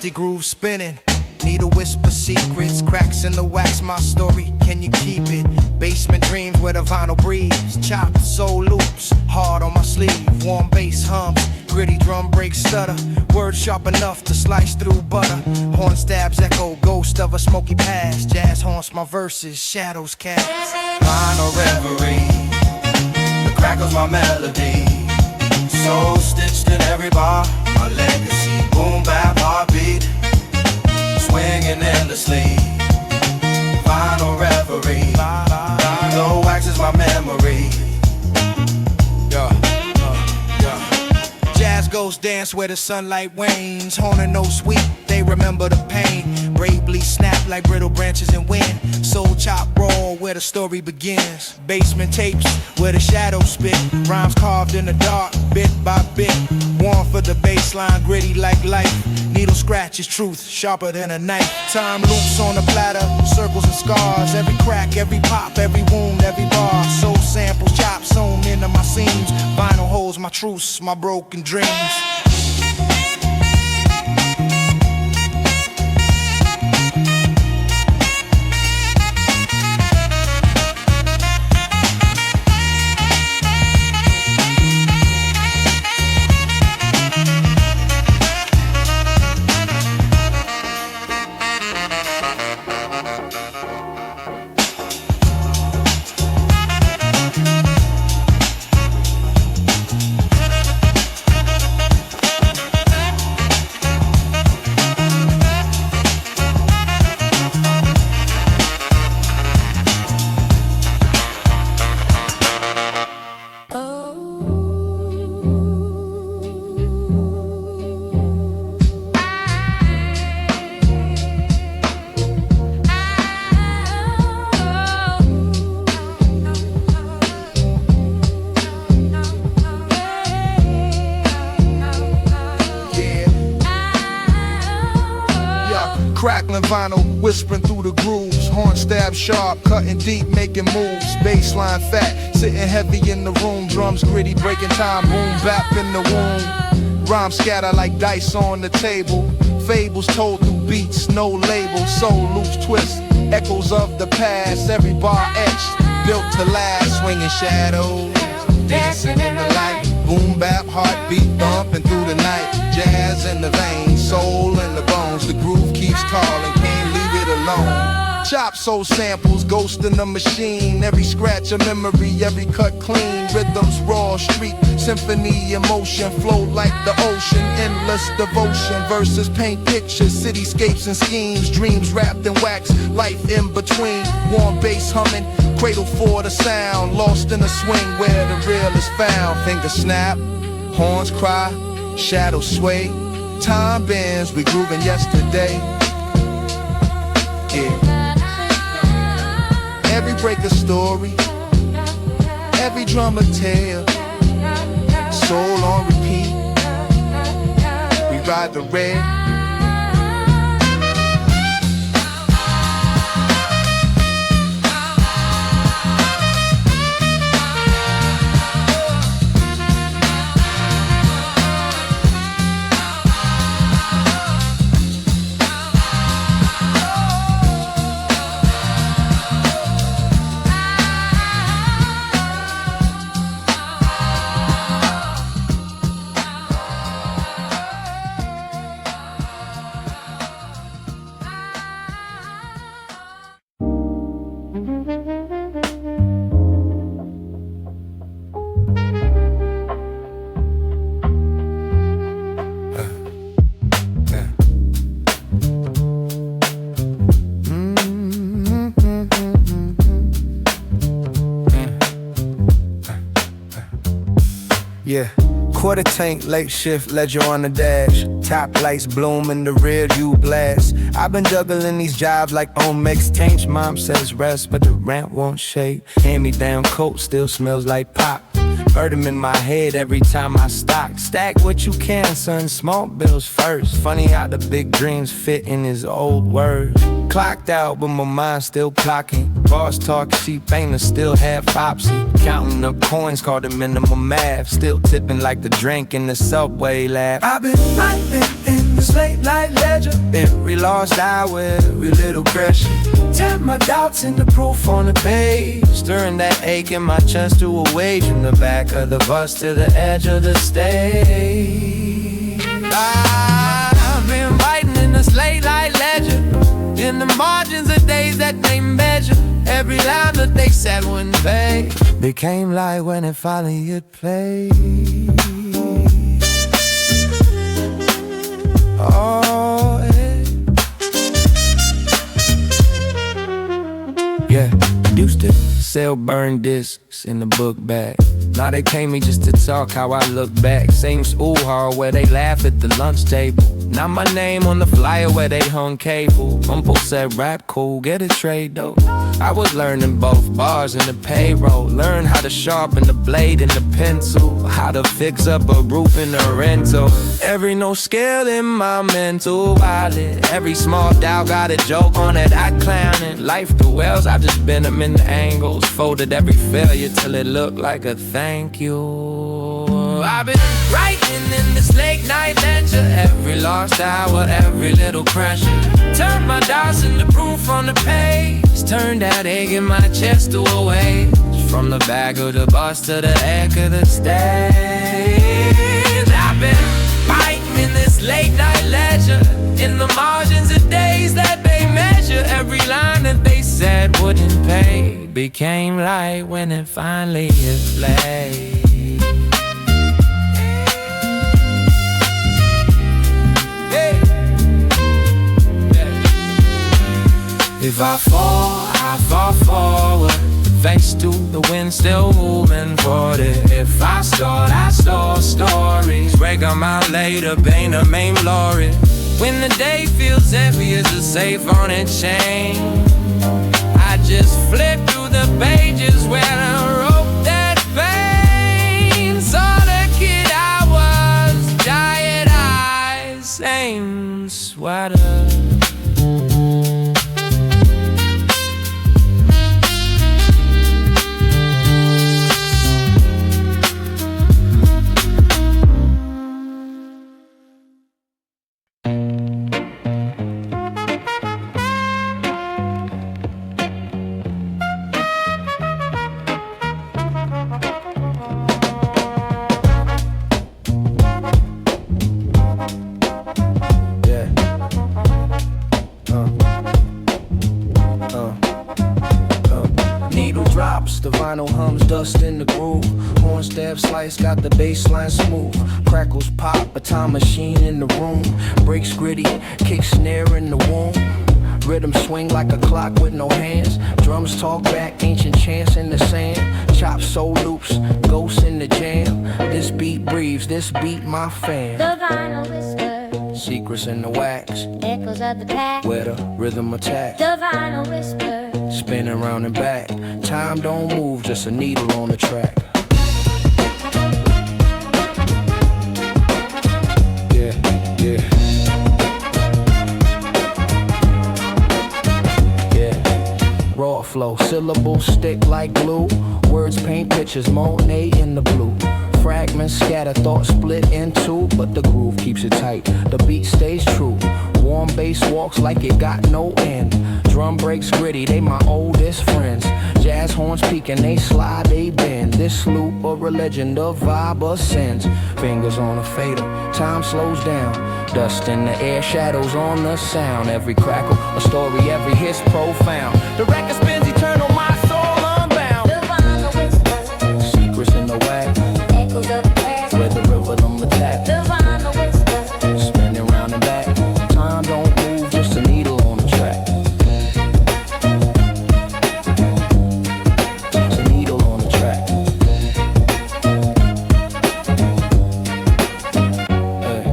Jersey groove spinning. Need a whisper secrets, cracks in the wax, my story, can you keep it? Basement dreams where the vinyl breathes, chopped soul loops, hard on my sleeve, warm bass hums, gritty drum breaks stutter, words sharp enough to slice through butter, horn stabs echo, ghost of a smoky past, jazz haunts my verses, shadows cast. Vinyl reverie, the crackles my melody, soul stitched in every bar, my legacy, boom bap heartbeat, swinging endlessly, vinyl reverie, the wax is my memory. Jazz ghosts dance where the sunlight wanes, honing no sweet, they remember the pain, bravely snap like brittle branches in wind, soul chop raw where the story begins, basement tapes where the shadows spit, rhymes carved in the dark, bit by bit, warm for the baseline, gritty like life, needle scratch is truth, sharper than a knife, time loops on the platter, circles and scars, every crack, every pop, every wound, every bar, soul samples, chops sewn into my seams, vinyl holds my truths, my broken dreams. Crackling vinyl, whispering through the grooves, horn stab sharp, cutting deep, making moves, baseline fat, sitting heavy in the room, drums gritty, breaking time, boom bap in the womb, rhymes scatter like dice on the table, fables told through beats, no label, soul loops twist, echoes of the past, every bar etched, built to last, swinging shadows, dancing in the light, boom bap, heartbeat thumping through the night, jazz in the veins, soul in the bones, the groove keeps calling, can't leave it alone. Chop soul samples, ghost in the machine, every scratch a memory, every cut clean, rhythms raw, street symphony, emotion, flow like the ocean, endless devotion, verses paint pictures, cityscapes and schemes, dreams wrapped in wax, life in between, warm bass humming, cradle for the sound, lost in the swing where the real is found, fingers snap, horns cry, shadows sway, time bends, we grooving yesterday, yeah. Every break a story, every drum a tale, soul on repeat, we ride the red. Yeah, quarter tank, late shift, ledger on the dash. Top lights bloom in the rear view glass. I've been juggling these jobs like on mixtapes. Mom says rest, but the ramp won't shake. Hand-me-down coat still smells like pop. Heard him in my head every time I stock. Stack what you can, son, small bills first. Funny how the big dreams fit in his old words. Clocked out, but my mind still clocking. Boss talk, she painter, still half opsy. Counting up coins, called the minimum math. Still tipping like the drink in the subway lab. I've been living in this late night ledger, every lost hour, every little pressure. Tap my doubts into proof on the page, stirring that ache in my chest to a wage from the back of the bus to the edge of the stage. I've been writing in this late night ledger, in the margins of days that they measure. Every line that they said wouldn't pay became light when it finally hit play. Oh, yeah. Used to sell burned discs in the book bag. Now they came me just to talk how I look back. Same school hall where they laugh at the lunch table. Now my name on the flyer where they hung cable. Uncle said rap cool, get a trade though. I was learning both bars and the payroll. Learn how to sharpen the blade and the pencil, how to fix up a roof in a rental. Every no scale in my mental wallet. Every small doubt got a joke on it, I clowning. Life through wells, I just bent them in the angles. Folded every failure till it looked like a thank you. I've been writing in this late night ledger, every lost hour, every little pressure. Turned my doubts into proof on the page, turned that ache in my chest to a wave. From the back of the bus to the edge of the stage. I've been writing in this late night ledger, in the margins of days that they measure. Every line that they said wouldn't pay became light when it finally hit play. If I fall forward, thanks to the wind still moving forward. If I start, I store stories, break them out later, paint a main glory. When the day feels heavy as a safe on its chain, I just flip through the pages where I wrote that pain. Saw the kid I was, giant eyes, same sweater. The vinyl hums, dust in the groove. Horn stab slice, got the bass line smooth. Crackles pop, a time machine in the room. Breaks gritty, kick snare in the womb. Rhythm swing like a clock with no hands. Drums talk back, ancient chants in the sand. Chop soul loops, ghosts in the jam. This beat breathes, this beat my fan. The vinyl whisper, secrets in the wax, echoes of the past. where the rhythm attacks. The vinyl whisper, Spinning round and back. Time don't move, just a needle on the track. Yeah, yeah. Yeah. Raw flow, syllables stick like glue. Words paint pictures, Monet in the blue. Fragments scatter, thoughts split in two, but the groove keeps it tight. The beat stays true. Warm bass walks like it got no end. Drum breaks gritty, they my oldest friends. Jazz horns peaking, they slide, they bend. This loop a religion, the vibe ascends. Fingers on a fader, time slows down. Dust in the air, shadows on the sound. Every crackle, a story, every hit's profound. The record spins eternal, my soul unbound. the vinyl whisper, Secrets in the wax, echoes of the past. where the rhythm attack. The vinyl whisper, Spinning round and back. Time don't move, just a needle on the track. Just a needle on the track. Hey.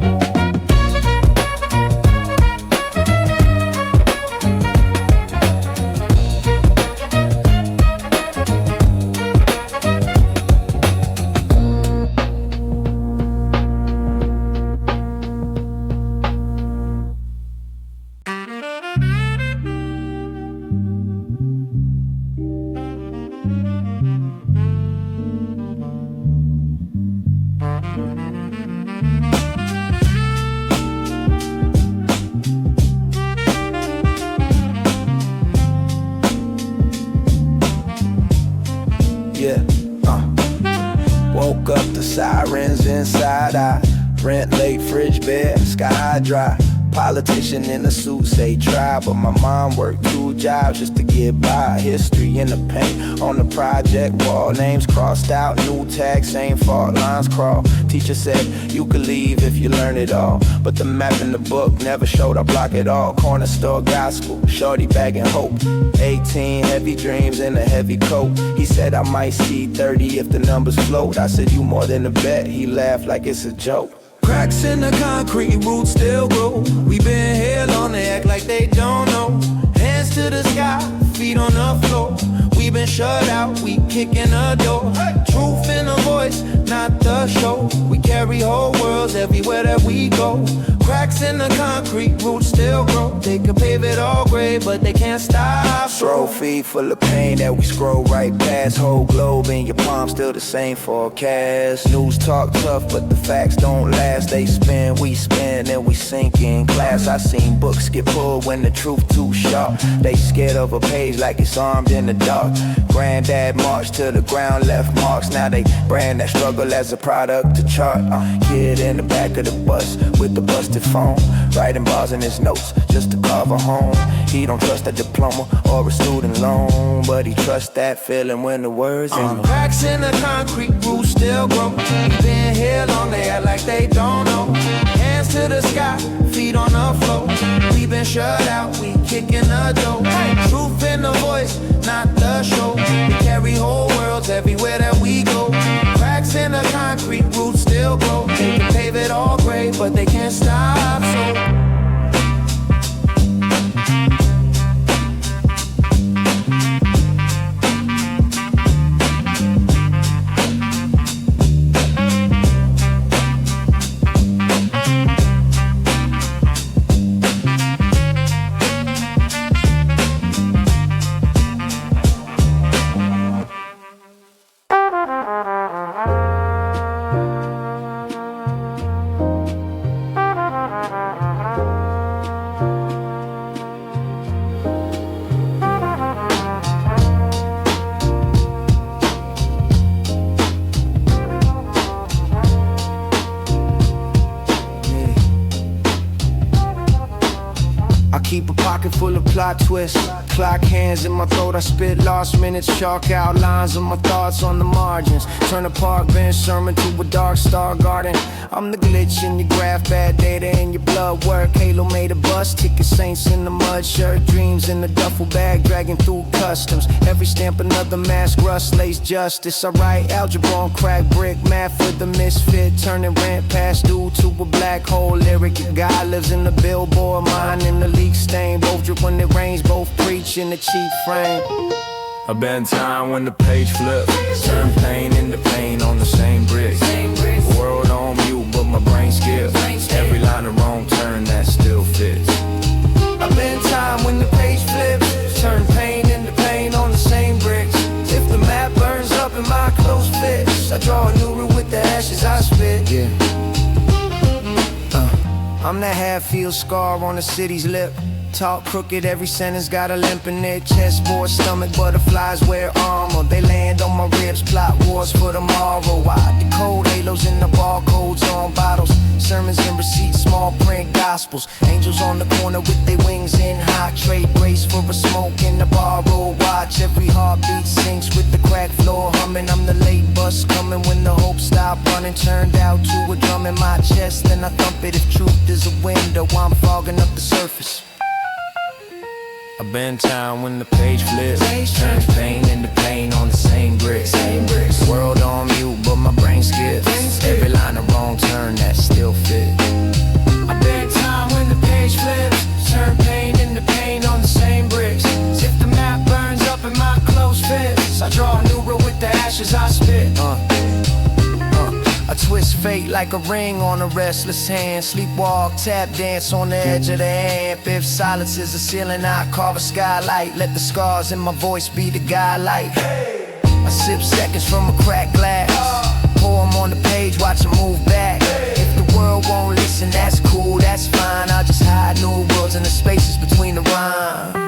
Woke up to sirens inside. I rent late, fridge bare, sky high dry. Politician in a suit say try, but my mom worked 2 jobs just to get by. History in the paint on the project wall, names crossed out, new tags, same fault lines crawl. Teacher said you could leave if you learn it all, but the map in the book never showed I block it all. Corner store gospel, shorty bagging hope. 18 heavy dreams in a heavy coat. He said I might see 30 if the numbers float. I said you more than a bet. He laughed like it's a joke. Cracks in the concrete, roots still grow. We been here long, they act like they don't know. Hands to the sky, feet on the floor. We been shut out, we kicking the door. Truth in the voice, not the show. We carry whole worlds everywhere that we go. Cracks in the concrete, roots still grow. They can pave it all gray, but they can't stop. Trophy full of pain that we scroll right past. Whole globe in your palm, still the same forecast. News talk tough, but the facts don't last. They spin, we spin, and we sink in class. I seen books get pulled when the truth too sharp. They scared of a page like it's armed in the dark. Granddad marched to the ground, left marks. Now they brand that struggle as a product to chart. Kid in the back of the bus with the busted phone, writing bars in his notes just to carve a home. He don't trust a diploma or a student loan, but he trusts that feeling when the words in cracks in the concrete, roots still grow. Been here long, they act like they don't know. Hands to the sky, feet on the floor. We been shut out, we kicking the door. Truth in the voice, not the show. We carry whole worlds everywhere that we go. Cracks in the concrete, roots still grow. They can pave it all gray, but they can't stop, so keep a pocket full of plot twists. Clock hands in my throat, I spit lost minutes. Chalk outlines of my thoughts on the margins. Turn a park bench sermon to a dark star garden. I'm the glitch in your graph, bad data in your blood work. Halo made a bus, ticket saints in the mud shirt. Dreams in the duffel bag, dragging through customs. Every stamp another mask, rust lays justice. I write algebra on crack brick, math for the misfit. Turning rent past due to a black hole lyric. Your guy lives in the billboard, mine in the leak stain. Both drip when it rains, both preach in the cheap frame. I been time when the page flips. Turn pain into pain on the same brick. World on mute, but my brain skips. Every line of wrong turn that still fits. I been time when the page flips. Turn pain into pain on the same bricks. If the map burns up in my close fits, I draw a new route with the ashes I spit. Yeah. I'm that half-field scar on the city's lip. Talk crooked, every sentence got a limp in it. Chessboard, stomach, butterflies wear armor. They land on my ribs, plot wars for tomorrow. I decode halos in the barcodes on bottles. Sermons and receipts, small print gospels. Angels on the corner with their wings in hot. Trade brace for a smoke in the bar roll. Watch every heartbeat sinks with the crack floor humming. I'm the late bus coming when the hope stopped running. Turned out to a drum in my chest, then I thump it. If truth is a window, I'm fogging up the surface. I've been time when the page flips. Turns pain into pain on the same bricks. World on mute, but my brain skips. Every line of wrong turn that still fit. I've been time when the page flips. Turn pain into pain on the same bricks. If the map burns up in my close fits, I draw a new route with the ashes I spit. I twist fate like a ring on a restless hand. Sleepwalk, tap dance on the edge of the amp. If silence is a ceiling, I carve a skylight. Let the scars in my voice be the guidelight. I sip seconds from a cracked glass. Pour 'em on the page, watch 'em move back. If the world won't listen, that's cool, that's fine. I'll just hide new worlds in the spaces between the rhymes.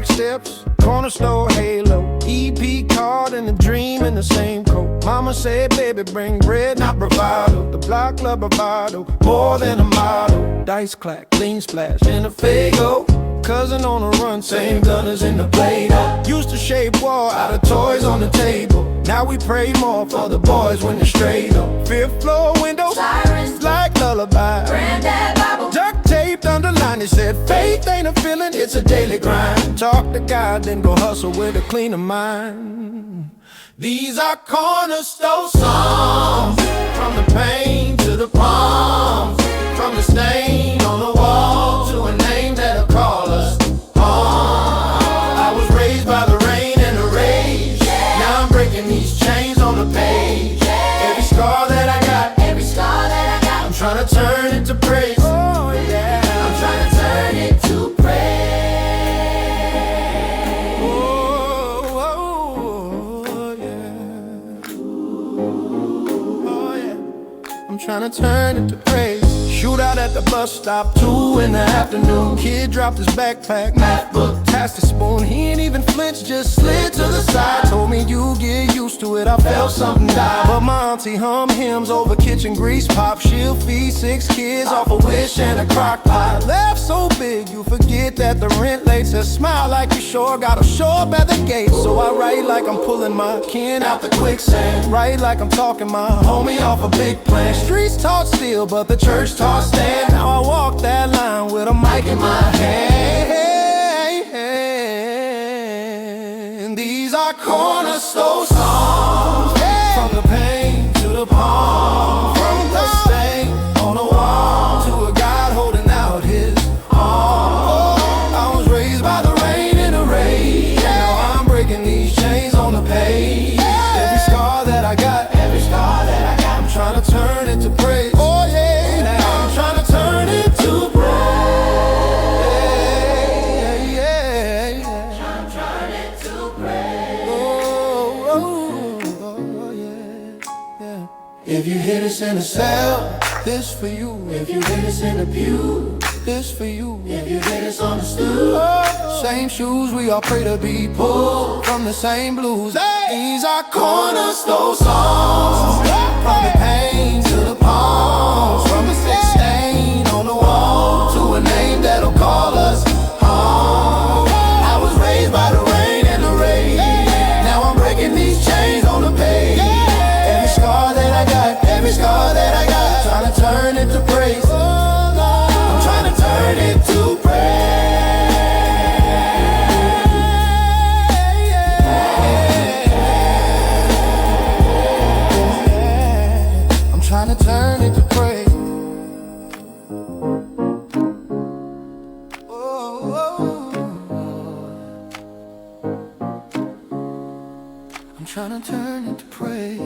steps, corner store halo, EP card and a dream in the same coat. Mama said, baby, bring bread, not bravado. The block love bravado, more than a model. Dice clack, lean splash, and a fago. Cousin on the run, same gunners in the Play-Doh. Used to shape war out of toys on the table. Now we pray more for the boys when they're straight up. Fifth floor windows, Sirens, like lullaby. Granddad Bible, Duct taped underlined, it said faith ain't a feeling, it's a daily grind. Talk to God, then go hustle with a cleaner mind. These are cornerstone songs, from the pain to the palms, from the stain on the wall to a name that'll call us home. I was raised by the rain and the rage. Now I'm breaking these chains on the page. Every scar that I got, I'm trying to turn it to praise. Oh yeah, I'm trying to turn it to praise. Oh, oh, yeah. Oh yeah, I'm trying to turn it to praise. Shootout at the bus stop, 2 in the afternoon. Kid dropped his backpack, math book, passed the spoon. He ain't even flinch, just slid to the side. Told me you get used to it, I felt something die. But my auntie hum hymns over kitchen grease pop. She'll feed 6 kids off a wish and a crock pot. Laugh so big you forget that the rent late. Says smile like you sure gotta show up at the gate. So I write like I'm pulling my kin out the quicksand. Write like I'm talking my homie off a big plan. Streets taught still, but the church taught stand. Now I walk that line with a mic in my hand. These are cornerstone songs, from the pain to the palm, from the stain on the wall to a God holding out his arm. I was raised by the rain and the rage. Now I'm breaking these chains on the page. Every scar that I got, I'm trying to turn it to praise. Oh yeah. Turn it to praise. Turn it to praise. Oh, yeah. If you hit us in a cell, this for you. If you hit us in a pew, this for you. If you hit us on the stool, same shoes, we all pray to be pulled from the same blues. These are cornerstone songs, from the pain to the palms, from the stain on the wall to a name that'll call us home. I was raised by the rain and the rain. Now I'm breaking these chains on the page. Every scar that I got, trying to turn it to praise. I'm trying to turn it to praise. I'm trying to turn it to praise. I'm trying to turn it to praise.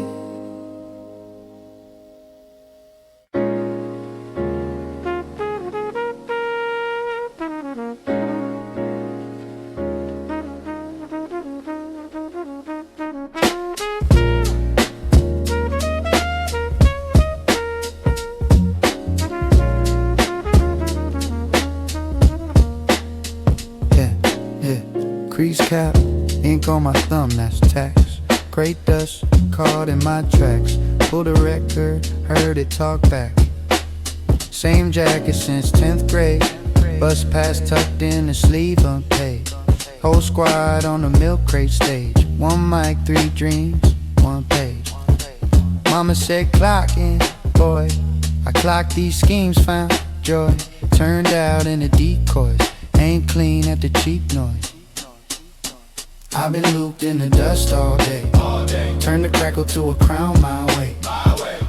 Crease cap, ink on my thumb, that's tax. Great dust, caught in my tracks. Pulled a record, heard it talk back. Same jacket since 10th grade. Bus pass tucked in the sleeve unpaid. Whole squad on the milk crate stage. 1 mic, 3 dreams, 1 page. Mama said clock in, boy. I clocked these schemes, found joy. Turned out into decoys. Ain't clean at the cheap noise. I've been looped in the dust all day. Turn the crackle to a crown my way.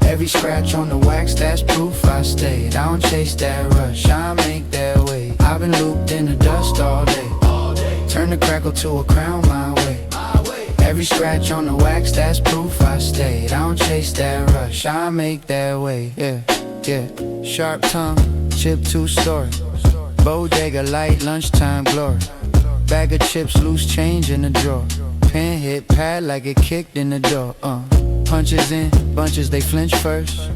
Every scratch on the wax, that's proof I stayed. I don't chase that rush, I make that way. I've been looped in the dust all day. Turn the crackle to a crown my way. Every scratch on the wax, that's proof I stayed. I don't chase that rush, I make that way. Yeah, sharp tongue, chip 2-story. Bodega light, lunchtime glory. Bag of chips, loose change in the drawer. Pen hit pad like it kicked in the door. Punches in, bunches they flinch first.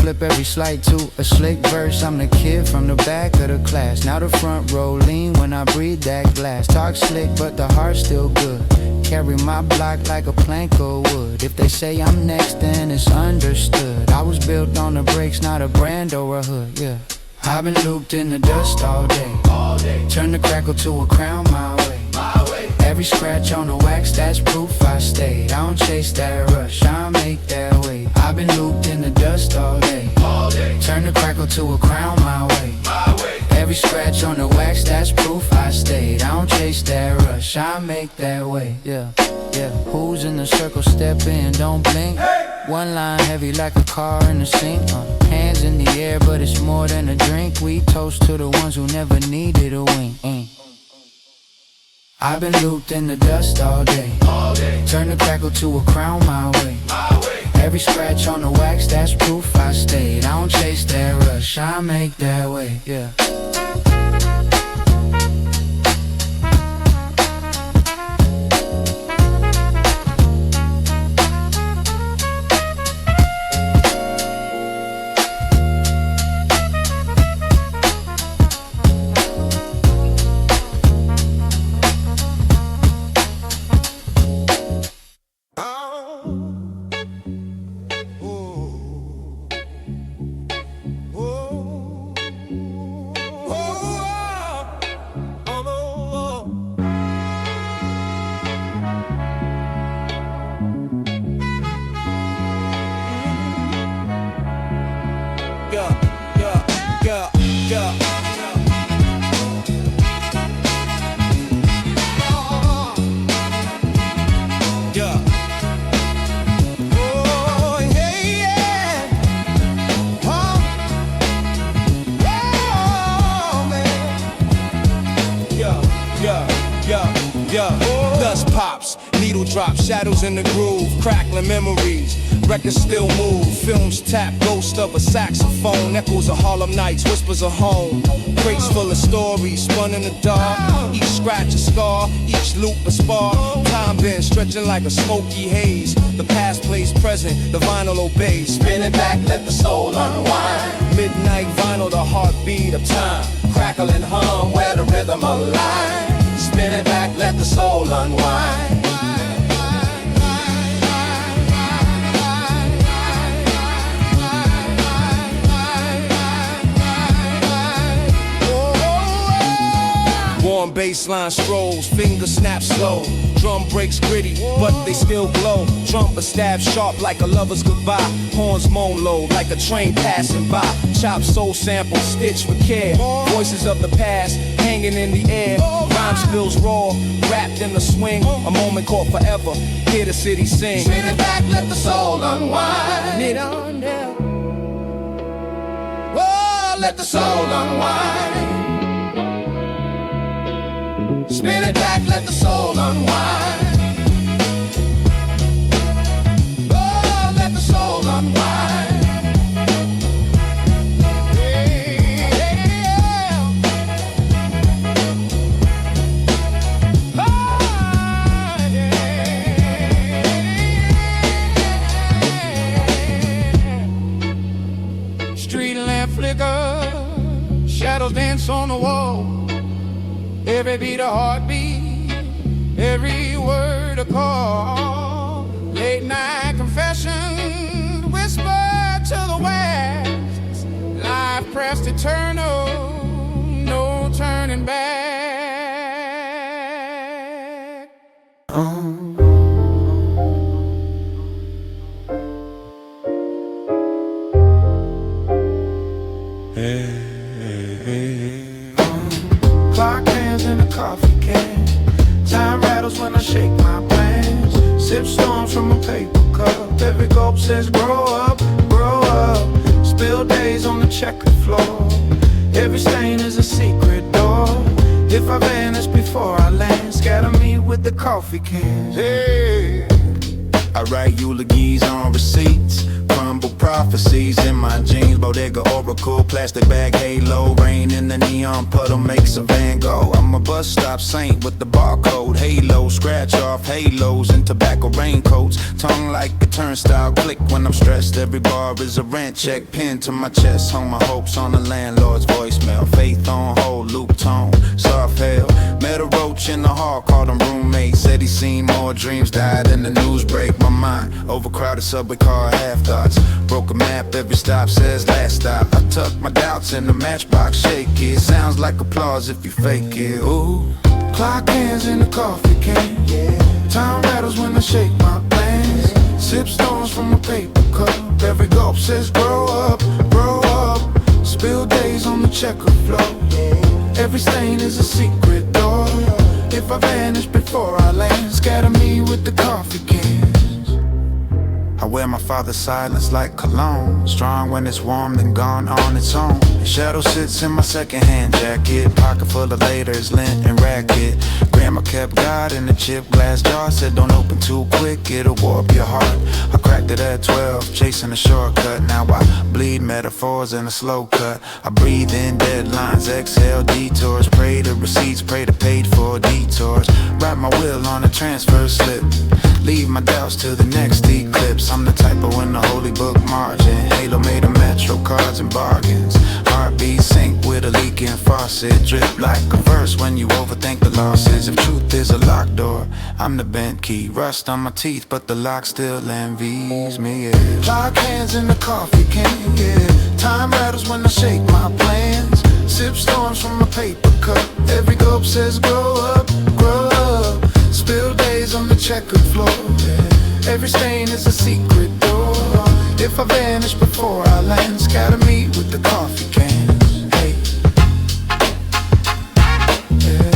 flip every slight to a slick verse. I'm the kid from the back of the class. Now the front row lean when I breathe that glass. Talk slick but the heart's still good. Carry my block like a plank of wood. If they say I'm next then it's understood. I was built on the brakes, not a brand or a hood, yeah. I've been looped in the dust all day. Turn the crackle to a crown my way. Every scratch on the wax, that's proof I stayed. I don't chase that rush, I make that way. I've been looped in the dust all day. Turn the crackle to a crown my way. Every scratch on the wax, that's proof I stayed. I don't chase that rush, I make that way. Yeah, yeah. Who's in the circle? Step in, don't blink. One line heavy like a car in the sink. Hands in the air, but it's more than a drink. We toast to the ones who never needed a wink. I've been looped in the dust all day. Turn the crackle to a crown my way. Every scratch on the wax, that's proof I stayed. I don't chase that rush, I make that way, yeah. Dust pops, needle drop, shadows in the groove, crackling memories. Records still move, films tap, ghost of a saxophone, echoes of Harlem Nights, whispers of home. Crates full of stories, spun in the dark. Each scratch a scar, each loop a spark. Time been stretching like a smoky haze. The past plays present, the vinyl obeys. Spin it back, let the soul unwind. Midnight vinyl, the heartbeat of time. Crackle and hum, where the rhythm aligns. Spin it back, let the soul unwind. Warm bassline strolls, finger snaps slow. Drum breaks gritty, but they still glow. Trumpet stab sharp like a lover's goodbye. Horns moan low like a train passing by. Chop soul sample stitched with care. Voices of the past hanging in the air. Rhyme spills raw, wrapped in the swing. A moment called forever, hear the city sing. Spin it back, let the soul unwind. It on down. Oh, let the soul unwind. Spin it back, let the soul unwind. Oh, let the soul unwind. Yeah. Oh, yeah. Street lamp flicker, shadows dance on the wall. Every beat a heartbeat, every word a call. Late night confession, whisper to the west. Life pressed eternal, no turning back. Clock hands in a coffee can. Time rattles when I shake my plans. Sip storms from a paper cup. Every gulp says grow up, grow up. Spill days on the checkered floor. Every stain is a secret door. If I vanish before I land, scatter me with the coffee cans. Hey, I write eulogies on receipts, crumble prophecies in my jeans. Bodega oracle, plastic bag halo, rain in the neon puddle makes a Van Gogh. I'm a bus stop saint with the barcode halo, scratch off halos and tobacco raincoats. Tongue like a turnstile, click when I'm stressed. Every bar is a rent check, pinned to my chest. Hung my hopes on the landlord's voicemail. Faith on hold, loop tone, soft hail. Met a roach in the hall, called him roommate. Said he seen more dreams, died in the news break. My mind, overcrowded subway car, half thoughts. Broke a map, every stop says last stop. I tuck my doubts in the matchbox, shake it. Sounds like applause if you fake it. Ooh, Clock hands in the coffee can. Time rattles when I shake my plans. Sip storms from a paper cup. Every gulp says grow up, grow up. Spill days on the checker floor. Every stain is a secret door. If I vanish before I land, scatter me with the coffee cans. I wear my father's silence like cologne. Strong when it's warm, then gone on its own. Shadow sits in my secondhand jacket. Pocket full of laters, lint and racket. Grandma kept God in a chip glass jar. Said don't open too quick, it'll warp your heart. I cracked it at 12, chasing a shortcut. Now I bleed metaphors in a slow cut. I breathe in deadlines, exhale detours. Pray to receipts, pray to paid for detours. Write my will on a transfer slip. Leave my doubts to the next eclipse. I'm the type of when the holy book margin. Halo made of metro cards and bargains. Heartbeat sync with a leaking faucet. Drip like a verse when you overthink the losses. If truth is a locked door, I'm the bent key. Rust on my teeth, but the lock still envies me, yeah. Clock hands in the coffee can, yeah. Time rattles when I shake my plans. Sip storms from a paper cup. Every gulp says grow up, grow up. Spill days on the checkered floor, yeah. Every stain is a secret door. If I vanish before I land, scatter me with the coffee cans. Hey, yeah.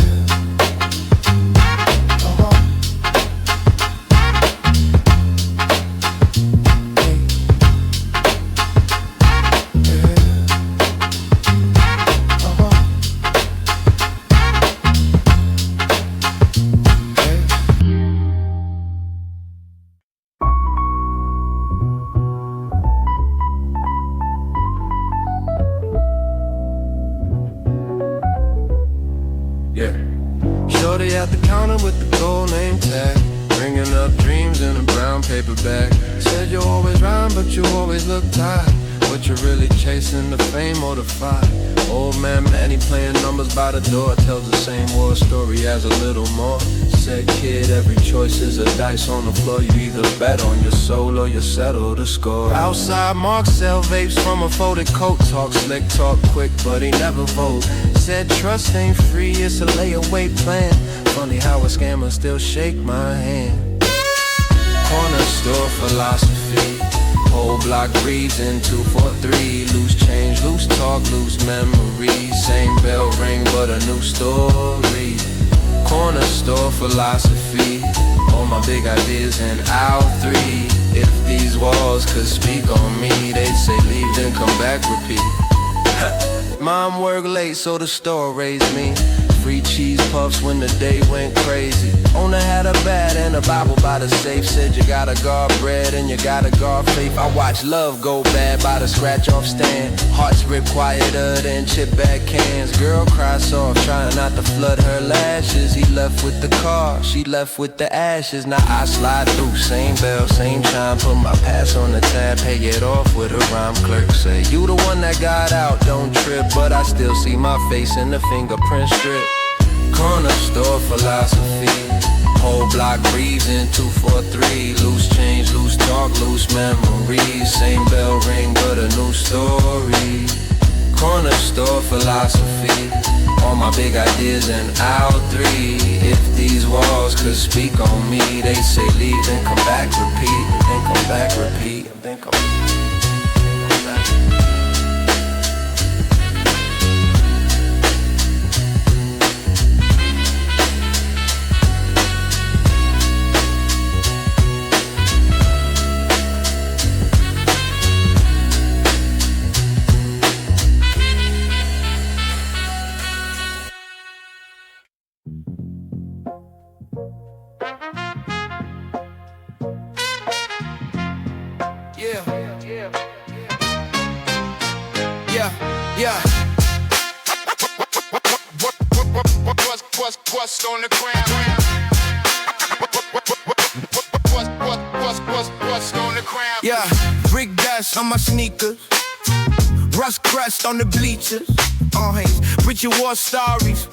Shorty at the counter with the gold name tag, bringing up dreams in a brown paper bag. Said you always rhyme, but you always look tired. What you really chasing, the fame or the fight? Old man Manny playing numbers by the door, tells the same war story as a little more. Said kid, every choice is a dice on the floor. You either bet on your soul or you settle the score. Outside Mark sell vapes from a folded coat. Talk slick, talk quick, but he never vote. Said trust ain't free, it's a layaway plan. Funny how a scammer still shake my hand. Corner store philosophy, whole block breathes in 243. Loose change, loose talk, loose memories. Same bell ring but a new story. Corner store philosophy, all my big ideas in aisle 3. If these walls could speak on me, they'd say leave then come back repeat. Mom worked late so the store raised me. Free cheese puffs when the day went crazy. Owner had a bat and a Bible by the safe. Said you gotta guard bread and you gotta guard faith. I watched love go bad by the scratch off stand. Hearts rip quieter than chip bag cans. Girl cries soft, trying not to flood her lashes. He left with the car, she left with the ashes. Now I slide through, same bell, same chime. Put my pass on the tab, pay it off with a rhyme. Clerk say, you the one that got out, don't trip. But I still see my face in the fingerprint strip. Corner store philosophy, whole block breathes in 243. Loose change, loose talk, loose memories. Same bell ring but a new story. Corner store philosophy, all my big ideas in aisle 3. If these walls could speak on me, they say leave then come back repeat. Then come back repeat. Then come back. Yeah. What's on the ground? What's on the ground? Yeah, brick dust on my sneakers, rust crust on the bleachers. Haze, Richard War stories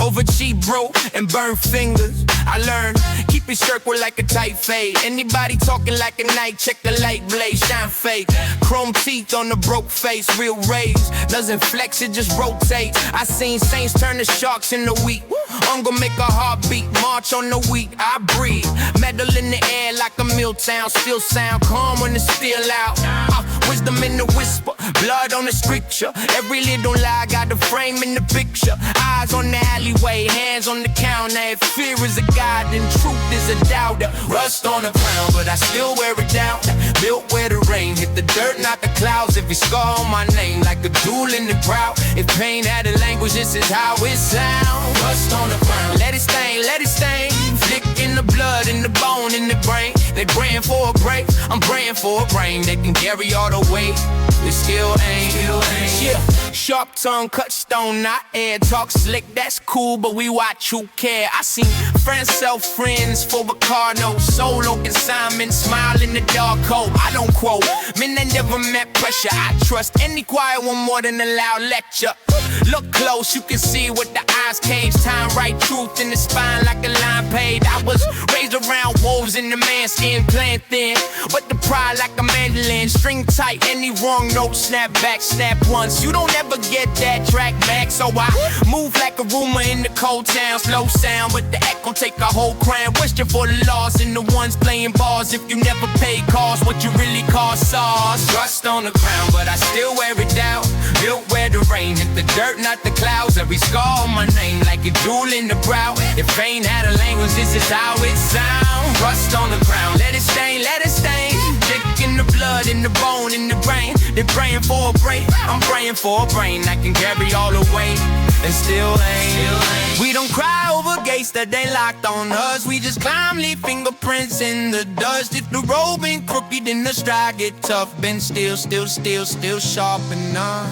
over cheap bro and burnt fingers. I learned, keep it circle like a tight fade. Anybody talking like a knight, check the light blade, shine fake. Chrome teeth on the broke face, real rays. Doesn't flex, it just rotates. I seen saints turn to sharks in the week. I'm gonna make a heartbeat, march on the week, I breathe. Metal in the air like a Milltown, still sound calm when it's still out. Wisdom in the whisper, blood on the scripture. Every little lie got the frame in the picture. Eyes on the alleyway, hands on the counter. If fear is a god, then truth is a doubter. Rust on the crown, but I still wear it down. Built where the rain hit the dirt, not the clouds. Every scar on my name, like a jewel in the crowd. If pain had a language, this is how it sounds. Rust on the crown, let it stain, let it stain. Flick in the blood, in the bone, in the brain. They praying for a break, I'm praying for a brain. They can carry all the weight, it still ain't. Yeah, sharp tongue, cut stone, not air. Talk slick, that's cool, but we watch who care. I seen friends sell friends for a car note. Solo consignment, smile in the dark coat. I don't quote, men that never met pressure. I trust any quiet one more than a loud lecture. Look close, you can see with the eyes caged. Time right truth in the spine like a line paid. I was raised around wolves in the man's skin, playing thin, but the pride like a mandolin. String tight, any wrong note, snap back, snap once. You don't ever get that track back, so I move like a rumor in the cold town. Slow sound, but the echo take a whole crown. Question for the lost and the ones playing bars. If you never pay cost, what you really cost sauce. Rust on the crown, but I still wear it down. Built where the rain hit the dirt, not the clouds. Every scar on my name like a jewel in the brow. If pain had a language, this is how it sounds. Rust on the ground, let it stain, let it stain. Dick in the blood, in the bone, in the brain. They're praying for a break, I'm praying for a brain that can carry all the weight, and still ain't. We don't cry over gates that they locked on us. We just climb, leave fingerprints in the dust. If the road been crooked, then the stride get tough. Been still sharp enough.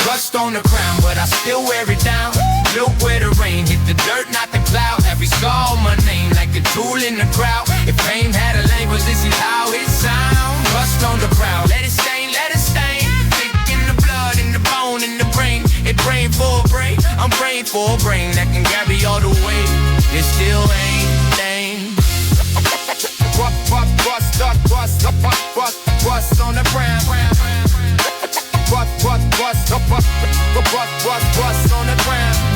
Rust on the crown, but I still wear it down. Built where the rain hit the dirt, not the cloud. Every scar on my name like a tool in the crowd. If pain had a language, this is how it sounds. Rust on the crown, let it stain, let it stain. Thick in the blood, in the bone, in the brain. It praying for a break, I'm praying for a brain that can carry all the weight. It still ain't thing. Rust on the crown. Bust on the ground.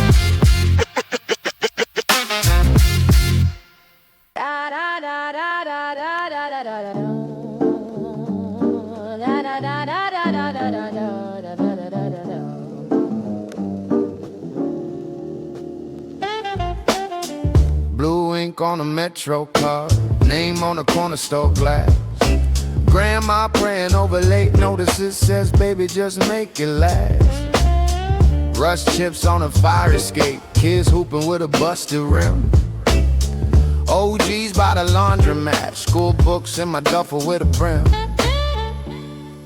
Blue ink on a Metro card, name on a corner store glass. Grandma praying over late notices, says baby just make it last. Rust chips on a fire escape, kids hooping with a busted rim. OGs by the laundromat, school books in my duffel with a brim.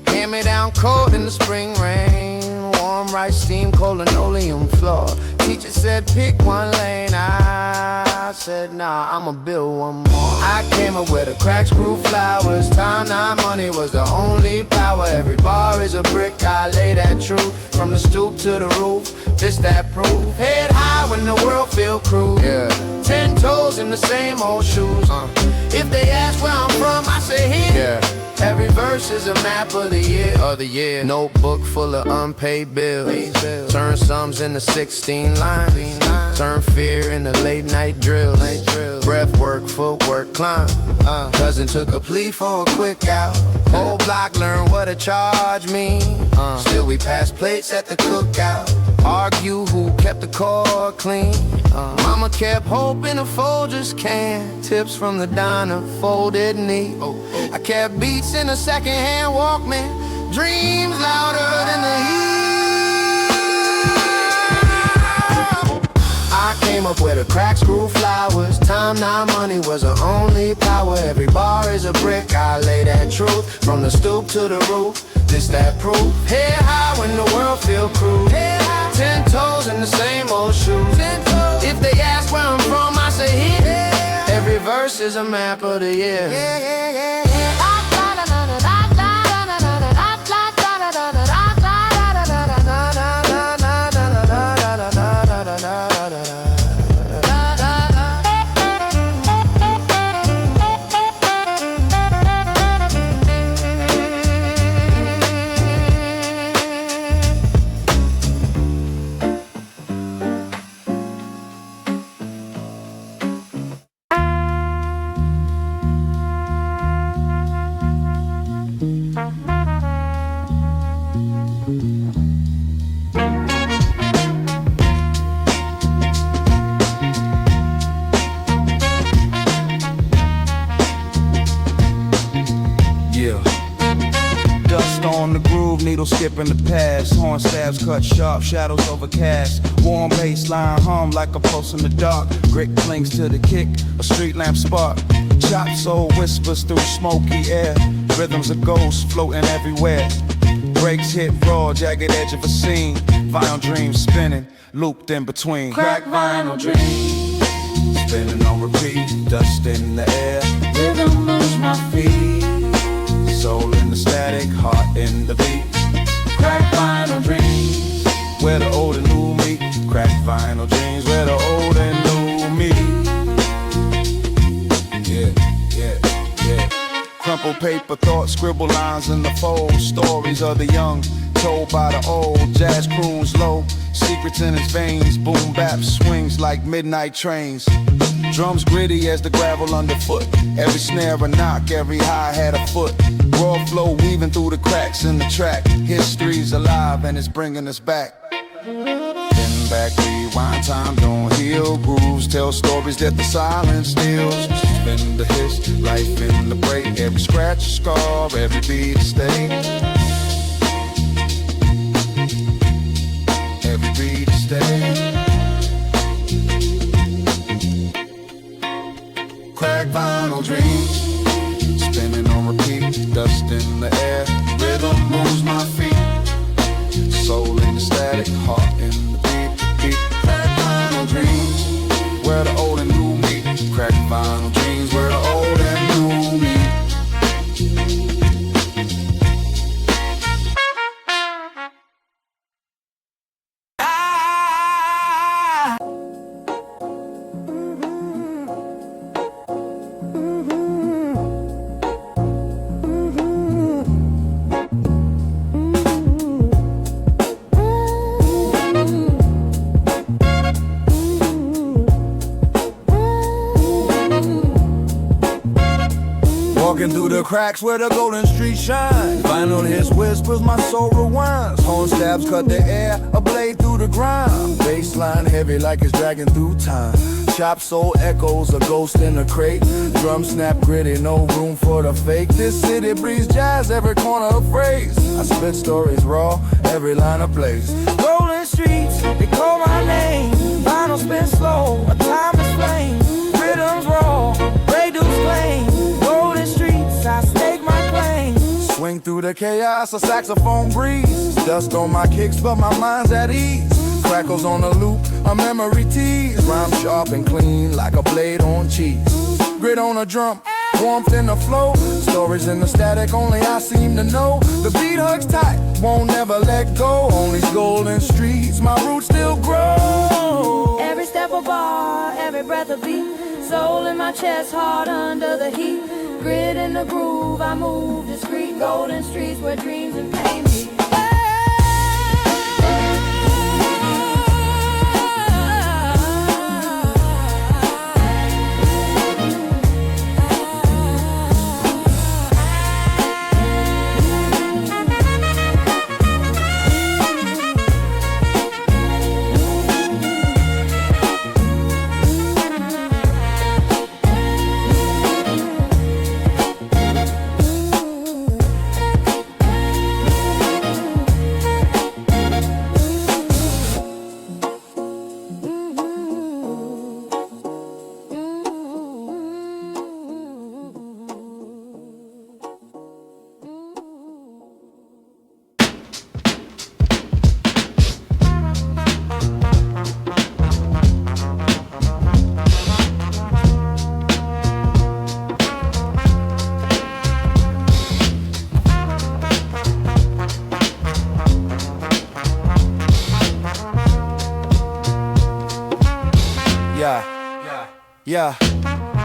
Hand me down cold in the spring rain, warm rice, steam, cold linoleum floor. Teacher said pick one lane, I said nah, I'ma build one more. I came up with a crack screw flowers, time 9 money was the only power. Every bar is a brick, I lay that truth, from the stoop to the roof, this that proof. Head high when the world feel cruel, yeah. 10 toes in the same old shoes. If they ask where I'm from, I say here, yeah. Every verse is a map of the year. Notebook full of unpaid bills. Turn sums into 16 lines. Turn fear into late night drills. Breath work, footwork, climb. Cousin took a plea for a quick out. Whole block learned what a charge mean. Still we pass plates at the cookout. Argue who kept the car clean. Mama kept hoping the Folgers can. Tips from the diner, folded neat. I kept beats in a secondhand Walkman. Dreams louder than the heat. I came came up where the cracks grew flowers. Time, not money, was our only power. Every bar is a brick, I lay that truth. From the stoop to the roof, this that proof. Head high when the world feel cruel. 10 toes in the same old shoes. If they ask where I'm from, I say here. Every verse is a map of the year. Needle skipping the past, horn stabs cut sharp, shadows overcast. Warm bass line hum like a pulse in the dark. Grit clings to the kick, a street lamp spark. Chop soul whispers through smoky air. Rhythms of ghosts floating everywhere. Breaks hit raw, jagged edge of a scene. Vinyl dreams spinning, looped in between. Crack vinyl dreams, spinning on repeat. Dust in the air, rhythm moves my feet. Soul in the static, heart in the beat. Crack vinyl dreams, where the old and new meet. Crack vinyl dreams, where the old and new meet. Yeah, yeah, yeah. Crumple paper, thoughts, scribble lines in the fold. Stories of the young, told by the old. Jazz croons low, secrets in his veins. Boom bap swings like midnight trains. Drums gritty as the gravel underfoot. Every snare a knock, every hi-hat a foot. Raw flow weaving through the cracks in the track. History's alive and it's bringing us back. Then back, rewind, time don't heal. Grooves tell stories that the silence steals. Spin the hiss, life in the break. Every scratch a scar, every beat a stay. Every beat a stay. Crack vinyl dreams, spinning on repeat. Dust in the air, rhythm moves my feet. Soul in the static, heart in the beat. Crack vinyl dreams, where the old and new meet. Crack vinyl dreams, where the old and new meet. Walking through the cracks where the golden street shines. Vinyl hits whispers, my soul rewinds. Horn stabs cut the air, a blade through the grind. Bassline heavy like it's dragging through time. Chop soul echoes, a ghost in a crate. Drum snap gritty, no room for the fake. This city breathes jazz, every corner a phrase. I spit stories raw, every line a place. Golden streets, they call my name. Vinyl spin slow, a timeless flame. Rhythms raw, Ray-Du's claim. Golden streets, I stake my claim. Swing through the chaos, a saxophone breeze. Dust on my kicks, but my mind's at ease. Crackles on a loop, a memory tease. Rhyme sharp and clean like a blade on cheese. Grit on a drum, warmth in the flow. Stories in the static, only I seem to know. The beat hugs tight, won't never let go. On these golden streets, my roots still grow. Every step a bar, every breath a beat. Soul in my chest, hard under the heat. Grit in the groove, I move discreet. Golden streets where dreams and pain meet. Yeah.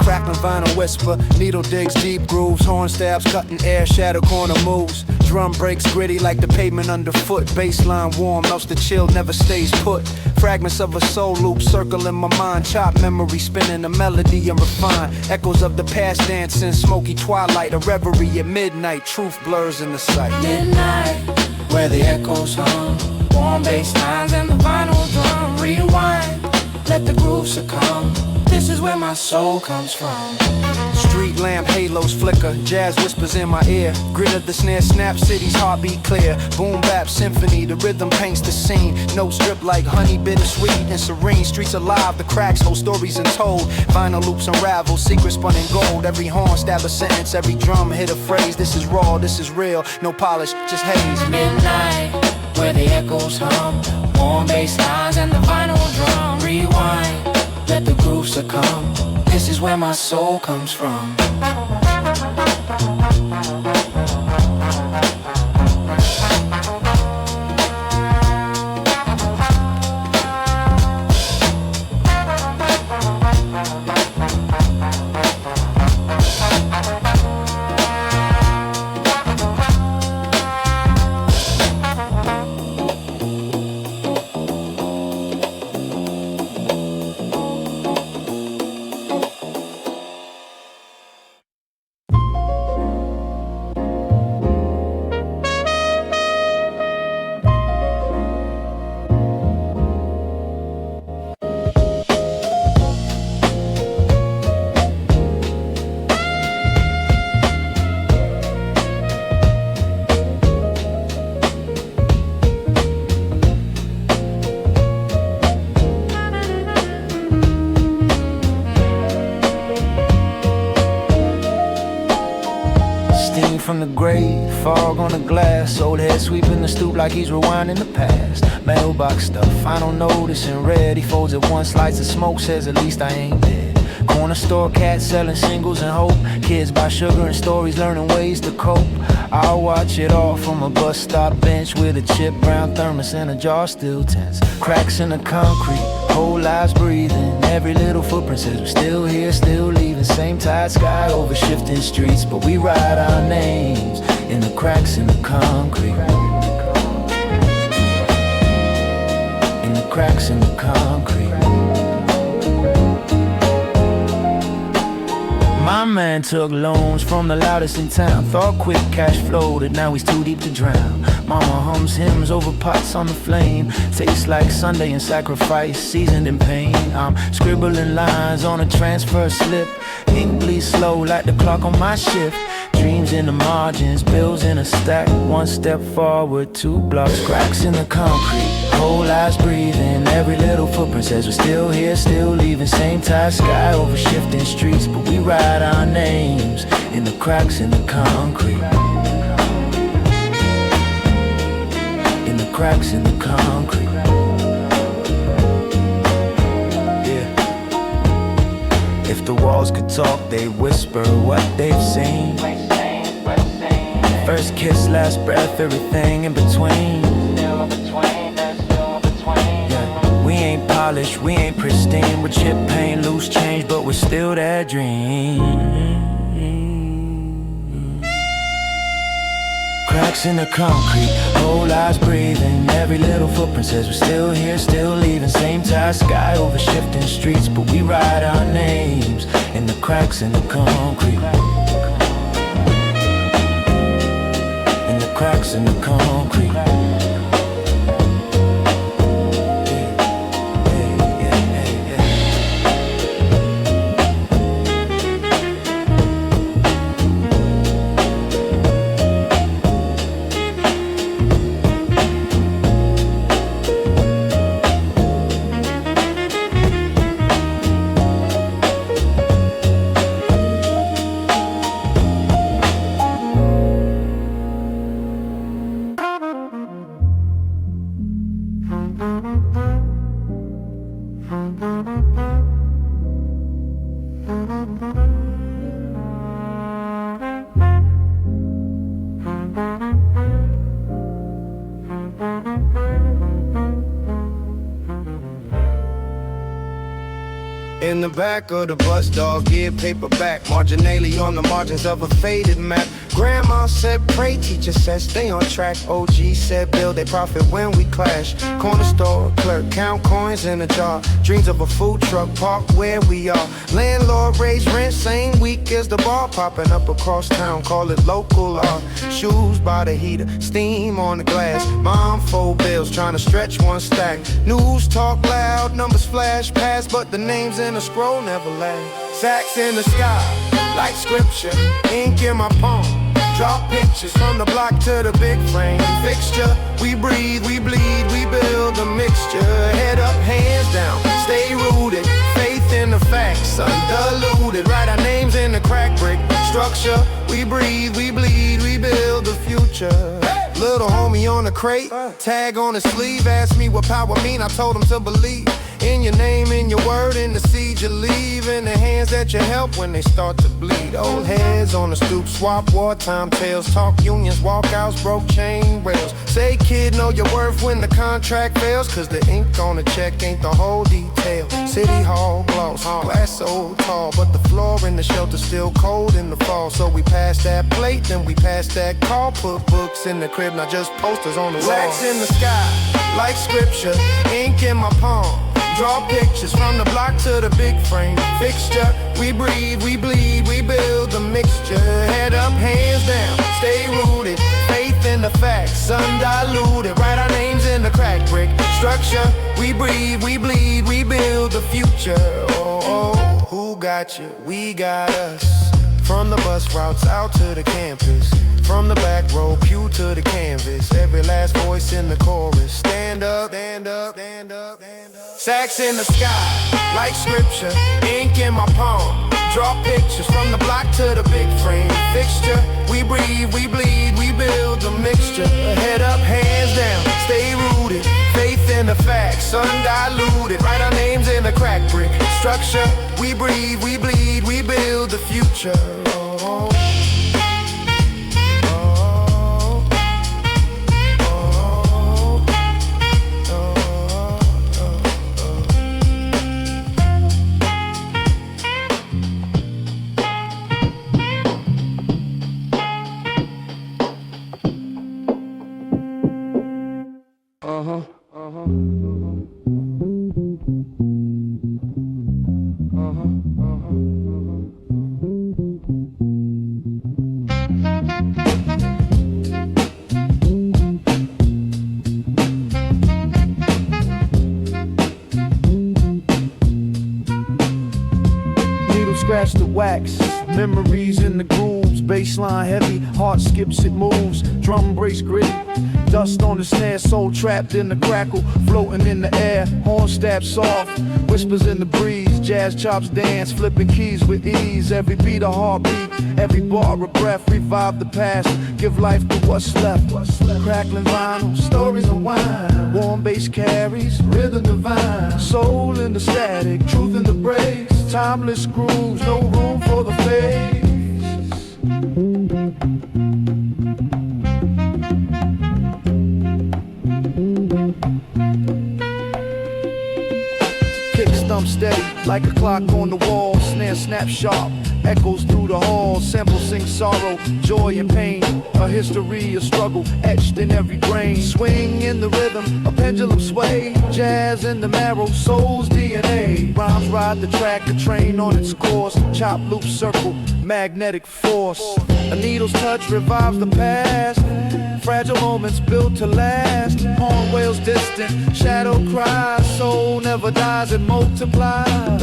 Crackling vinyl whisper, needle digs deep grooves, horn stabs cutting air, shadow corner moves. Drum breaks gritty like the pavement underfoot. Bassline warm, melts the chill, never stays put. Fragments of a soul loop circle in my mind. Chop memory, spinning a melody and refine. Echoes of the past dancing, smoky twilight. A reverie at midnight, truth blurs in the sight. Midnight, where the echoes hum. Warm bass lines and the vinyl drum. Rewind, let the groove succumb. This is where my soul comes from. Street lamp halos flicker, jazz whispers in my ear. Grit of the snare snap, city's heartbeat clear. Boom bap symphony, the rhythm paints the scene. Notes drip like honey, bittersweet and serene. Streets alive, the cracks hold stories untold. Vinyl loops unravel, secrets spun in gold. Every horn stab a sentence, every drum hit a phrase. This is raw, this is real, no polish, just haze. Midnight, where the echoes hum. Warm bass lines and the vinyl drum. Rewind, let the groove succumb. This is where my soul comes from. From the grave, fog on the glass. Old head sweeping the stoop like he's rewinding the past. Mailbox stuff, I don't notice in red. He folds it once, lights the smoke, says at least I ain't dead. Corner store cat selling singles and hope. Kids buy sugar and stories, learning ways to cope. I'll watch it all from a bus stop bench with a chip brown thermos and a jar still tense. Cracks in the concrete, whole lives breathing. Every little footprint says we're still here, still leaving. Same tide sky over shifting streets, but we write our names in the cracks in the concrete. In the cracks in the concrete. My man took loans from the loudest in town. Thought quick cash flowed, now he's too deep to drown. Mama hums hymns over pots on the flame. Tastes like Sunday and sacrifice, seasoned in pain. I'm scribbling lines on a transfer slip. Ink bleeds slow like the clock on my shift. Dreams in the margins, bills in a stack. One step forward, two blocks, cracks in the concrete. Whole lives breathing, every little footprint says we're still here, still leaving. Same tide sky over shifting streets, but we write our names in the cracks in the concrete. In the cracks in the concrete. Yeah. If the walls could talk, they'd whisper what they've seen. First kiss, last breath, everything in between. Yeah. We ain't polished, we ain't pristine. We're chip paint, loose change, but we're still that dream. Cracks in the concrete, whole lives breathing. Every little footprint says we're still here, still leaving. Same tide sky over shifting streets, but we write our names in the cracks in the concrete. In the cracks in the concrete. In the back of the bus, dog ear paperback, marginally on the margins of a faded map. Grandma said pray, teacher said stay on track. OG said build a profit when we clash. Corner store clerk, count coins in a jar. Dreams of a food truck park where we are. Landlord raised rent same week as the bar. Popping up across town, call it local art. Shoes by the heater, steam on the glass. Mom fold bills, trying to stretch one stack. News talk loud, numbers flash past, but the names in the scroll never last. Sacks in the sky, like scripture, ink in my palm. Draw pictures from the block to the big frame fixture. We breathe, we bleed, we build a mixture. Head up, hands down, stay rooted. Faith in the facts, undiluted. Write our names in the crack brick structure. We breathe, we bleed, we build the future. Little homie on the crate, tag on his sleeve. Asked me what power mean, I told him to believe in your name, in your word, in the seed you leave, in the hands that you help when they start to bleed. Old heads on the stoop, swap wartime tales, talk unions, walkouts, broke chain rails. Say kid, know your worth when the contract fails, cause the ink on the check ain't the whole detail. City hall gloss, glass so tall, but the floor in the shelter still cold in the fall. So we pass that plate, then we pass that call. Put books in the crib, not just posters on the wall. Wax in the sky, like scripture, ink in my palm. Draw pictures from the block to the big frame fixture. We breathe, we bleed, we build a mixture. Head up, hands down, stay rooted. Faith in the facts, undiluted. Write our names in the crack brick structure. We breathe, we bleed, we build the future. Oh, who got you? We got us. From the bus routes out to the campus, from the back row pew to the canvas. Every last voice in the chorus. Stand up, stand up, stand up, stand up. Sacks in the sky, like scripture, ink in my palm. Draw pictures from the block to the big frame fixture. We breathe, we bleed, we build a mixture. Head up, hands down, stay rooted. Faith in the facts, undiluted. Write our names in the crack brick structure. We breathe, we bleed, we build the future. Oh. Scratch the wax, memories in the grooves. Baseline heavy, heart skips, it moves. Drum brace gritty, dust on the snare. Soul trapped in the crackle, floating in the air. Horn stab soft, whispers in the breeze. Jazz chops dance, flipping keys with ease. Every beat a heartbeat, every bar a breath. Revive the past, give life to what's left. Crackling vinyl, stories of wine. Warm bass carries, rhythm divine. Soul in the static, truth in the breaks. Timeless grooves, no room for the fakes. Kick stump steady, like a clock on the wall. Snare snap sharp, echoes through the halls. Sample sing sorrow, joy and pain. A history of struggle etched in every brain. Swing in the rhythm, a pendulum sway. Jazz in the marrow, soul's DNA. Rhymes ride the track, a train on its course. Chop loop circle, magnetic force. A needle's touch revives the past. Fragile moments built to last. Horn wails distant, shadow cries. Soul never dies, it multiplies.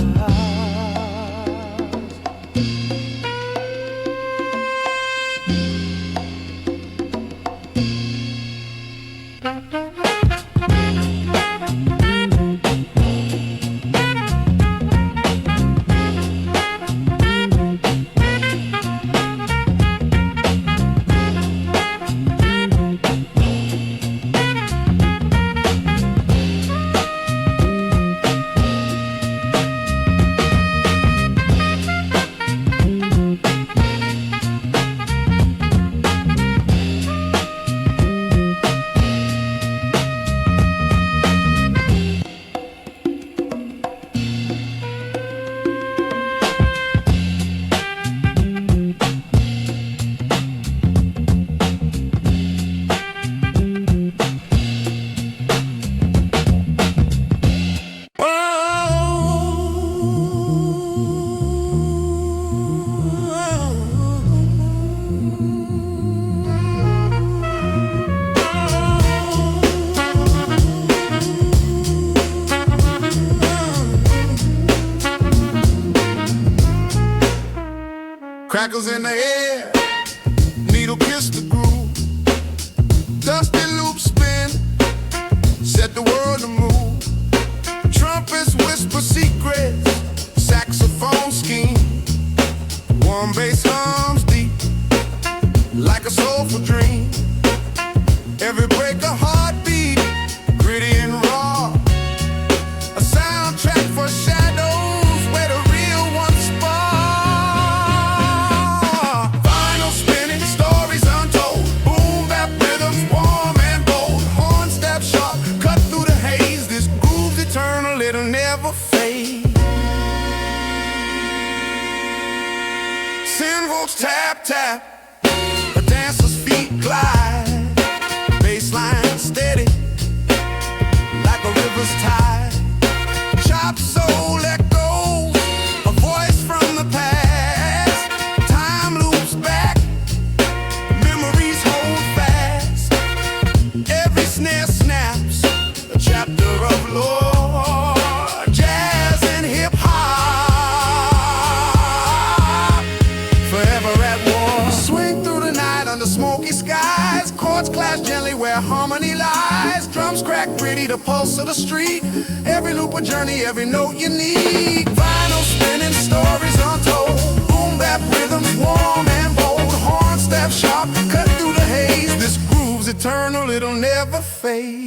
crackers in the air, needle kiss the groove, dusty loop spin, set the world to move. Trumpets whisper secrets, saxophone scheme, warm bass hums deep, like a soulful dream. Every break a heartbeat, gritty and raw, a soundtrack for shadows where the real ones spar. Vinyl spinning, stories untold, boom bap rhythms warm and bold, horn stab sharp, cut through the haze. This groove's eternal, it'll never fade. Cymbals tap tap, a dancer's feet glide, baseline steady, like a river's tide. Chop soul echoes, a voice from the past. Time loops back, memories hold fast. Every snare snaps, a chapter of lore. Jazz and hip-hop, forever at war. Swing through the night under smoky skies, chords clash gently where harmony lies. Drums crack gritty, the pulse of the street. Every loop a journey, every note unique. Vinyl spinning, stories untold, boom bap rhythms warm and bold, horn stab sharp, cut through the haze. This groove's eternal, it'll never fade.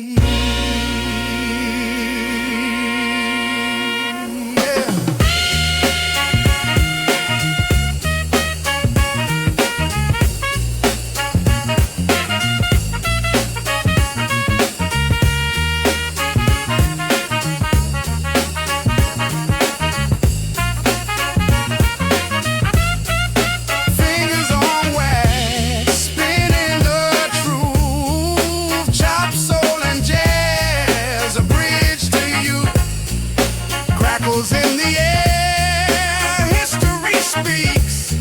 In the air, history speaks,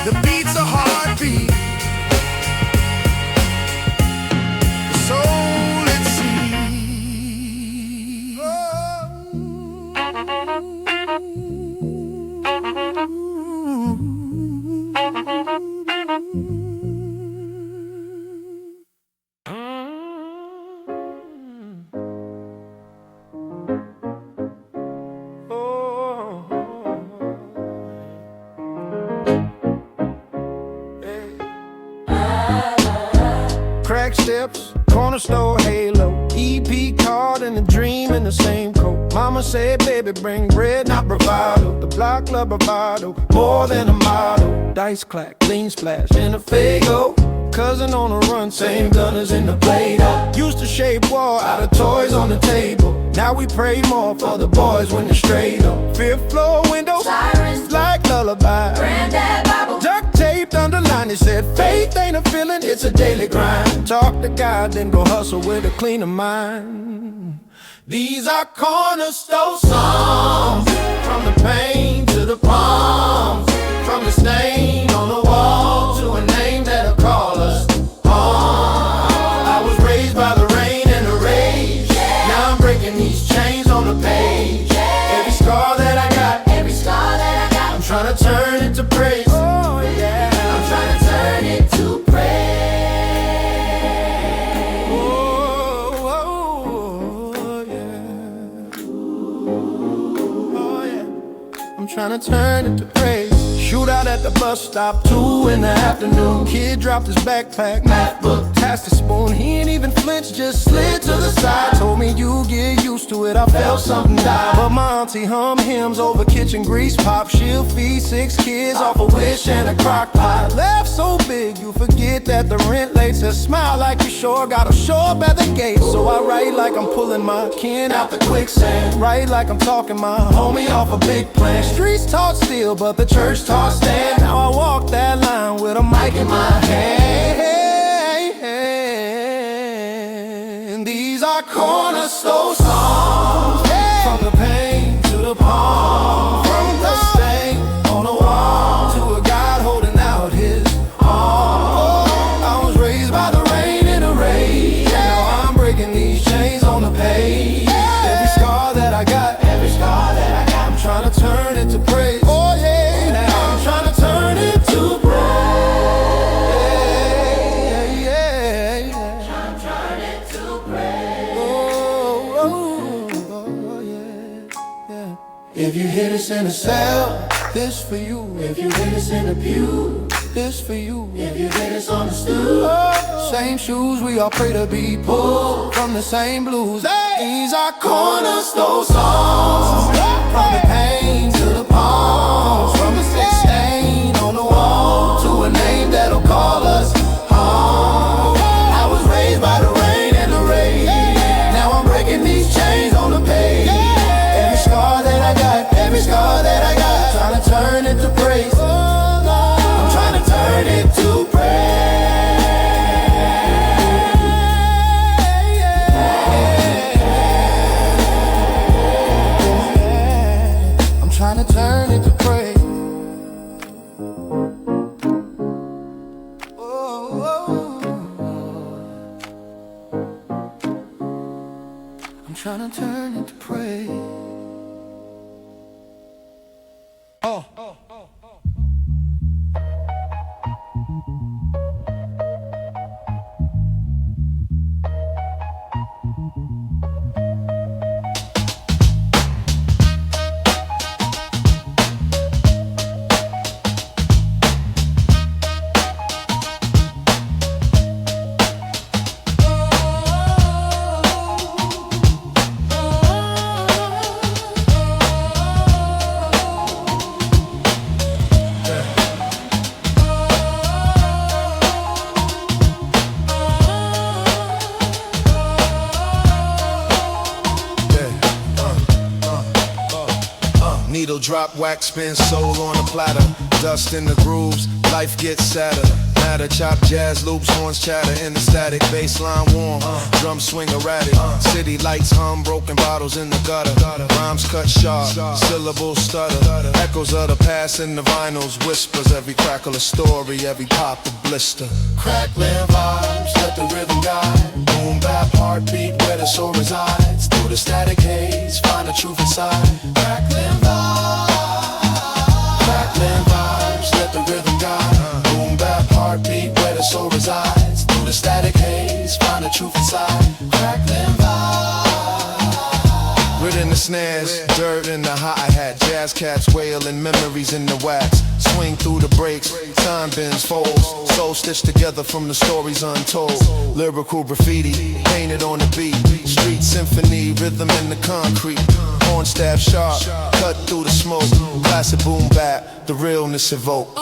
the beat's a heartbeat, the soul it sees. Crack steps, corner store halo, EP card and a dream in the same coat. Mama said, baby, bring bread, not bravado. The block club bravado, more than a model. Dice clack, lean splash, and a fago. Cousin on the run, same gunners in the Play-Doh. Used to shape wall out of toys on the table. Now we pray more for the boys when they're straight up. Fifth floor window, sirens like lullaby. Granddad Bible, duct taped underlined. He said faith ain't a feeling, it's a daily grind. Talk to God, then go hustle with a cleaner mind. These are cornerstone songs, from the pain to the palms, from the stain on the wall to a name that'll call us home. I was raised by the rain and the rage. Now I'm breaking these chains on the page. Every scar that I got, I'm trying to turn it to praise. Oh yeah, I'm trying to turn it to praise. Oh, oh yeah. Oh yeah, I'm trying to turn it to praise. Shootout at the bus stop, 2 in the afternoon. Kid dropped his backpack, math book, passed the spoon. He ain't even flinched, just slid to the side. Told me you get used to it, I felt something die. But my auntie hum hymns over kitchen grease pop. She'll feed 6 kids off a wish and a crock pot. Laugh so big you forget that the rent late. Says smile like you sure got to show up at the gate. So I write like I'm pulling my kin out the quicksand. Write like I'm talking my homie off a big plan. Streets taught still, but the church taught stand. Now I walk that line with a mic in my hand. These are cornerstone songs, from the pain to the palm, from the stain on the wall to a God holding out his arm. I was raised by the rain and the rage. Now I'm breaking these chains on the page. Every scar that I got, I'm trying to turn it to praise. Oh yeah, now I'm trying to turn it to praise. If you hit us in a cell, this for you. If you hit us in a pew, this for you. If you hit us on the stool, same shoes, we all pray to be pulled from the same blues. These are cornerstone songs, from the pain to the palms, from a stick stain on the wall to a name that'll call us home. I was raised by the rain and the rain, now I'm breaking these chains on the page. Every scar that I got, every scar that I got, trying to turn it to praise. I'm trying to turn it to praise. I'm trying to turn it to praise. I'm trying to turn it to praise. Needle drop, wax spin, soul on a platter. Dust in the grooves, life gets sadder. Matter, chop jazz loops, horns chatter in the static. Baseline warm, drums swing erratic. City lights hum, broken bottles in the gutter. Rhymes cut sharp, syllables stutter. Echoes of the past in the vinyls, whispers. Every crackle a story, every pop a blister. Crackling vibes, let the rhythm guide. Boom bap, heartbeat, where the soul resides. Through the static haze, find the truth inside. Crackling vibes, let the rhythm guide. Boom bap, heartbeat, where the soul resides. Through the static haze, find the truth inside. Crackling vibes. Grit in the snares, dirt in the hi-hat. Jazz cats wailing, memories in the wax. Swing through the breaks, time bends, folds. Soul stitched together from the stories untold. Lyrical graffiti, painted on the beat. Street symphony, rhythm in the concrete. Horn staff sharp, cut through the smoke. Classic boom bap, the realness evoked.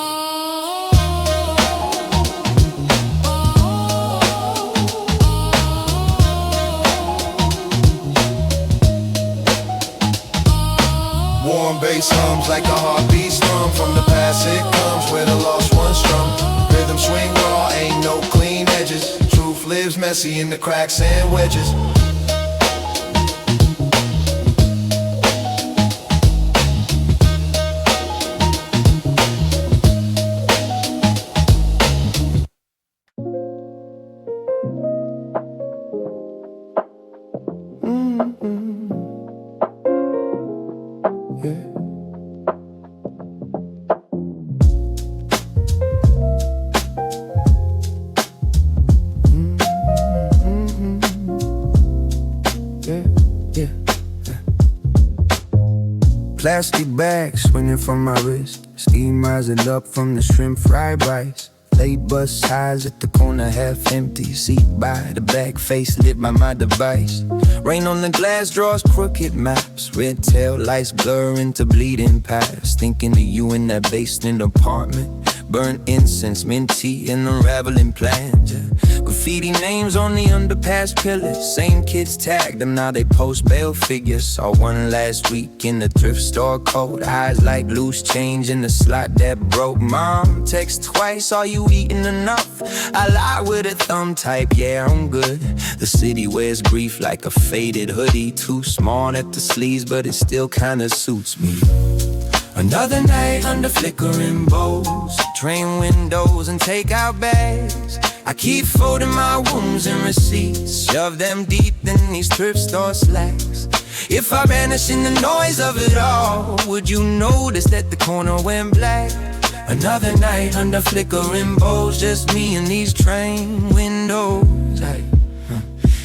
Warm bass hums like a heartbeat strum. From the past it comes where the lost one strum. Rhythm swing raw, ain't no clean edges. Truth lives messy in the cracks and wedges. Plastic bags swinging from my wrist. Steam rising up from the shrimp fried rice. Late bus highs at the corner, half empty. Seat by the back, face lit by my device. Rain on the glass draws crooked maps. Red tail lights blur into bleeding past. Thinking of you in that basement apartment. Burnt incense, minty and unraveling plans. Graffiti names on the underpass pillars. Same kids tagged them, now they post bail figures. Saw one last week in the thrift store coat. Eyes like loose change in the slot that broke. Mom, text twice, are you eating enough? I lie with a thumb type, yeah, I'm good. The city wears grief like a faded hoodie. Too small at the sleeves, but it still kinda suits me. Another night under flickering bowls, train windows and takeout bags. I keep folding my wounds and receipts, shove them deep in these thrift store slacks. If I vanish in the noise of it all, would you notice that the corner went black? Another night under flickering bowls, just me and these train windows.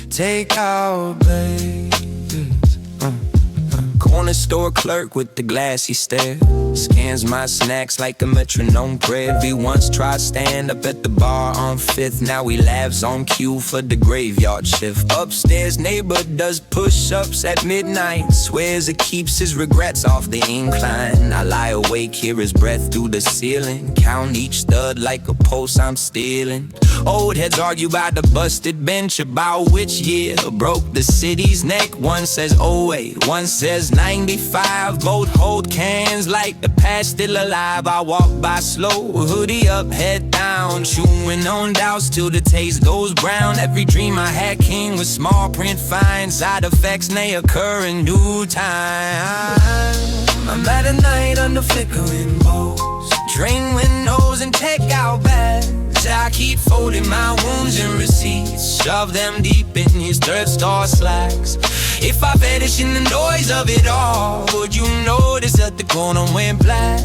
Take out babies, Corner store clerk with the glassy stare scans my snacks like a metronome prayer. He once tried stand up at the bar on 5th. Now he laughs on cue for the graveyard shift. Upstairs neighbor does push-ups at midnight. Swears it keeps his regrets off the incline. I lie awake, hear his breath through the ceiling. Count each stud like a pulse I'm stealing. Old heads argue by the busted bench about which year broke the city's neck. One says 08, one says 95. Both hold cans like the past still alive. I walk by slow, hoodie up, head down, chewing on doubts till the taste goes brown. Every dream I had king with small print fine. Side effects may occur in due time. I'm at a night under flickering bowls, drain windows and take out bags. I keep folding my wounds and receipts, shove them deep in these thrift store slacks. If I vanish in the noise of it all, would you notice that the corner went black?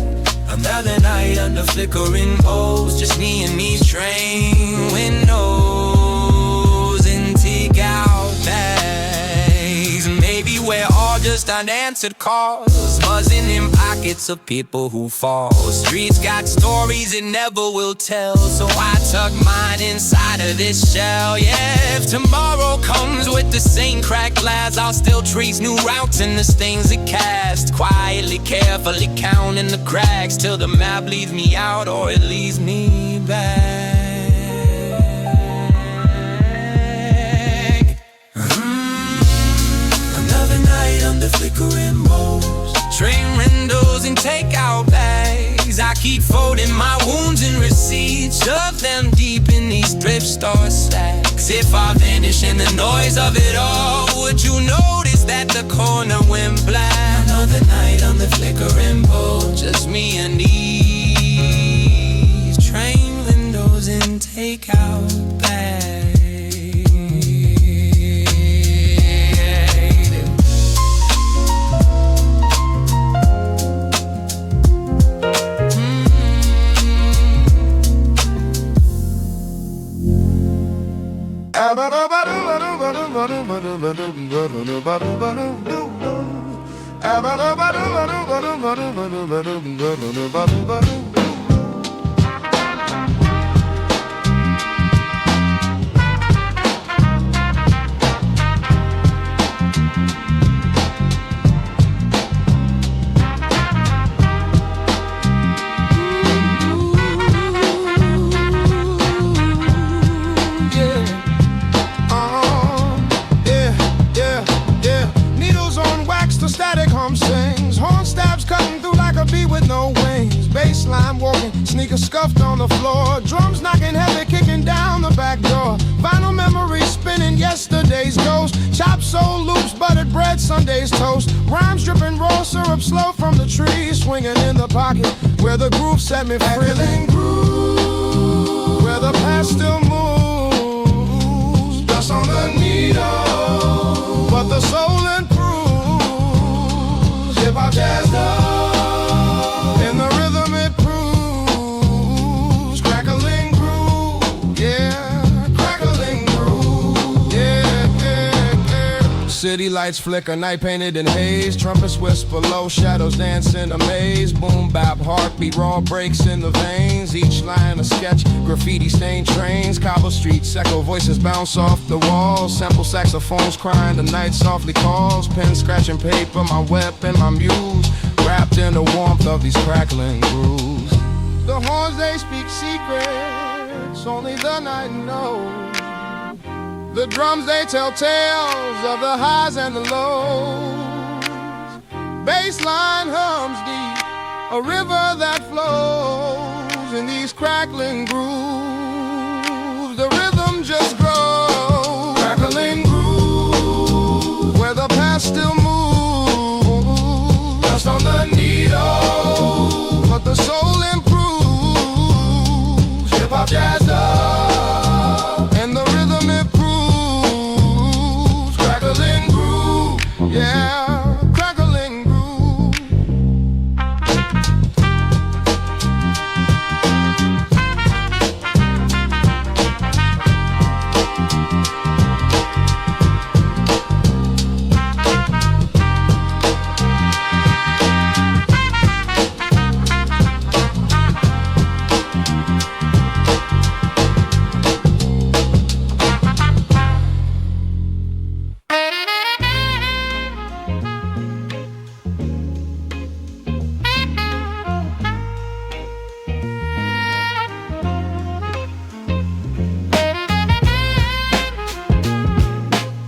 Another night under flickering poles, just me and these train windows and take out bags. Maybe we're all just unanswered calls, buzzing in pockets of people who fall. Streets got stories it never will tell, so I tuck mine inside of this shell. Yeah, if tomorrow comes with the same cracked glass, I'll still trace new routes and the stains it cast. Quietly, carefully counting the cracks till the map leads me out or it leads me back. Another night under flickering bowls, train windows and take out bags. I keep folding my wounds and receipts, shove them deep in these thrift store slacks. If I vanish in the noise of it all, would you notice that the corner went black? Another night on the flickering pole, just me and these train windows and take out bags. Sneakers scuffed on the floor, drums knocking heavy, kicking down the back door. Vinyl memories spinning yesterday's ghost. Chopped soul loops, buttered bread, Sunday's toast. Rhymes dripping raw syrup slow from the tree, swinging in the pocket where the groove set me free. Groove, where the past still moves. Dust on the needle, but the soul improves. Hip-hop jazzed up. City lights flicker, night painted in haze. Trumpets whisper low, shadows dance in a maze. Boom bap, heartbeat, raw breaks in the veins. Each line a sketch, graffiti stained trains. Cobble streets, echo voices bounce off the walls. Sample saxophones crying, the night softly calls. Pen scratching paper, my weapon, my muse. Wrapped in the warmth of these crackling grooves. The horns, they speak secrets, only the night knows. The drums, they tell tales of the highs and the lows. Bassline hums deep, a river that flows in these crackling grooves. The rhythm just grows. Crackling groove, where the past still moves. Dust on the needle, but the soul improves. Hip-hop jazzed up, and the rhythm improves. Yeah, crackling groove.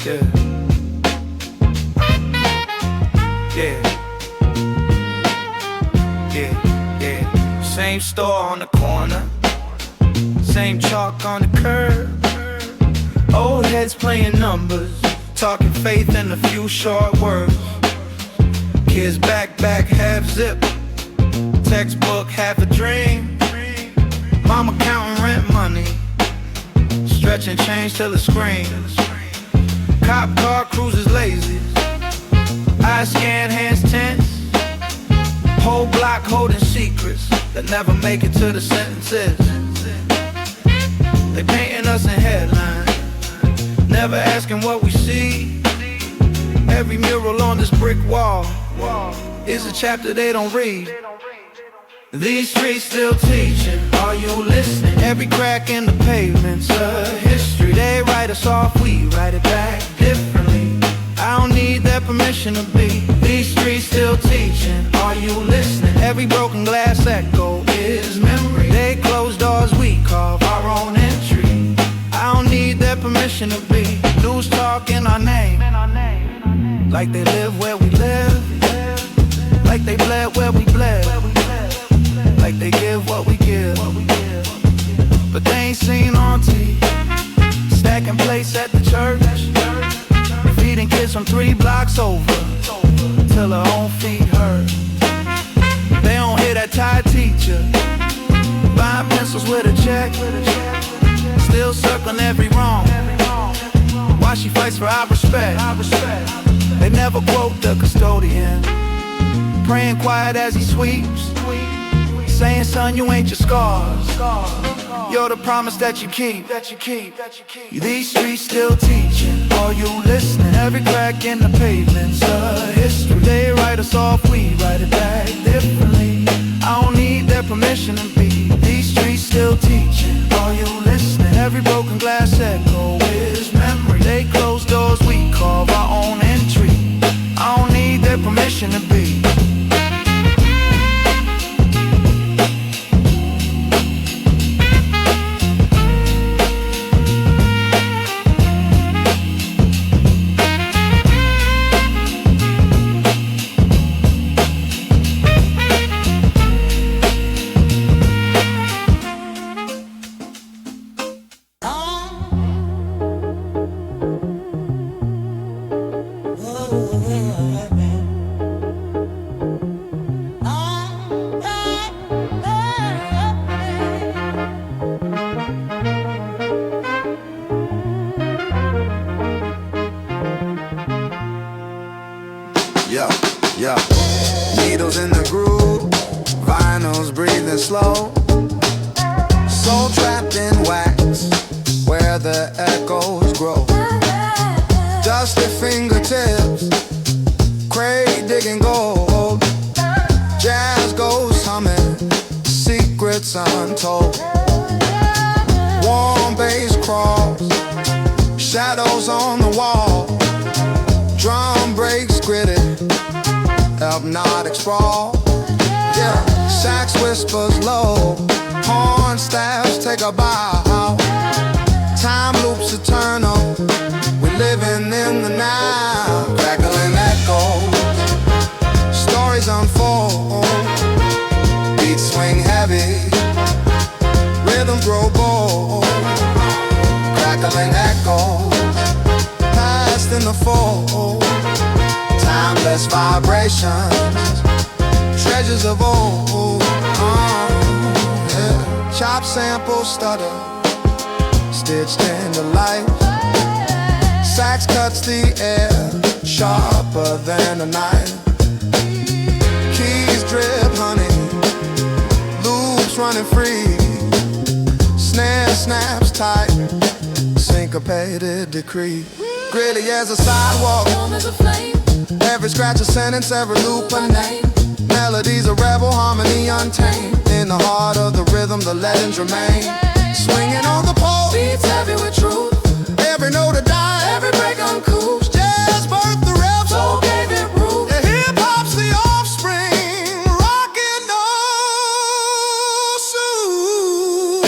Yeah. Yeah. Yeah, yeah. Same store on the corner, same chalk on the curb. Old heads playing numbers, talking faith and a few short words. Kids backpack half zip, textbook half a dream. Mama counting rent money, stretching change till it screams. Cop car cruises lazy, eyes scan, hands tense. Whole block holding secrets that never make it to the sentences. They painting us in headlines, never asking what we see. Every mural on this brick wall is a chapter they don't read. These streets still teaching, are you listening? Every crack in the pavement's a history. They write us off, we write it back differently. I don't need their permission to be. These streets still teaching, are you listening? Every broken glass echo is memory. They close doors, we carve our own entry. I don't need their permission to be. News talking our name, like they live where we live, like they bled where we bled, like they give what we give. But they ain't seen auntie stacking plates at the church, feeding kids from 3 blocks over till her own feet hurt. They don't hear that tired teacher buying pencils with a check, still circling every wrong while she fights for our respect. They never quote the custodian, praying quiet as he sweeps, saying, son, you ain't your scars, you're the promise that you keep. These streets still teaching, are you listening? Every crack in the pavement's a history. They write us off, we write it back differently. I don't need their permission to be. These streets still teaching, are you listening? Every broken glass echo is memory. They close doors, we carve our own entry. I don't need their permission to be. Yeah, needles in the groove, vinyls breathing slow, soul trapped in wax, where the echoes grow. Dusty fingertips, crate digging gold, jazz goes humming, secrets untold. Warm bass crawls, shadows on the wall, drum breaks gritty, hypnotic sprawl. Yeah, sax whispers low, horn staffs take a bow. Time loops eternal, we're living in the now. Crackling echoes, stories unfold, beats swing heavy, rhythms grow bold. Crackling echoes, past in the fold, timeless vibrations, treasures of old. Yeah. Chop sample stutter, stitched into life. Sax cuts the air, sharper than a knife. Keys drip honey, loops running free. Snare snaps tight, syncopated decree. Gritty as a sidewalk, every scratch a sentence, every loop a name. Melodies a rebel, harmony untamed. In the heart of the rhythm, the legends remain. Swinging on the pole, beats heavy with truth. Every note a dime, every break uncool. Jazz birthed the rep, soul gave it root. Yeah, hip-hop's the offspring, rockin' no suit.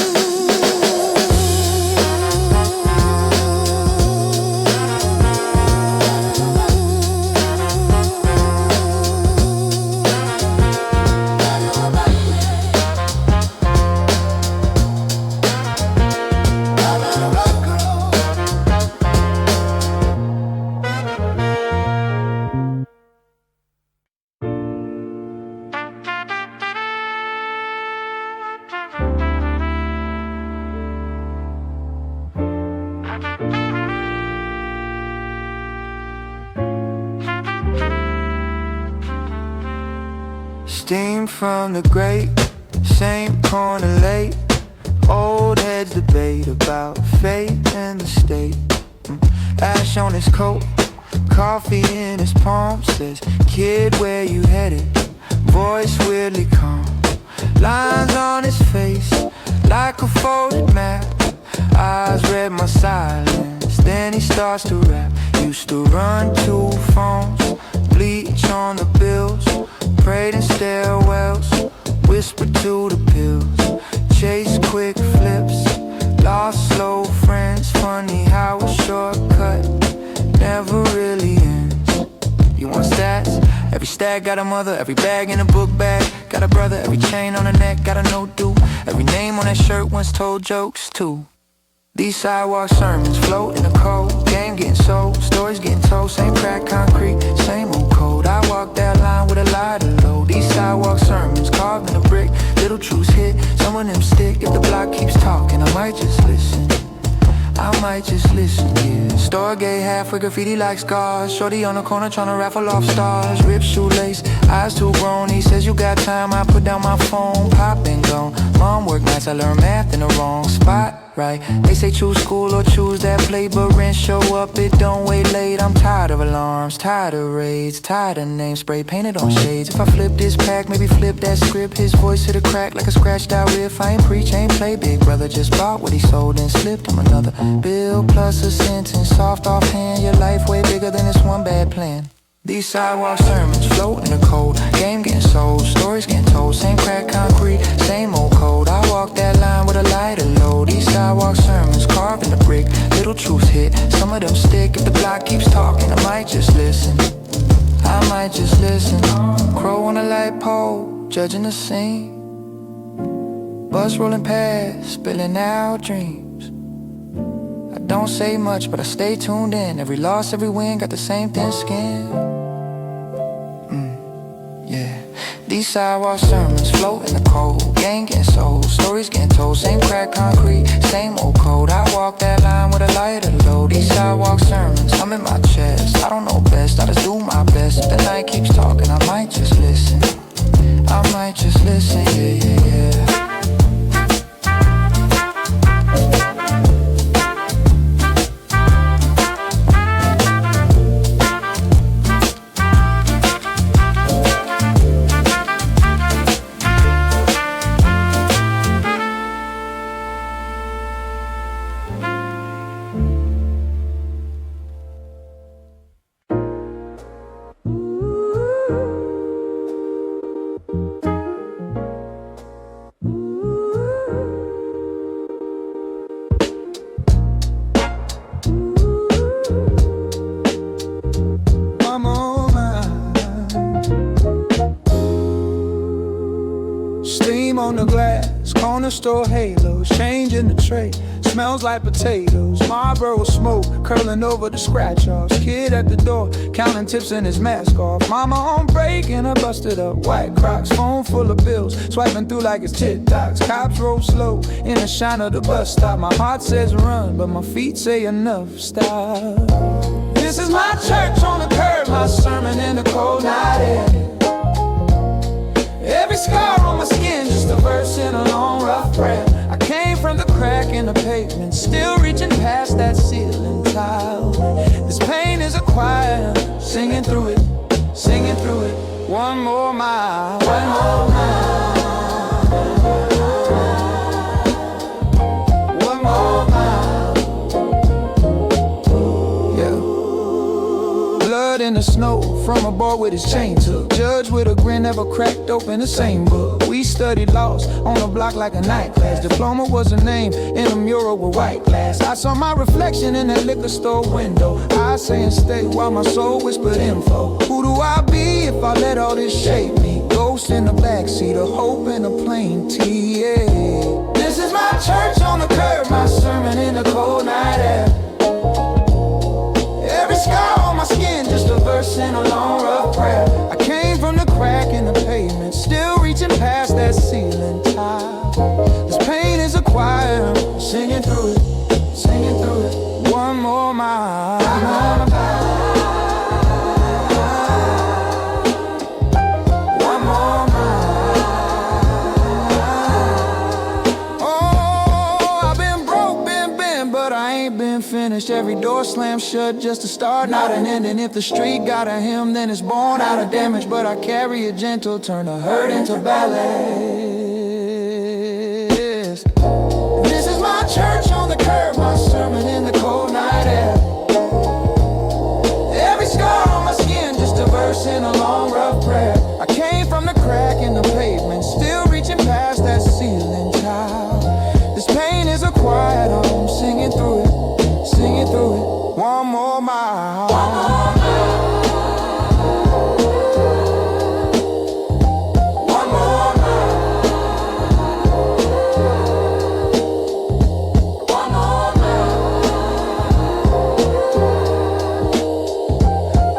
Steam from the grate, same corner late. Old heads debate about fate and the state. Ash on his coat, coffee in his palm. Says, kid, where you headed? Voice weirdly calm. Lines on his face, like a folded map. Eyes read my silence, then he starts to rap. Used to run 2 phones, bleach on the bills. Prayed in stairwells, whispered to the pills. Chase quick flips, lost slow friends. Funny how a shortcut never really ends. You want stats? Every stack got a mother, every bag in a book bag got a brother, every chain on the neck got a note due. Every name on that shirt once told jokes too. These sidewalk sermons float in the cold. Game getting sold, stories getting told. Same crack concrete, same old code. I walk that line with a lighter load. These sidewalk sermons carved in a brick. Little truths hit, some of them stick. If the block keeps talking, I might just listen. I might just listen, yeah. Store gay halfway graffiti like scars. Shorty on the corner tryna raffle off stars. Ripped shoelace, eyes too grown. He says you got time, I put down my phone. Pop and gone. Mom work nights, I learn math in the wrong spot. Right, they say choose school or choose that play, but rent show up, it don't wait late. I'm tired of alarms, tired of raids, tired of names spray painted on shades. If I flip this pack, maybe flip that script. His voice hit a crack like a scratched out riff. I ain't preach, ain't play, big brother just bought what he sold and slipped him another bill plus a sentence. Soft offhand, your life way bigger than this one bad plan. These sidewalk sermons float in the cold. Game getting sold, stories getting told. Same crack concrete, same old code. I walk that line with a lighter load. These sidewalk sermons carved in the brick. Little truths hit, some of them stick. If the block keeps talking, I might just listen. I might just listen. Crow on a light pole, judging the scene. Bus rolling past, spilling out dreams. I don't say much, but I stay tuned in. Every loss, every win, got the same thin skin. Yeah, these sidewalk sermons float in the cold. Gang getting sold, stories getting told. Same crack concrete, same old code. I walk that line with a lighter load. These sidewalk sermons, I'm in my chest. I don't know best, I just do my best. If the night keeps talking, I might just listen. I might just listen, yeah, yeah, yeah. On the glass, corner store halos, change in the tray, smells like potatoes, Marlboro smoke curling over the scratch-offs. Kid at the door, counting tips in his mask off. Mama on break in a busted up white Crocs, phone full of bills, swiping through like it's TikToks. Cops roll slow in the shine of the bus stop. My heart says run, but my feet say enough, stop. This is my church on the curb, my sermon in the cold night air. Every scar on my skin, just a verse in a long rough prayer. I came from the crack in the pavement, still reaching past that ceiling tile. This pain is a choir, singing through it, singing through it. One more mile, one more mile, one more mile. Yeah. Blood in the snow from a boy with his chain took. Judge with a grin, never cracked open the same book. We studied laws on the block like a night class. Diploma was a name in a mural with white glass. I saw my reflection in that liquor store window. I saying stay while my soul whispered info. Who do I be if I let all this shape me? Ghost in the backseat, a hope in a plain tee, yeah. This is my church on the curb, my sermon in the cold night air. Every scar on my skin, just a verse in a long rough prayer. I came from the crack in the pavement, still reaching past that ceiling tile. This pain is a choir, singing through it, singing through it. One more mile, one more mile, one more mile. finished, every door slammed shut. Just a start, not an ending. If the street got a hymn, then it's born out of damage. But I carry it gentle, turn the hurt into ballads. This is my church on the curb, my sermon in the cold night air. Every scar on my skin, just a verse in a long rough prayer. I came from the crack in the pavement, still reaching past that ceiling, child. This pain is a quiet, I'm singing through it, singing through it. One more mile. One more mile. One more mile. One more mile.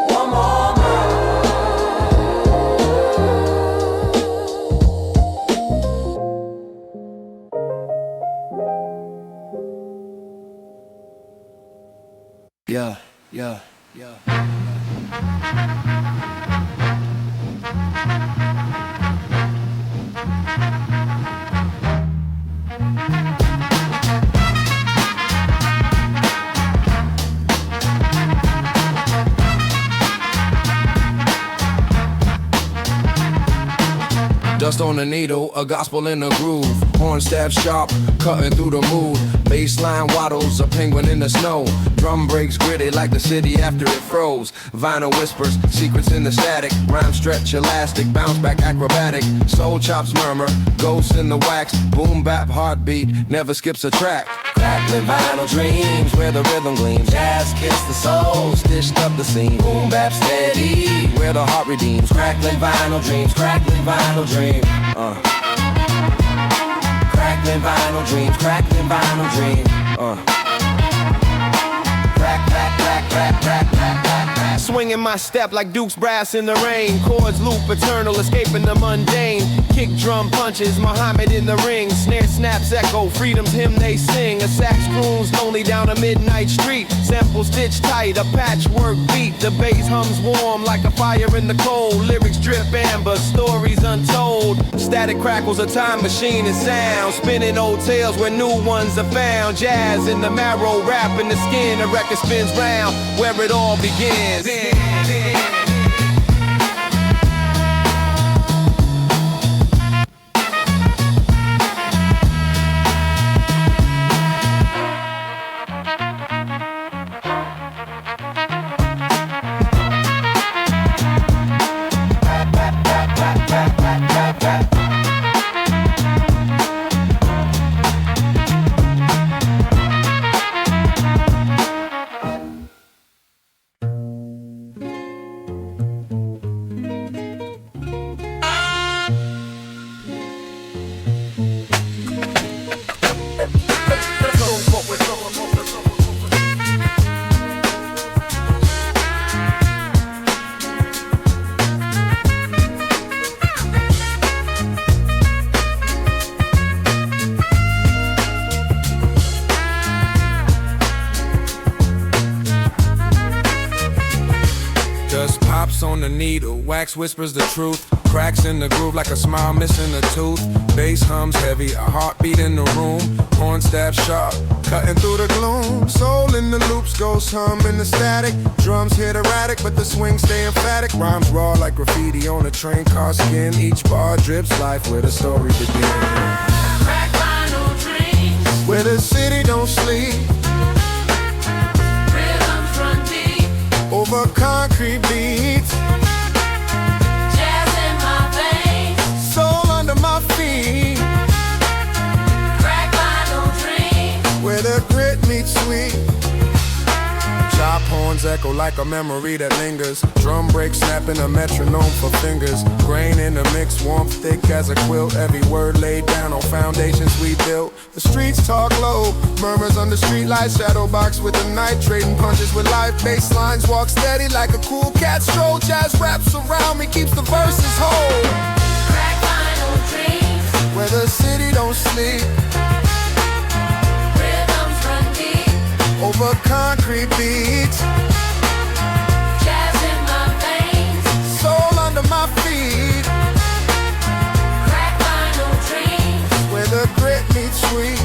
One more mile. Yeah, yeah, yeah. Dust on the needle, a gospel in the groove. Horn stab sharp, cutting through the mood. Baseline waddles, a penguin in the snow. Drum breaks gritty like the city after it froze. Vinyl whispers, secrets in the static. Rhyme stretch elastic, bounce back acrobatic. Soul chops murmur, ghosts in the wax. Boom bap heartbeat, never skips a track. Crackling vinyl dreams, where the rhythm gleams. Jazz kiss the soul, stitched up the scene. Boom bap steady, where the heart redeems. Crackling vinyl dreams, crackling vinyl dreams. Crackling vinyl dreams, crackling vinyl dreams. Crack, crack, crack, crack, crack, crack, crack, crack. Swinging my step like Duke's brass in the rain. Chords loop eternal, escaping the mundane. Kick drum punches, Muhammad in the ring. Snare snaps echo, freedom's hymn they sing. A sax croons lonely down a midnight street. Sample stitched tight, a patchwork beat. The bass hums warm like a fire in the cold. Lyrics drip amber, stories untold. Static crackles, a time machine and sound. Spinning old tales where new ones are found. Jazz in the marrow, rap in the skin. A record spins round where it all begins. On the needle, wax whispers the truth. Cracks in the groove like a smile missing a tooth. Bass hums heavy, a heartbeat in the room. Horn stab sharp, cutting through the gloom. Soul in the loops, ghost hum in the static. Drums hit erratic, but the swing stay emphatic. Rhymes raw like graffiti on a train car skin. Each bar drips life where the story begins. Crack vinyl dreams, Where the city don't sleep, rhythms run deep. over concrete beats. Jazz in my veins, Soul under my feet, crack vinyl dreams. where the grit meets sweet. Chop horns echo like a memory that lingers. Drum break snapping a metronome for fingers. Grain in the mix, warmth thick as a quilt. Every word laid down on foundations we built. The streets talk low, murmurs under streetlights. Shadow box with the night, trading punches with life. Bass lines walk steady like a cool cat stroll. Jazz wraps around me, keeps the verses whole. Crack vinyl dreams, Where the city don't sleep, rhythms run deep. over concrete beats. Jazz in my veins, Soul under my feet, crack vinyl dreams. where the grit meets sweet.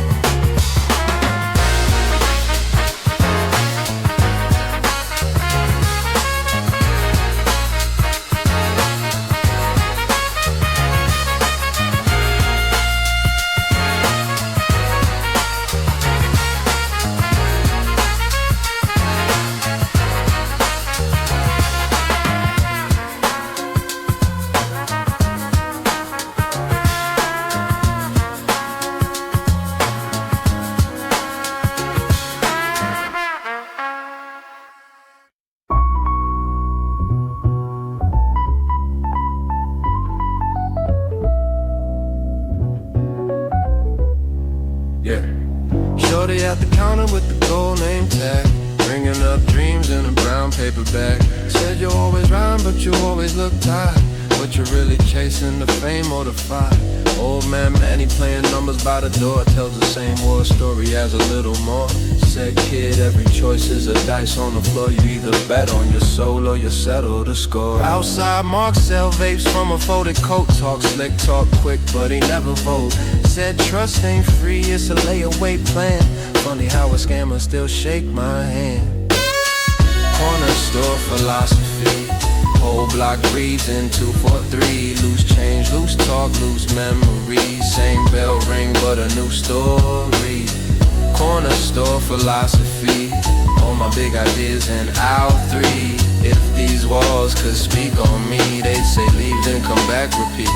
Shorty at the counter with the gold name tag, bringing up dreams in a brown paper bag. Said you always rhyme, but you always look tired. But you're really chasing the fame or the fight. Old man Manny playing numbers by the door, tells the same war story as a little more. Said kid, every choice is a dice on the floor. You either bet on your soul or you settle the score. Outside Mark sell vapes from a folded coat. Talk slick, talk quick, but he never vote. Said trust ain't free, it's a layaway plan. Funny how a scammer still shake my hand. Corner store philosophy, whole block breathes in 243. Loose change, loose talk, loose memories. Same bell ring but a new story. Corner store philosophy, all my big ideas and out 3. If these walls could speak on me, they'd say leave then come back repeat.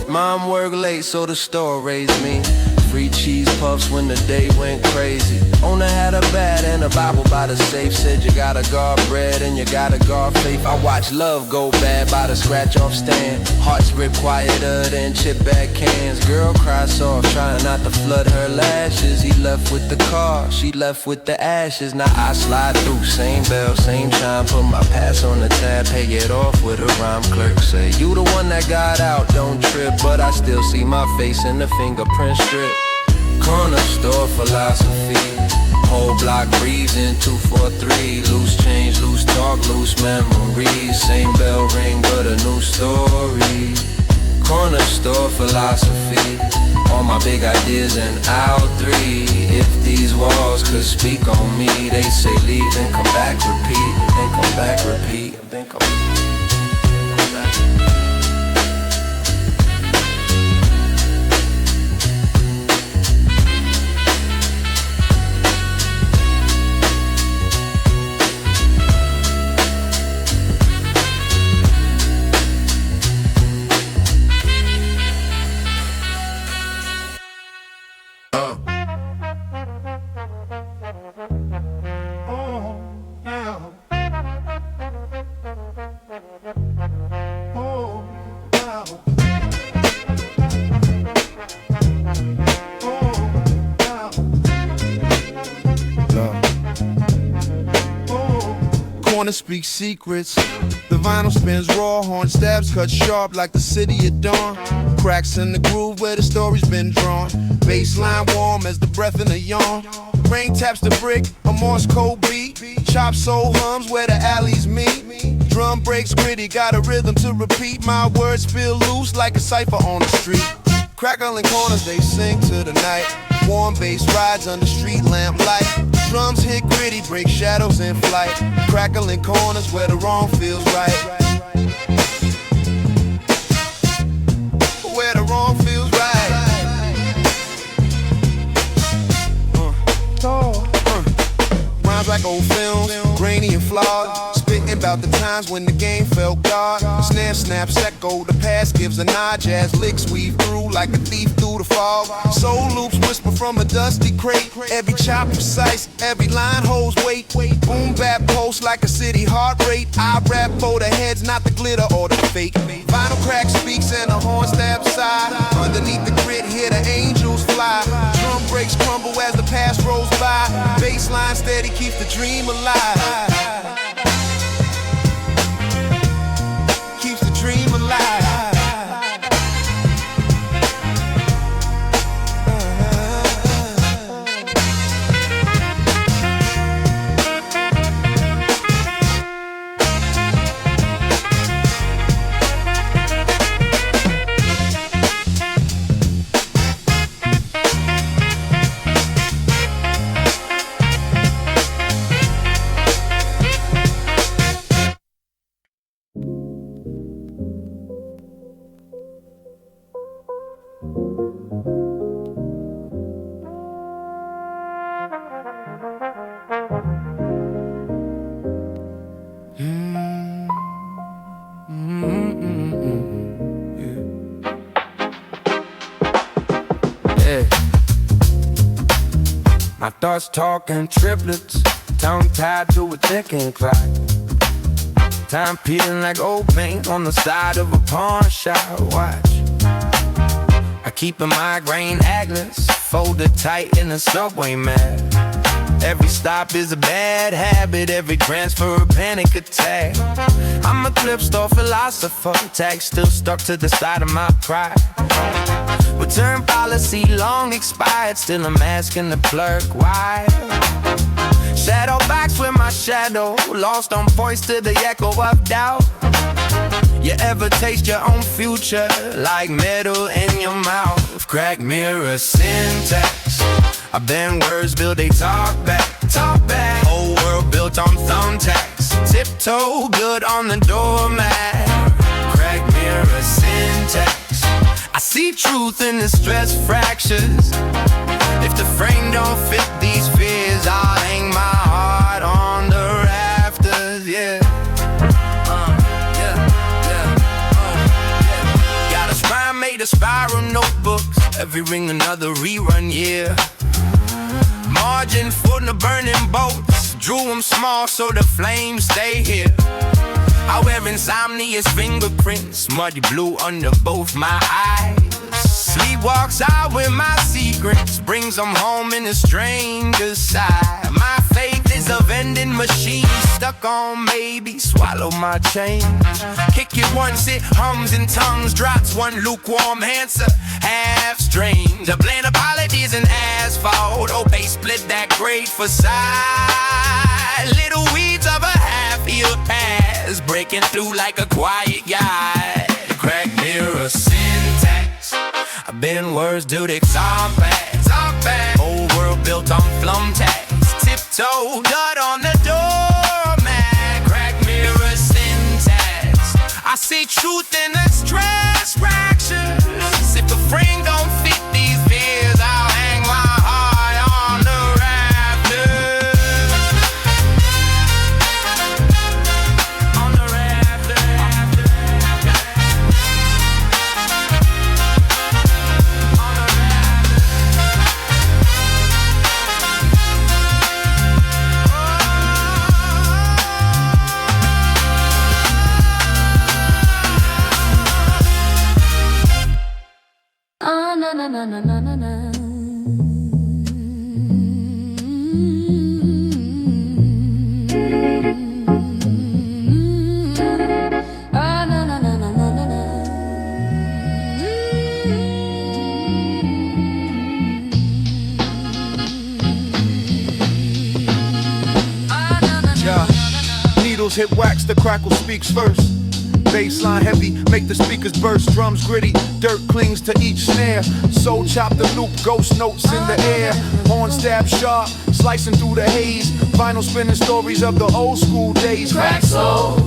Mom worked late so the store raised me. Free cheese puffs when the day went crazy. Owner had a bat and a Bible by the safe. Said you gotta guard bread and you gotta guard faith. I watched love go bad by the scratch off stand. Hearts rip quieter than chip bag cans. Girl cries soft, trying not to flood her lashes. He left with the car, she left with the ashes. Now I slide through, same bell, same chime. Put my pass on the tab, pay it off with a rhyme. Clerk say, you the one that got out, don't trip. But I still see my face in the fingerprint strip. Corner store philosophy, whole block breathes in 243. Loose change, loose talk, loose memories. Same bell ring but a new story. Corner store philosophy, all my big ideas and out 3. If these walls could speak on me, they say leave then come back repeat. Then come back repeat. Then come back. Speak secrets. The vinyl spins raw, horn stabs cut sharp like the city at dawn. Cracks in the groove where the story's been drawn. Baseline warm as the breath in a yawn. Rain taps the brick, a Morse code beat. Chop soul hums where the alleys meet. Drum breaks gritty, got a rhythm to repeat. My words feel loose like a cipher on the street. Crackling corners, they sing to the night. Warm bass rides under street lamp light. Drums hit gritty, break shadows in flight. Crackling corners where the wrong feels right. Where the wrong feels right. Rhymes like old films, grainy and flawed. Spitting about the times when the game felt God. Snare snaps echo, the past gives a nod. Jazz licks weave through like a thief through the fog. Soul loops whisper from a dusty crate. Every chop precise, every line holds weight. Boom bap pulse like a city heart rate. I rap for the heads, not the glitter or the fake. Vinyl crack speaks and the horn stab side. Underneath the grid, hear the angels fly. Drum breaks crumble as the past rolls by. Baseline steady keeps the dream alive. Keeps the dream alive. My thoughts talking triplets, tongue tied to a ticking clock. Time peeling like old paint on the side of a pawn shop. Watch, I keep a migraine Agnes, folded tight in a subway map. Every stop is a bad habit, every transfer a panic attack. I'm a clip store philosopher, tag still stuck to the side of my pride. Return policy long expired, still I'm asking the clerk why. Shadow box with my shadow, lost on voice to the echo of doubt. You ever taste your own future like metal in your mouth? Crack mirror syntax, I bend words, build they talk back, talk back. Whole world built on thumbtacks, tiptoe good on the doormat. Crack mirror syntax, I see truth in the stress fractures. If the frame don't fit these fears, I'll hang my heart on the rafters, yeah. Got a spine made of spiral notebooks, every ring another rerun, yeah. Margin for the burning boats, drew them small so the flames stay here. I wear insomnia's fingerprints, muddy blue under both my eyes. Sleepwalks out with my secrets, brings them home in a stranger's side. My faith is a vending machine, stuck on maybe, swallow my chain. Kick it once, it hums in tongues, drops one lukewarm answer, half strange. A blend of apologies and asphalt, opaque split that great facade. Little weeds of a half-healed past, breaking through like a quiet guy. Crack mirror syntax, I bend words, do they talk back, talk back. Whole world built on thumbtacks, tiptoe dud on the doormat. Crack mirror syntax, I see truth in the stress fractures. If the frame don't fit these fears, I'll hang my heart on the rafters. On the rafters. On the Na na na na na na na. Ah na na na na na na na. Yeah. Needles hit wax, the crackle speaks first. Bassline heavy, make the speakers burst. Drums gritty, dirt clings to each snare. Soul chop the loop, ghost notes in the air. Horn stab sharp, slicing through the haze. Vinyl spinning stories of the old school days. Crack soul,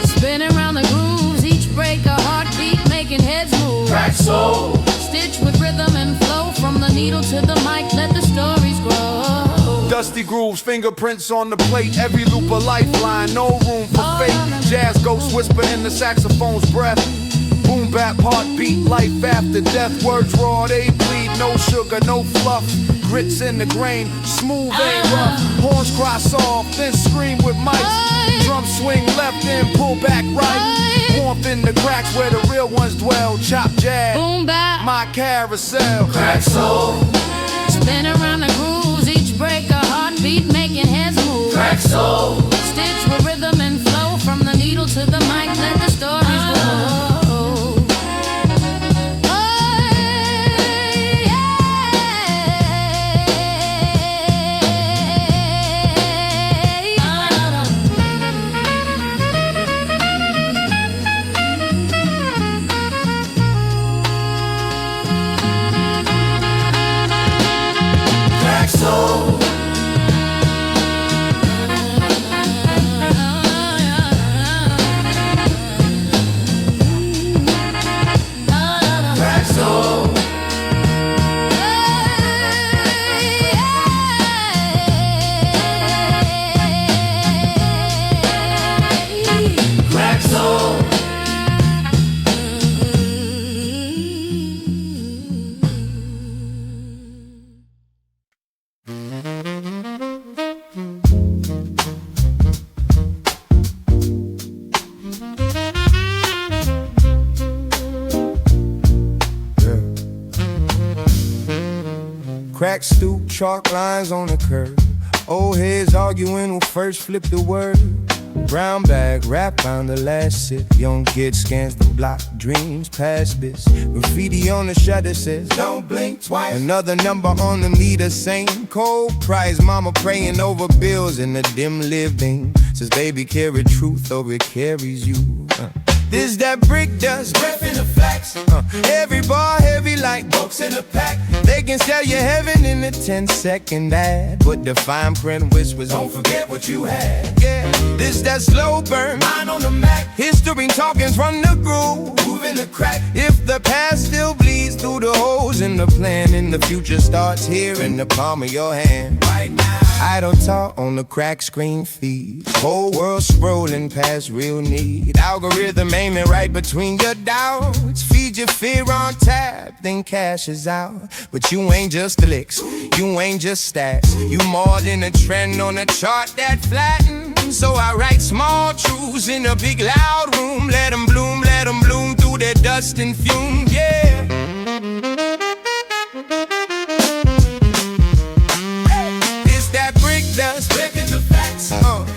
spinning around the grooves. Each break a heartbeat, making heads move. Crack soul, stitch with rhythm and flow. From the needle to the mic, let the stories grow. dusty grooves, fingerprints on the plate. Every loop a lifeline, no room for fate. Jazz ghosts whisper in the saxophone's breath. Boom bap, heartbeat, life after death. Words raw, they bleed, no sugar, no fluff. Grits in the grain, smooth ain't rough. Horns cry soft, then scream with mics. Drums swing left, then pull back right. Warmth in the cracks where the real ones dwell. Chop jazz, Boom bap, my carousel. crack soul, spin around the grooves. Each break a heartbeat, making heads move. Crack soul, stitch with rhythm and flow. From the needle to the mic, let the stories grow. Crack stoop, chalk lines on the curb. Old heads arguing who first flipped the word. Brown bag, rap on the last sip. Young kid scans the block, dreams past this. Graffiti on the shutter says, don't blink twice. Another number on the meter, same cold price. Mama praying over bills in the dim living. Says baby carry truth or it carries you. This that brick dust, breath in the flax. Every bar heavy like books in a pack. They can sell you heaven in a 10-second ad, but the fine print whispers, don't forget what you had. Yeah, this that slow burn, mine on the Mac. History talking's from the groove, moving the crack. If the past still bleeds through the holes in the plan, and the future starts here in the palm of your hand. Right now, idle talk on the crack screen feed. Whole world scrolling past real need. Algorithm aiming right between your doubts. Feed your fear on tap, then cash is out. But you ain't just licks, you ain't just stats. You more than a trend on a chart that flattens. So I write small truths in a big loud room. Let them bloom through their dust and fume, yeah. It's that brick dust, breaking the facts.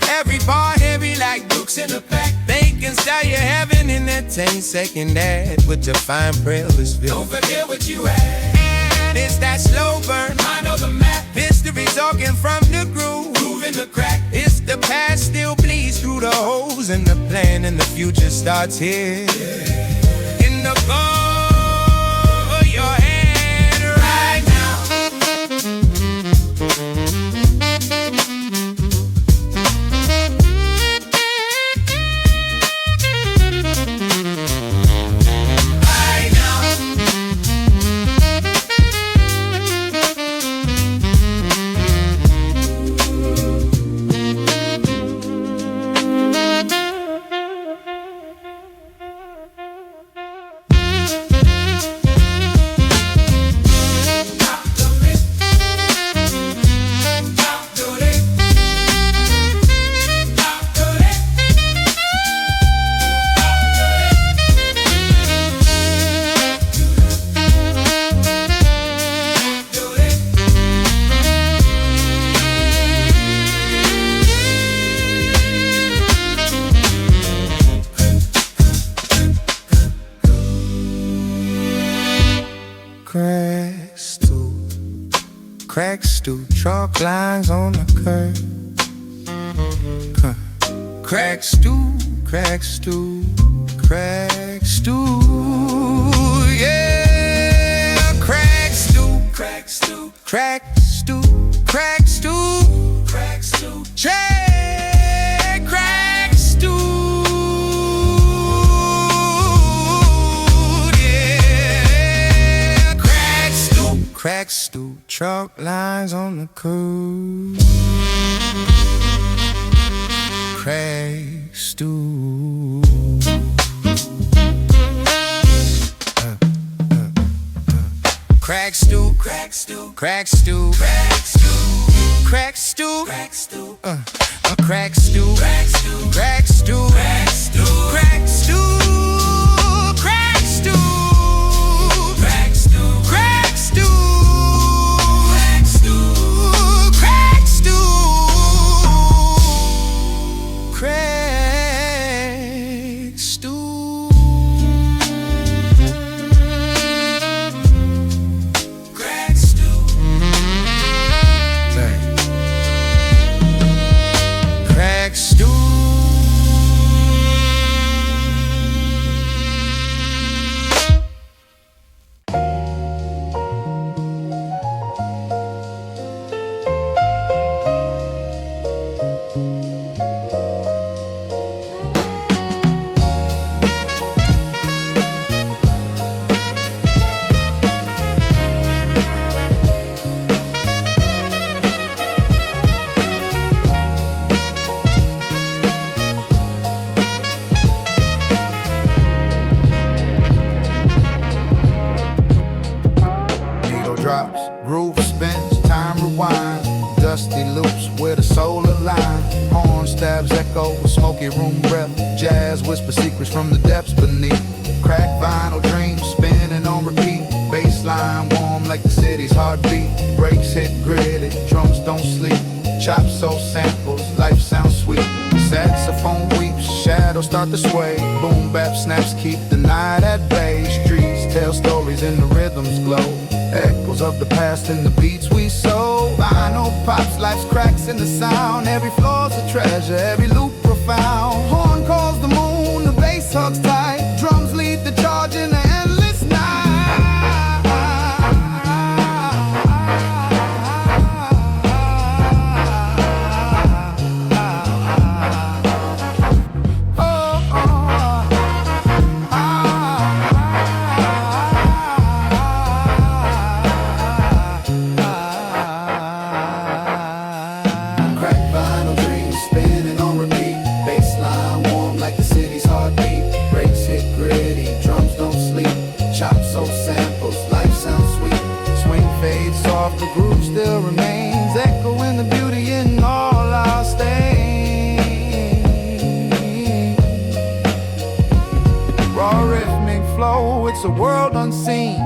Every bar heavy like books in a pack. They can sell you heaven in that 10-second ad, but your fine print was filled. Don't forget what you had. It's that slow burn, mind on the map. History talking from the groove, moving the crack. It's the past still bleeds through the holes in the plan, and the future starts here. In the palm of your hand right now. Crack stew, chalk lines on the curb. Crack stew, crack stew, crack stew, yeah. Crack stew, crack stew, crack stew, crack stew, crack stew, check, crack stew, yeah. Crack stew, chalk lines on the curb. Crack stew. Crack stew, crack stew, crack stew, crack stew, crack stew, crack stew, crack stew, crack stew, crack stew, crack stew, crack stew, crack stew, crack stew, crack stew, crack stew, crack stew, crack stew. Groove spins, time rewind. Dusty loops where the soul align. Horn stabs echo with smoky room breath. Jazz whisper secrets from the depths beneath. Crack vinyl dreams spinning on repeat. Bassline warm like the city's heartbeat. Breaks hit gritty, drums don't sleep. Chop soul samples, life sounds sweet. Saxophone weeps, shadows start to sway. Boom bap snaps keep the night at bay. Streets tell stories and the rhythms glow. Echoes of the past in the beats we sow. Vinyl pops, life's cracks in the sound. Every floor's a treasure, every loop profound. Horn calls the moon, the bass hugs tight. Drums lead the charge in the endless night. It's a world unseen.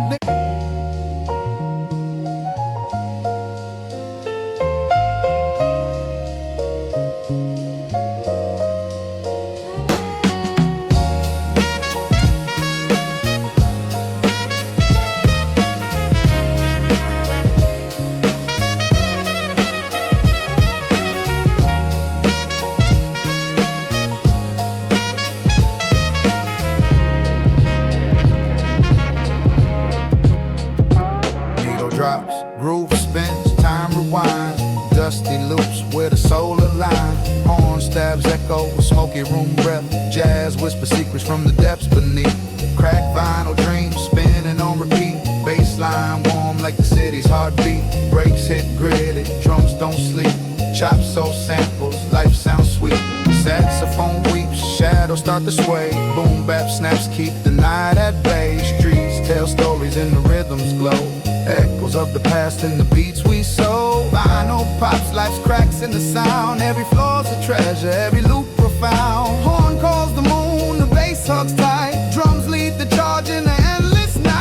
Groove spins, time rewinds. Dusty loops where the soul aligns. Horn stabs echo with smoky room breath. Jazz whisper secrets from the depths beneath. Crack vinyl dreams spinning on repeat. Bassline warm like the city's heartbeat. Breaks hit gritty, drums don't sleep. Chop soul samples, life sounds sweet. Saxophone weeps, shadows start to sway. Boom bap snaps keep the night at bay. Streets tell stories and the rhythms glow. Echoes of the past in the beats we sow. Vinyl pops, life's cracks in the sound. Every floor's a treasure, every loop profound. Horn calls the moon, the bass hugs tight. Drums lead the charge in the endless night.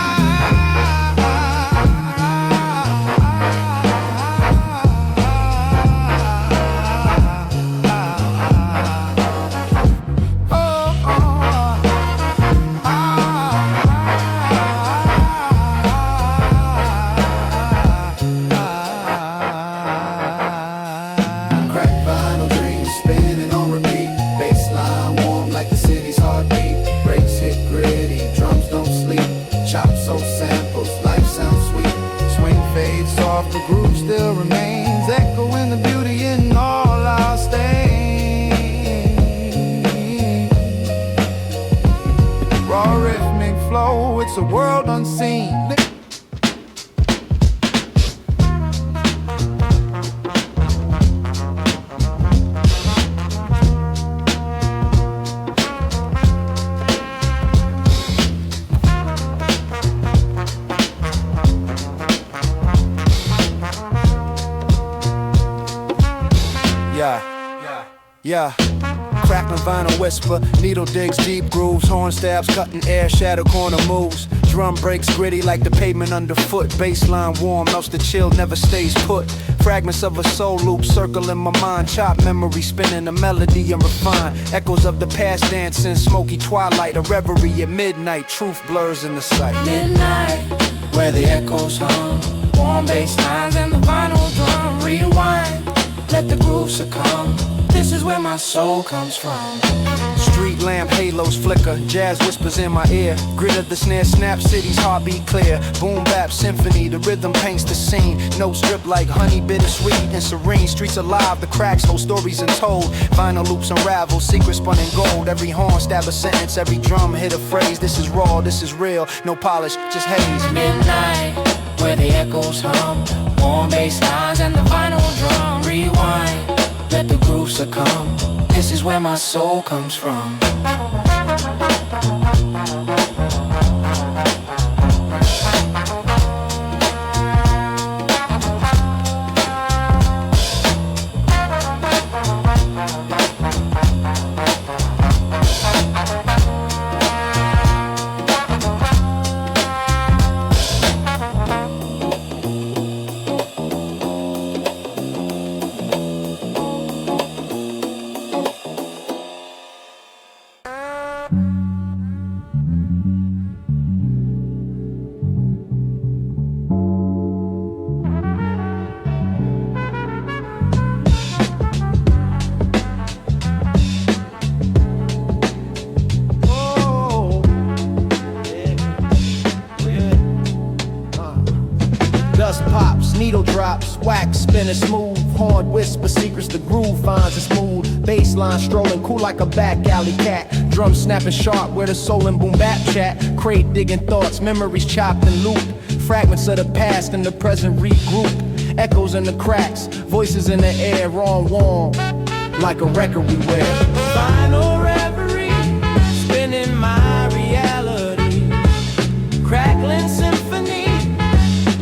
The groove still remains, echoing the beauty in all our stains. Raw rhythmic flow, it's a world unseen. Yeah, crackling vinyl whisper, needle digs deep grooves, horn stabs cutting air, shadow corner moves. Drum breaks gritty like the pavement underfoot. Bassline warm, melts the chill, never stays put. Fragments of a soul loop circle in my mind. Chop memory spinning a melody and refine. Echoes of the past dancing, smoky twilight. A reverie at midnight, truth blurs in the sight. Midnight, where the echoes hum. Warm bass lines and the vinyl drum. Rewind, let the groove succumb. This is where my soul comes from. Street lamp halos flicker, jazz whispers in my ear. Grit of the snare snap, city's heartbeat clear. Boom bap symphony, the rhythm paints the scene. Notes drip like honey, bittersweet and serene. Streets alive, the cracks hold stories untold. Vinyl loops unravel, secrets spun in gold. Every horn stab a sentence, every drum hit a phrase. This is raw, this is real, no polish, just haze. Midnight, where the echoes hum. Warm bass lines and the vinyl drum. Rewind, let the groove succumb. This is where my soul comes from. wax, spinning smooth. Horn whisper secrets, the groove finds its mood. Bassline strolling cool like a back alley cat. Drum snapping sharp where the soul and boom bap chat. Crate digging thoughts, memories chopped and looped. Fragments of the past and the present regroup. Echoes in the cracks, voices in the air, raw and warm, like a record we wear. Final reverie, spinning my reality. Crackling symphony,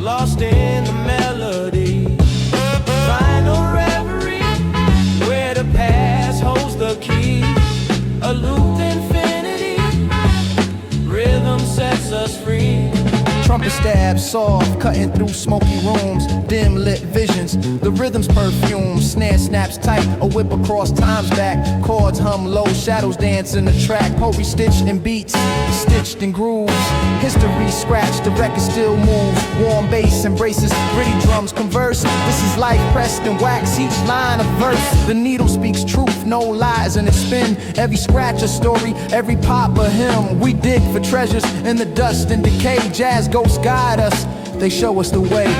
lost in the melody. Final reverie, where the past holds the key. A looped infinity, rhythm sets us free. Trumpet stab soft, cutting through smoky rooms. Dim lit visions, the rhythm's perfume. Snare snaps tight, a whip across time's back. Chords hum low, shadows dance in the track. Poetry stitched in beats, stitched in grooves. History scratched, the record still moves. Warm bass embraces, gritty drums converse. This is life pressed in wax, each line a verse. The needle speaks truth, no lies in its spin. Every scratch a story, every pop a hymn. We dig for treasures in the dust and decay. Jazz ghosts guide us, they show us the way.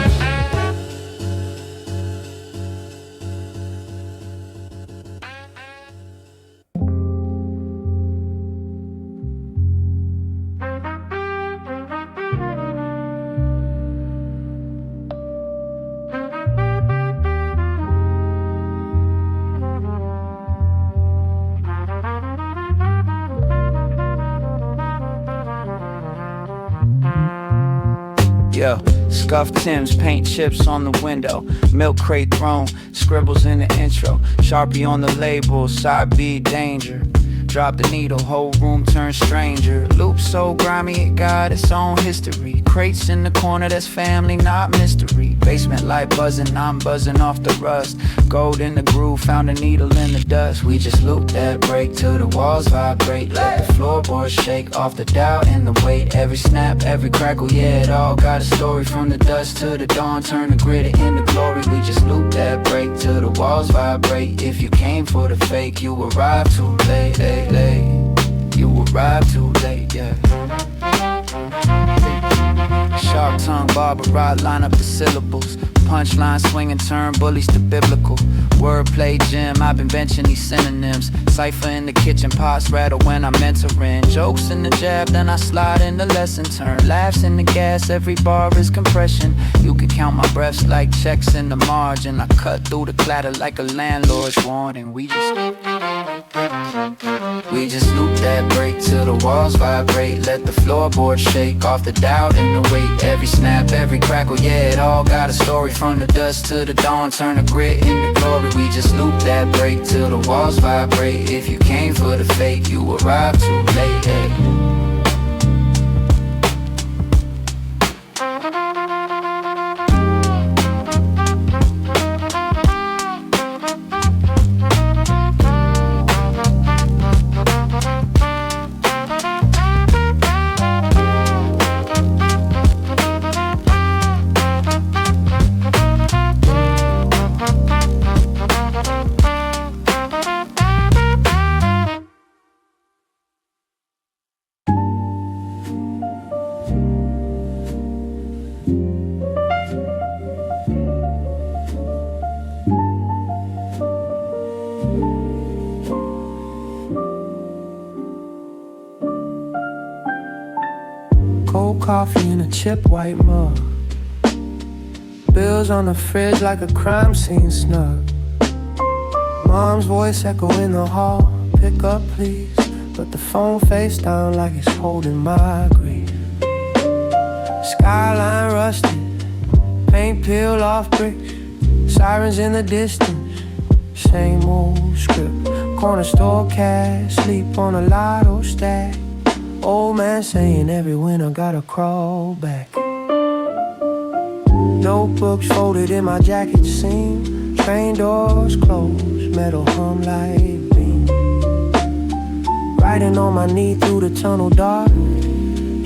Yo, scuffed Timbs, paint chips on the window. Milk crate throne, scribbles in the intro. Sharpie on the label, side B danger. Drop the needle, whole room turns stranger. Loop so grimy it got its own history. Crates in the corner, that's family, not mystery. Basement light buzzing, I'm buzzing off the rust. Gold in the groove, found a needle in the dust. We just loop that break till the walls vibrate. Let the floorboards shake off the doubt and the weight. Every snap, every crackle, yeah, it all got a story. From the dust to the dawn, turn the grit into glory. We just loop that break till the walls vibrate. If you came for the fake, you arrived too late. You arrived too late, yeah. Sharp tongue, barber rod, line up the syllables. Punchline, swing and turn, bullies to biblical. Wordplay gym, I've been benching these synonyms. Cypher in the kitchen, pots rattle when I'm entering. Jokes in the jab, then I slide in the lesson. Turn laughs in the gas, every bar is compression. You can count my breaths like checks in the margin. I cut through the clatter like a landlord's warning. We just loop that break till the walls vibrate. Let the floorboard shake off the doubt and the weight. Every snap, every crackle, yeah, it all got a story. From the dust to the dawn, turn the grit into glory. We just loop that break till the walls vibrate. If you came for the fake, you arrived too late, hey. Cold coffee in a chip white mug. Bills on the fridge like a crime scene snug. Mom's voice echo in the hall. Pick up please. Put the phone face down like it's holding my grief. Skyline rusted, paint peeled off bricks. Sirens in the distance, same old script. Corner store cash, sleep on a lotto stack. Old man saying every winter gotta crawl back. Notebooks folded in my jacket seam. Train doors closed, metal hum like beam. Riding on my knee through the tunnel dark.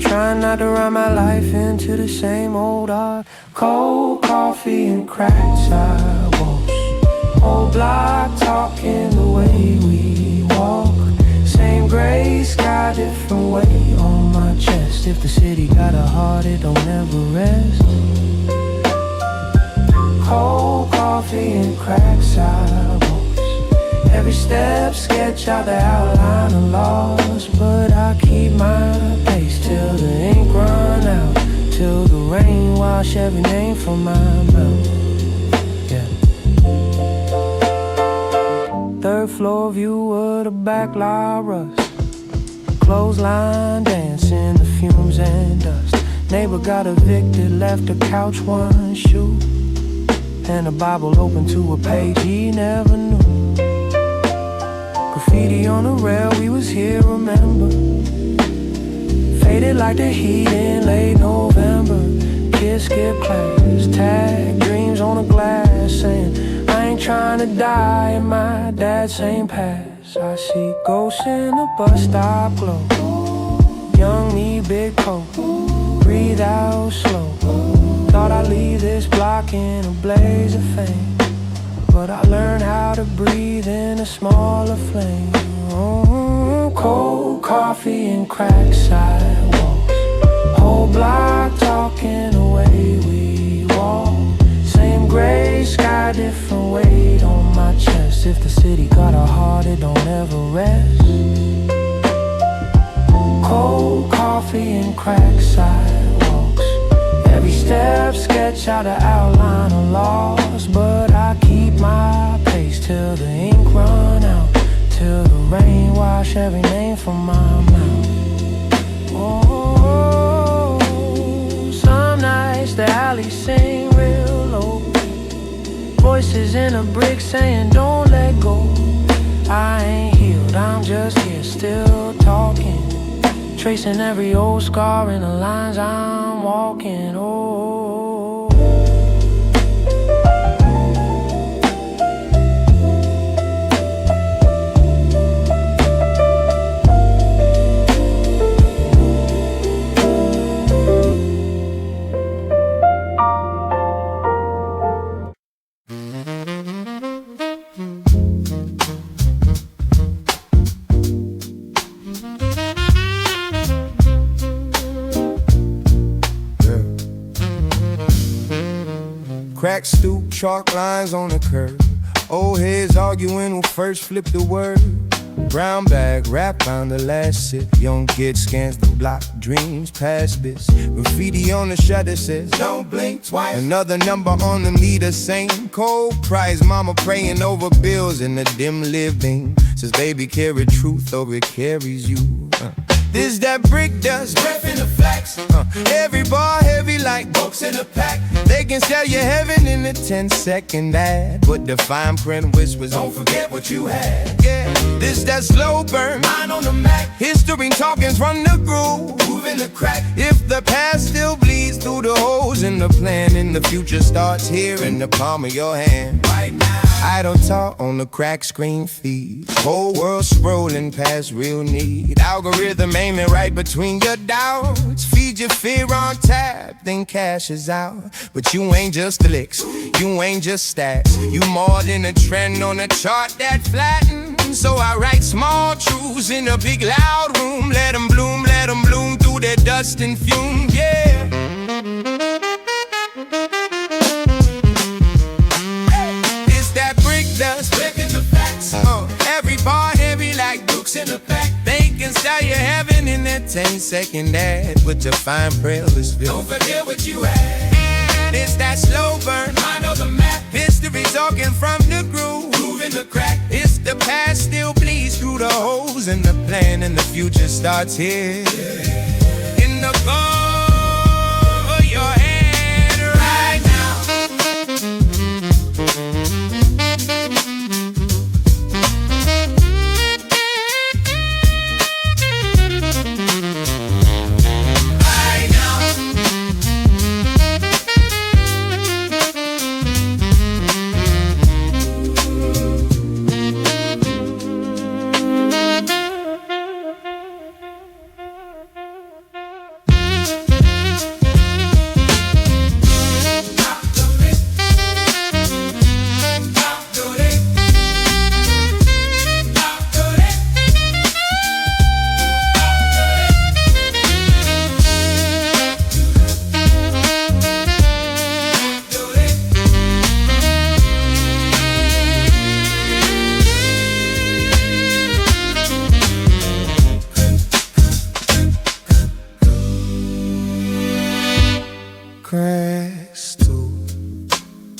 Trying not to run my life into the same old art. Cold coffee and cracked sidewalks. Old block talking the way we walk. Same gray sky, different weight on my chest. If the city got a heart, it don't ever rest. Cold coffee and crack sidewalks. Every step sketch out the outline of loss, but I keep my pace till the ink run out, till the rain wash every name from my mouth. Yeah. Third floor view of the backlot rust, clothesline dance in the fumes and dust. Neighbor got evicted, left a couch, one shoe, and a Bible open to a page he never knew. Graffiti on the rail, we was here, remember. Faded like the heat in late November. Kids skip class, tag dreams on the glass, saying I ain't trying to die in my dad's same pass. I see ghosts in the bus stop glow. Young me, big coat, breathe out slow. Thought I'd leave this block in a blaze of fame, but I learned how to breathe in a smaller flame. Oh, cold coffee and crack sidewalks. Whole block talking the way we walk. Same gray sky, different weight on my chest. If the city got a heart, it don't ever rest. Cold coffee and crack sidewalks. Every step sketch out the outline of loss, but I keep my pace till the ink run out, till the rain wash every name from my mouth. Oh, some nights the alleys sing real low, voices in a brick saying don't let go. I ain't healed, I'm just here still talking, tracing every old scar in the lines I'm walking. Oh, Crack stoop, chalk lines on the curb. Old heads arguing who first flipped the word. Brown bag, wrap on the last sip. Young kid scans the block, dreams past this. Graffiti on the shutter says, don't blink twice. Another number on the meter, same cold price. Mama praying over bills in the dim living. Says baby, carry truth or it carries you. This that brick dust, breath in the flax. Every bar heavy like books in a pack. They can sell you heaven in a 10-second ad, but the fine print whispers, don't forget what you had. Yeah, this that slow burn, mine on the Mac. History talking from the groove, moving the crack. If the past still bleeds through the holes in the plan, and the future starts here in the palm of your hand. Right now, idle talk on the crack screen feed. Whole world scrolling past real need. Algorithm aiming right between your doubts. Feed your fear on tap, then cash is out. But you ain't just licks, you ain't just stats. You more than a trend on a chart that flattens. So I write small truths in a big loud room. Let them bloom through their dust and fume, yeah. It's that brick dust, breaking the facts. Every bar heavy like books in a pack. They can sell you heaven in that 10-second ad, but your fine prayer is filled. Don't forget what you had. It's that slow burn, mind on the map. History talking from the groove, moving the crack. It's the past still bleeds through the holes in the plan, and the future starts here. In the palm of your hand right now.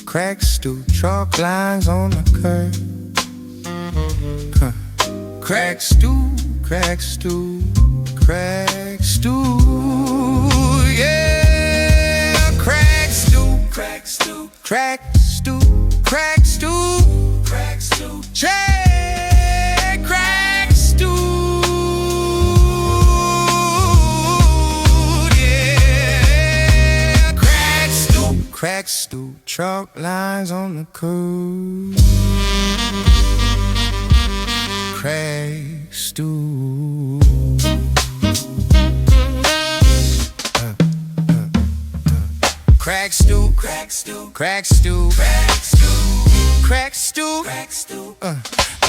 crack stew, chalk lines on the curb. Crack stew, crack stew, crack stew, yeah. Crack stew, crack stew, crack stew, crack stew, crack stew, check, crack stew, yeah. Crack stew, chalk lines on the curb. Crack stew. Crack stew, crack stew, crack stew, crack stew, crack stew, crack stew,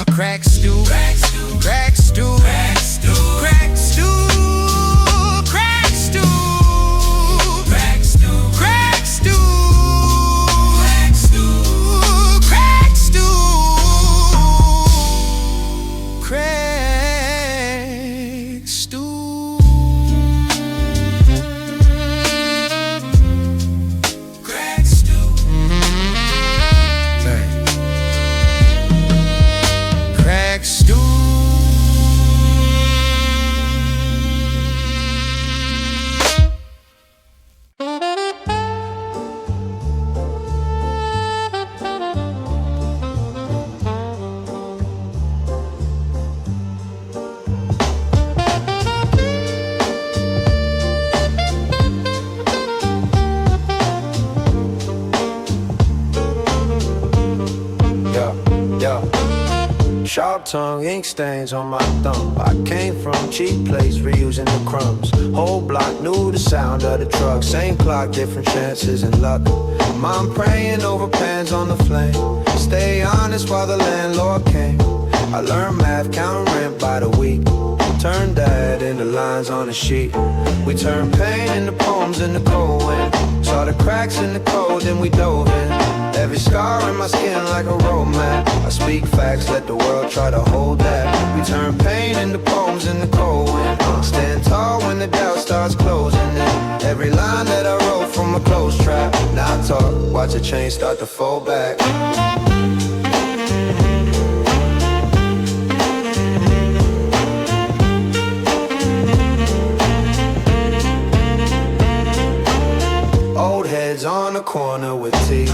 crack stew, crack stew, crack stew, crack stew, crack stew, crack stew, crack stew, crack stew, crack stew, crack stew, crack stew. Sharp tongue, ink stains on my thumb. I came from cheap place, reusing the crumbs. Whole block knew the sound of the truck. Same clock, different chances and luck. Mom praying over pans on the flame. Stay honest while the landlord came. I learned math, counting rent by the week. Turned that into lines on a sheet. We turned pain into poems in the cold wind. Saw the cracks in the code, then we dove in. Every scar in my skin like a road map. I speak facts, let the world try to hold that. We turn pain into poems in the cold wind. Stand tall when the doubt starts closing in. Every line that I wrote from a closed trap. Now I talk, watch a chain start to fold back. Old heads on the corner with tea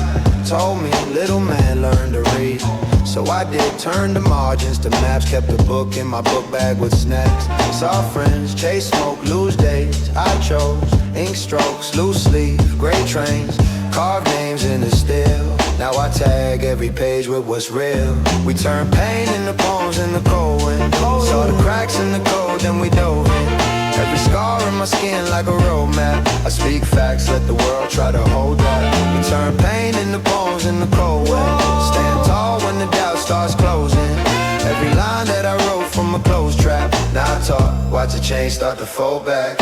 told me, little man, learn to read. So I did, turn the margins to maps. Kept a book in my book bag with snacks. Saw friends, chase smoke, lose days. I chose ink strokes, loose sleeve, gray trains. Carved names in the steel. Now I tag every page with what's real. We turn pain into poems in the cold wind. Saw the cracks in the code, then we dove in. Every scar in my skin like a road map. I speak facts, let the world try to hold that. We turn pain into poems in the cold wind. Stand tall when the doubt starts closing. Every line that I wrote from a closed trap. Now I talk, watch the chain start to fold back.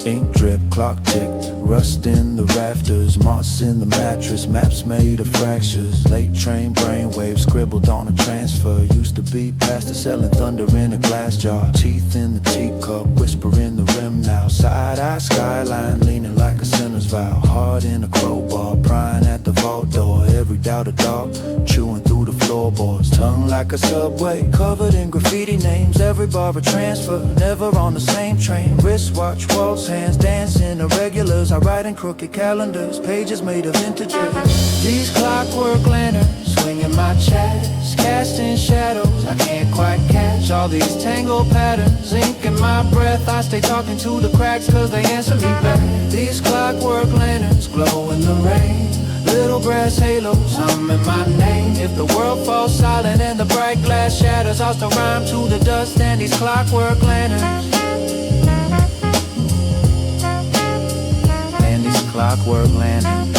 Ink drip, clock ticked, rust in the rafters, moss in the mattress, maps made of fractures. Late train brainwaves scribbled on a transfer. Used to be pastor selling thunder in a glass jar. Teeth in the teacup, whisper in the rim now. Side-eye skyline leaning like a sinner's vow. Heart in a crowbar, prying at the vault door. Every doubt a dog, chewing through the floorboards. Tongue like like a subway, covered in graffiti names. Every bar a transfer, never on the same train. Wristwatch, waltz, hands, dancing irregulars. I write in crooked calendars, pages made of integers. These clockwork lanterns swinging my chest, casting shadows I can't quite catch. All these tangled patterns, ink in my breath. I stay talking to the cracks cause they answer me back. These clockwork lanterns glow in the rain. Little brass halos, I'm in my name. If the world falls silent and the bright glass shatters, I'll still rhyme to the dust and these clockwork lanterns. And these clockwork lanterns.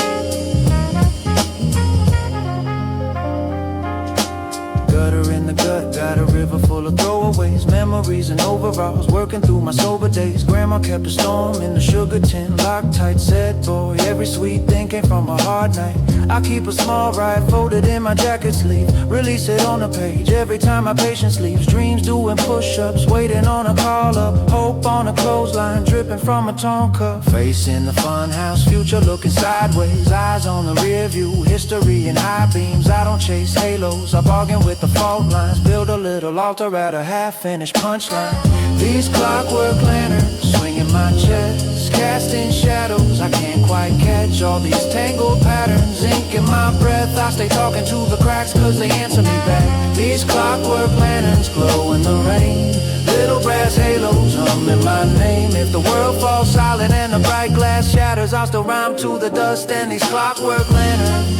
Gutter in the gut, got a river full of throwaways. Memories and overalls, working through my sober days. Grandma kept a storm in the sugar tin, locked tight, said boy, every sweet thing came from a hard night. I keep a small ride folded in my jacket sleeve, release it on a page every time my patience leaves. Dreams doing push-ups, waiting on a call up, hope on a clothesline, dripping from a tone cup. Facing the fun house, future looking sideways, eyes on the rear view, history in high beams. I don't chase halos, I bargain with the fault lines, build a little altar at a half-finished punchline. These clockwork lanterns swinging my chest, casting shadows I can't quite catch. All these tangled patterns, ink in my breath. I stay talking to the cracks cause they answer me back. These clockwork lanterns glow in the rain. Little brass halos hum in my name. If the world falls silent and the bright glass shatters, I'll still rhyme to the dust and these clockwork lanterns.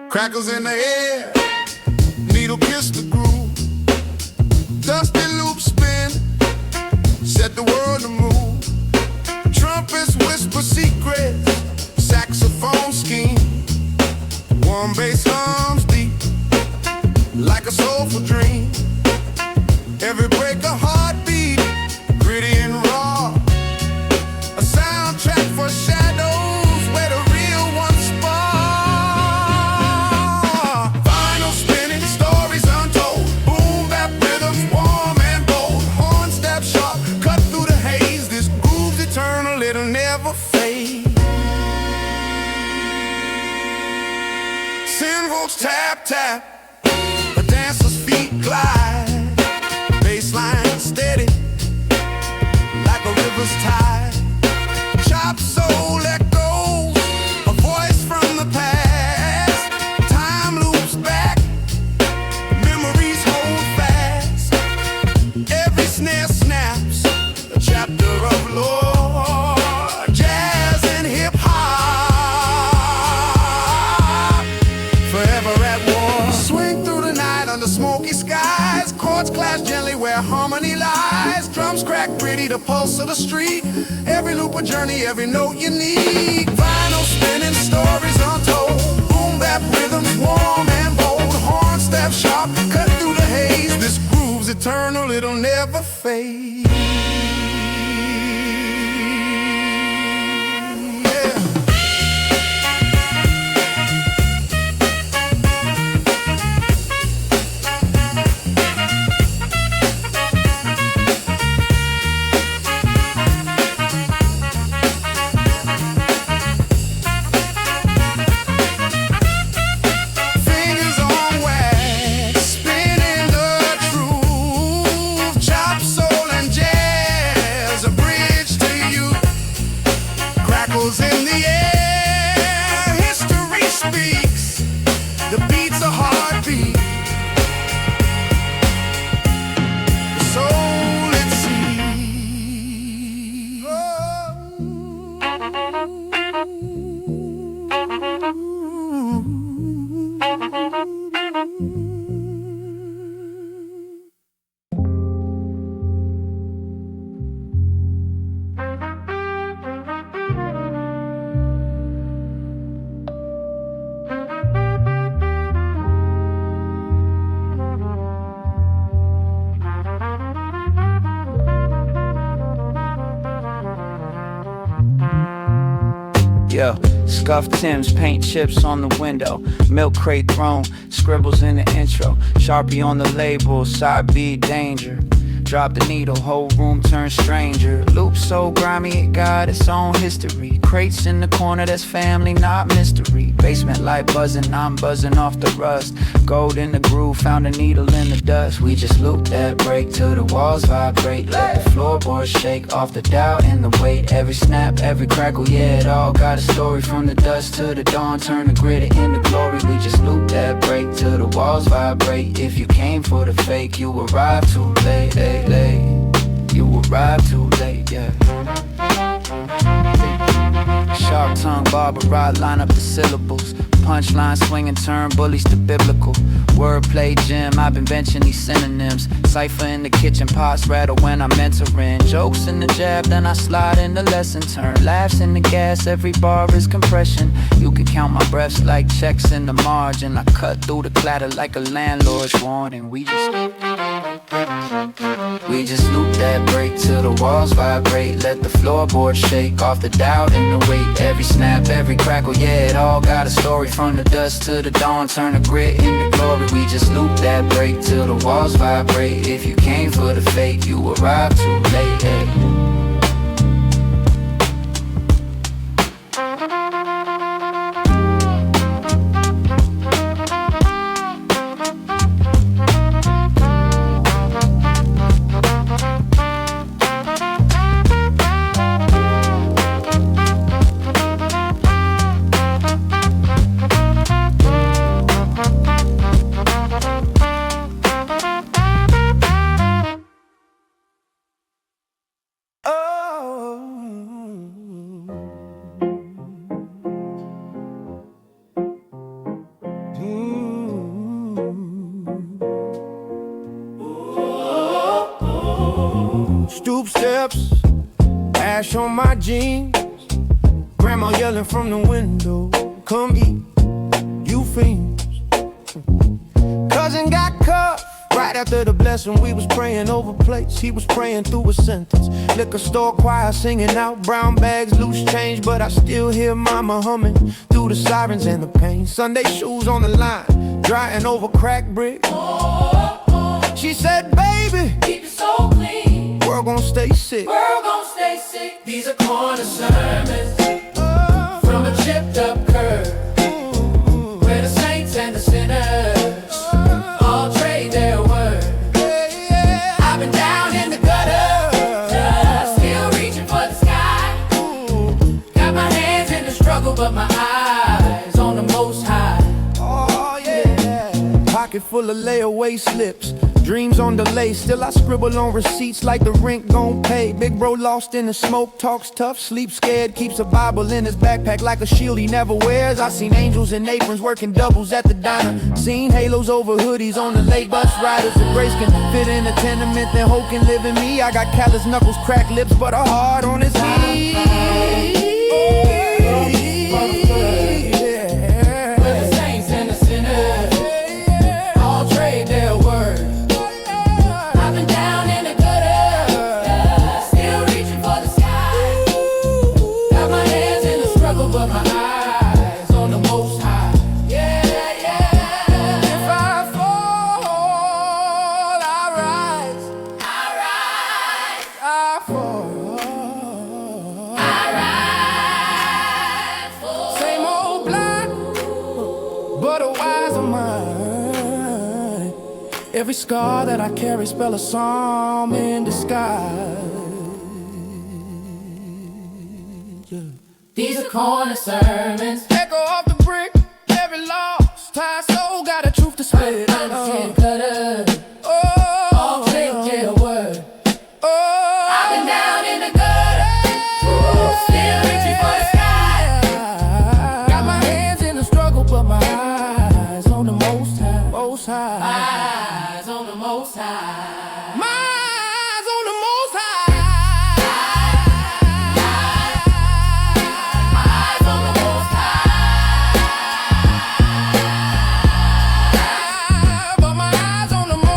Crackles in the air, needle kiss the groove. Dusty loops spin, set the world to move. Trumpets whisper secrets, saxophone scheme. Warm bass hums deep, like a soulful dream. Every break a heartbeat, gritty and raw. A soundtrack for shadows where the real ones spar. Vinyl spinning, stories untold. Boom bap rhythms, warm and bold. Horn stab sharp, cut through the haze. This groove's eternal, it'll never fade. Sin volts tap tap, the dancer's feet glide. Baseline steady, like a river's tide. Chop soul echoes, a voice from the past. Time loops back, memories hold fast. Every snare snaps, a chapter of lore. Jazz and hip-hop, forever at war. Swing through the night under smoky skies. Chords clash gently where harmony lies. Drums crack pretty, the pulse of the street. Every loop a journey, every note unique. Vinyl spinning, stories untold. Boom bap rhythms, warm and bold. Horn stab sharp, cut through the haze. This groove's eternal, it'll never fade. Fingers on wax, spinning the truth. Chop soul and jazz. Yo, scuffed Timbs, paint chips on the window, milk crate thrown, scribbles in the intro, Sharpie on the label, side B danger. Drop the needle, whole room turns stranger. Loop so grimy, it got its own history. Crates in the corner, that's family, not mystery. Basement light buzzing, I'm buzzing off the rust. Gold in the groove, found a needle in the dust. We just loop that break till the walls vibrate. Let the floorboards shake off the doubt and the weight. Every snap, every crackle, yeah, it all got a story. From the dust to the dawn, turn the grid into glory. We just loop that break till the walls vibrate. If you came for the fake, you arrived too late. You arrived too late, yeah. Sharp tongue, barber rod, line up the syllables. Punchline, swing and turn, bullies to biblical. Wordplay gym, I've been benching these synonyms. Cypher in the kitchen, pots rattle when I'm entering. Jokes in the jab, then I slide in the lesson. Turn laughs in the gas, every bar is compression. You can count my breaths like checks in the margin. I cut through the clatter like a landlord's warning. We just loop that break till the walls vibrate. Let the floorboards shake off the doubt and the weight. Every snap, every crackle, yeah, it all got a story. From the dust to the dawn, turn the grit into glory. We just loop that break till the walls vibrate. If you came for the fake, you arrived too late, hey. Stoop steps, ash on my jeans. Grandma yelling from the window, come eat, you fiends. Cousin got cuffed right after the blessing. We was praying over plates, he was praying through a sentence. Liquor store choir singing out, brown bags, loose change, but I still hear mama humming through the sirens and the pain. Sunday shoes on the line, drying over crack bricks. She said, baby, Keep it so clean, world gon' stay sick. world gon' stay sick. These are corner sermons from a chipped up curve, where the saints and the sinners all trade their word. I've been down in the gutter, still reaching for the sky. Got my hands in the struggle, but my eyes on the Most High. Oh yeah. Pocket full of layaway slips, dreams on delay, still I scribble on receipts like the rent gon' pay. Big bro lost in the smoke, talks tough, sleeps scared, keeps a Bible in his backpack like a shield he never wears. I seen angels in aprons working doubles at the diner, seen halos over hoodies on the late bus riders. If grace can fit in a tenement, then hope can live in me. I got callous knuckles, cracked lips, but a heart on his knees. Every scar that I carry spell a psalm in disguise. Yeah. These are corner sermons, Echo off the brick, every lost tired soul got a truth to spit. I'm cutter, all take their word. I've been down in the gutter, still reaching for the sky. Got my hands in the struggle, but my eyes on the Most High. Most High. Eyes on the Most High. My eyes on the Most High. Eyes on the Most High. But my eyes on the Most High.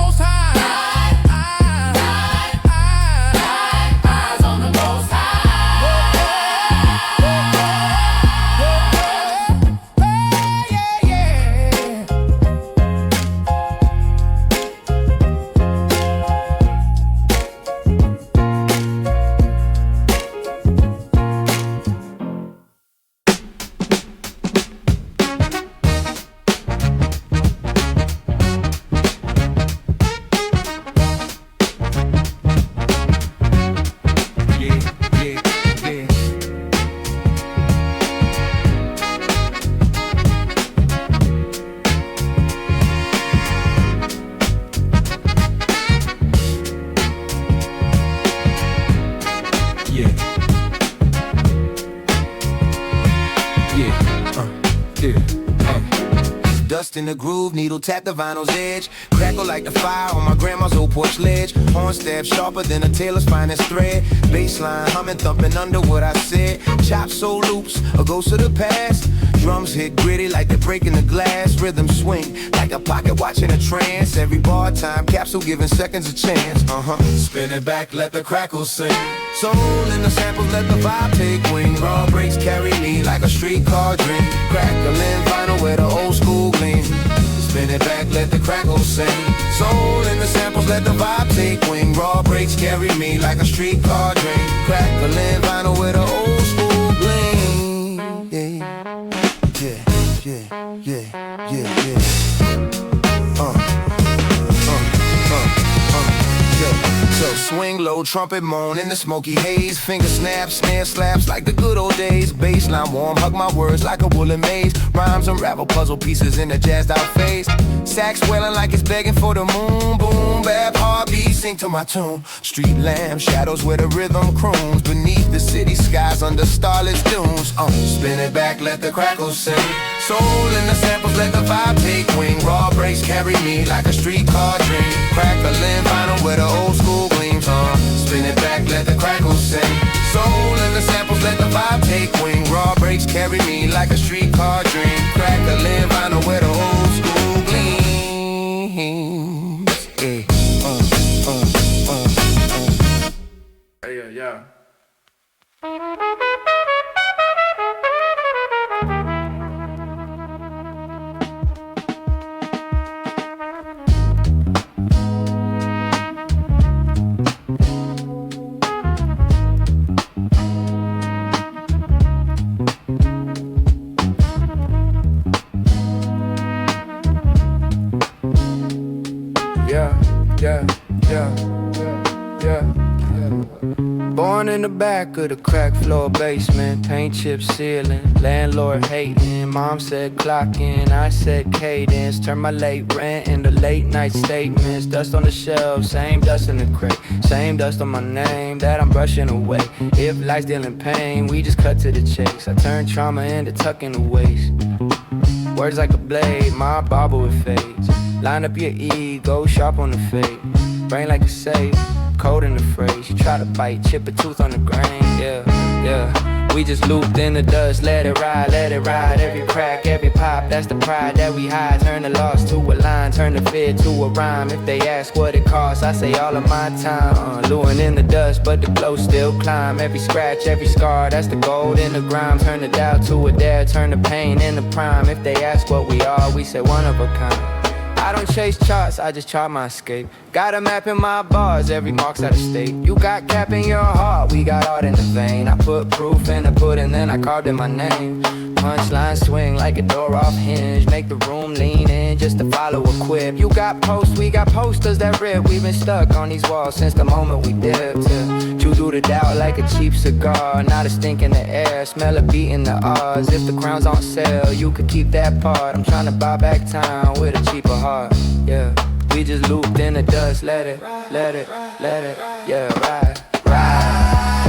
lost in the groove, needle tap the vinyl's edge. Crackle like the fire on my grandma's old porch ledge. Horn stab sharper than a tailor's finest thread. Bassline humming, thumping under what I said. Chop soul loops, a ghost of the past. Drums hit gritty like they're breaking the glass. Rhythm swing like a pocket watching a trance. Every bar time capsule giving seconds a chance. Spin it back, let the crackle sing. Soul in the samples, let the vibe take wing. Raw breaks carry me like a streetcar dream. Crackling vinyl where the old school gleam. Spin it back, let the crackle sing. Soul in the samples, let the vibe take wing. Raw breaks carry me like a streetcar dream. Crackling vinyl where the old school gleam. Yeah. So swing low, trumpet moan in the smoky haze. Finger snaps, snare slaps like the good old days. Bassline warm, hug my words like a woolen maze. Rhymes unravel puzzle pieces in a jazzed out phase. Sax swelling like it's begging for the moon. Boom, bap, heartbeat, sing to my tune. Street lamp, shadows where the rhythm croons. Beneath the city skies under starless dunes. Spin it back, let the crackle sing. Soul in the samples, let the vibe take wing. Raw breaks carry me like a streetcar dream. Crackling vinyl where the old school gleams. Spin it back, let the crackle sing. Soul in the samples, let the vibe take wing. Raw breaks carry me like a streetcar dream. Crackling vinyl where the old school gleams. Yeah. Born in the back of the cracked floor basement. Paint chip ceiling, landlord hating. Mom said clock in, I said cadence. Turn my late rent into late night statements. Dust on the shelf, same dust in the crate. Same dust on my name that I'm brushing away. If life's dealing pain, we just cut to the chase. I turn trauma into tucking the waist. Words like a blade, my barber with fades. Line up your ego, sharp on the fade. Brain like a safe, cold in the phrase. You try to bite, chip a tooth on the grain. Yeah. We just looped in the dust, let it ride. Every crack, every pop, that's the pride that we hide. Turn the loss to a line, turn the fear to a rhyme. If they ask what it costs, I say all of my time. Luring in the dust, but the glow still climb. Every scratch, every scar, that's the gold in the grime. Turn the doubt to a dare, turn the pain into prime. If they ask what we are, we say one of a kind. I don't chase charts, I just chart my escape. Got a map in my bars, every mark's out of state. You got cap in your heart, we got art in the vein. I put proof in the pudding, then I carved in my name. Punchline swing like a door off hinge. Make the room lean in just to follow a quip. You got posts, we got posters that rip. We've been stuck on these walls since the moment we dipped. Chew through the doubt like a cheap cigar. Not a stink in the air, smell a beat in the odds. If the crown's on sale, you could keep that part. I'm trying to buy back time with a cheaper heart. Yeah, we just looped in the dust. Let it, yeah, ride.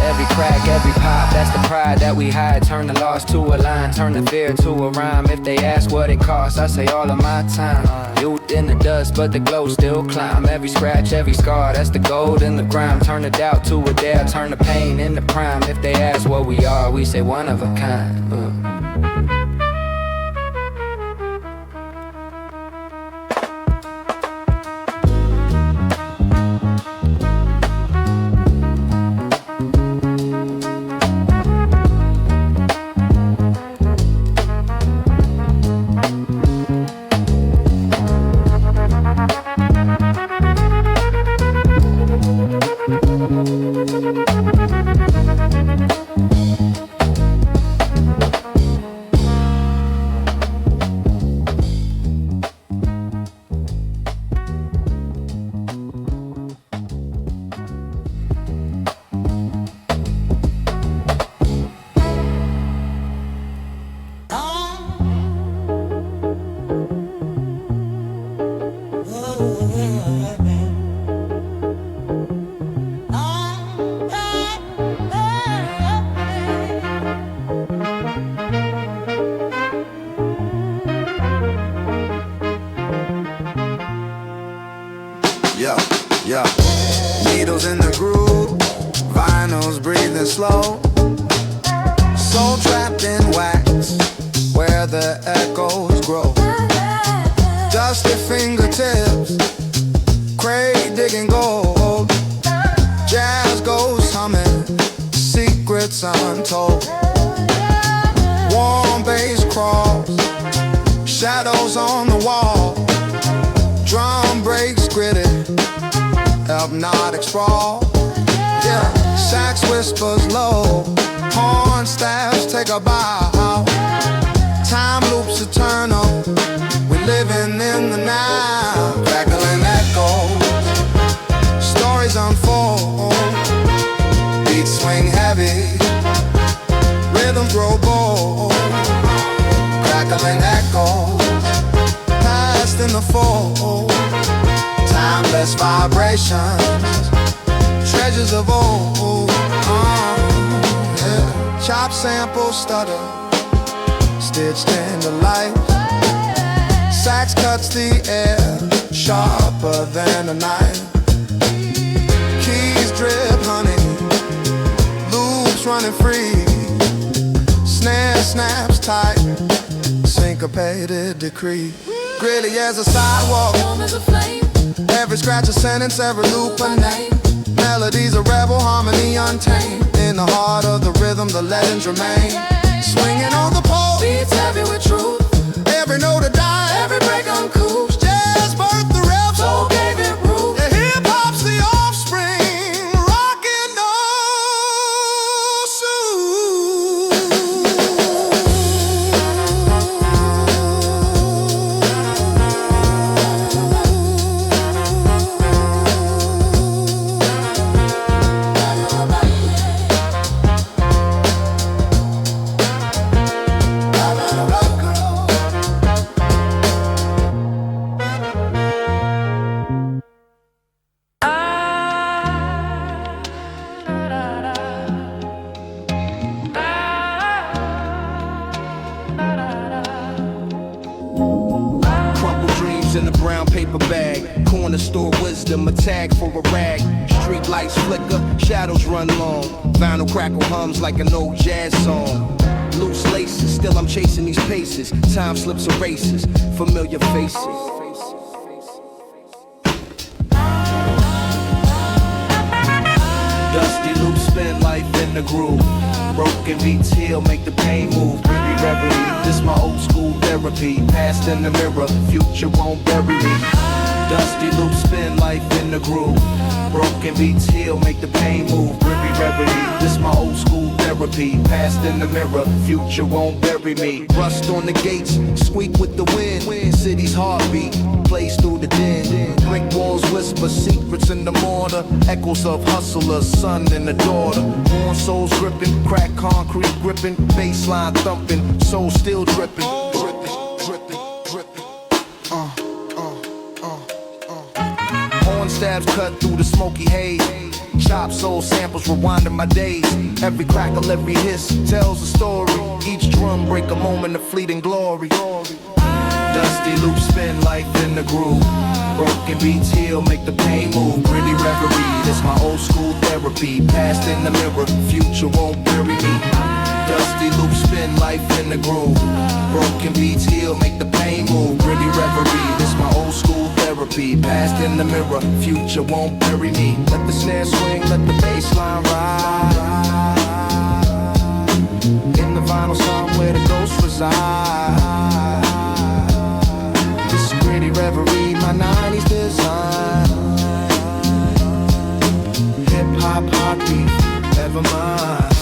Every crack, every pop, that's the pride that we hide. Turn the loss to a line, turn the fear to a rhyme. If they ask what it costs, I say all of my time. Youth in the dust, but the glow still climb. Every scratch, every scar, that's the gold in the grime. Turn the doubt to a dare, turn the pain into prime. If they ask what we are, we say one of a kind. slow. Soul trapped in wax, where the echoes grow. Dusty fingertips, crate digging gold. Jazz goes humming, secrets untold. Warm bass crawls, shadows on the wall. Drum breaks gritty, hypnotic sprawl. Yeah, sax whispers low, horn staffs take a bow. Time loops eternal, we're living in the now. Crackling echoes, stories unfold. Beats swing heavy, rhythms grow bold. Crackling echoes, past in the fold. Timeless vibrations, treasures of old. Yeah. Chop sample stutter, stitched into life. Sax cuts the air, sharper than a knife. Keys drip honey, loops running free. Snare snaps tight, syncopated decree. Gritty as a sidewalk, Warm as a flame. every scratch a sentence, every loop a name. Melodies a rebel, harmony untamed. In the heart of the rhythm, the legends remain. Swinging on the pole, Beats heavy with truth. every note a dime, Every break uncool. jazz birthed the rebel. Soul gave it root. Yeah, hip-hop's the offspring, rockin' no Crumpled dreams in a brown paper bag. Corner store wisdom, a tag for a rag. Street lights flicker, shadows run long. Vinyl crackle hums like an old jazz song. Loose laces, still I'm chasing these paces. Time slips erases, familiar faces. Dusty loops spin life in the groove. Broken beats heal, make the pain move. Really reverie, this my old school therapy. Past in the mirror, future won't bury me. Dusty loops spin life in the groove. Broken beats heal, make the pain move. Really reverie, this my old school therapy. Past in the mirror, future won't bury me. Rust on the gates, squeak with the wind. City's heartbeat plays through the din. Brick walls whisper secrets in the mortar. Echoes of hustlers, son and a daughter. Born souls gripping, crack concrete gripping. Baseline thumping, soul still dripping. Horn stabs cut through the smoky haze. Chop soul samples rewinding my days. Every crackle, every hiss tells a story. Each drum break a moment of fleeting glory. Dusty loops spin life in the groove. Broken beats heal, make the pain move. Gritty reverie, this my old school therapy. Past in the mirror, future won't bury me. Dusty loops spin life in the groove. Broken beats heal, make the pain move. Gritty reverie, this my old school therapy. Past in the mirror, future won't bury me. Let the snare swing, let the bass line ride. In the vinyl somewhere the ghosts reside. This gritty reverie, my 90s design. Hip-hop heartbeat, ever mine.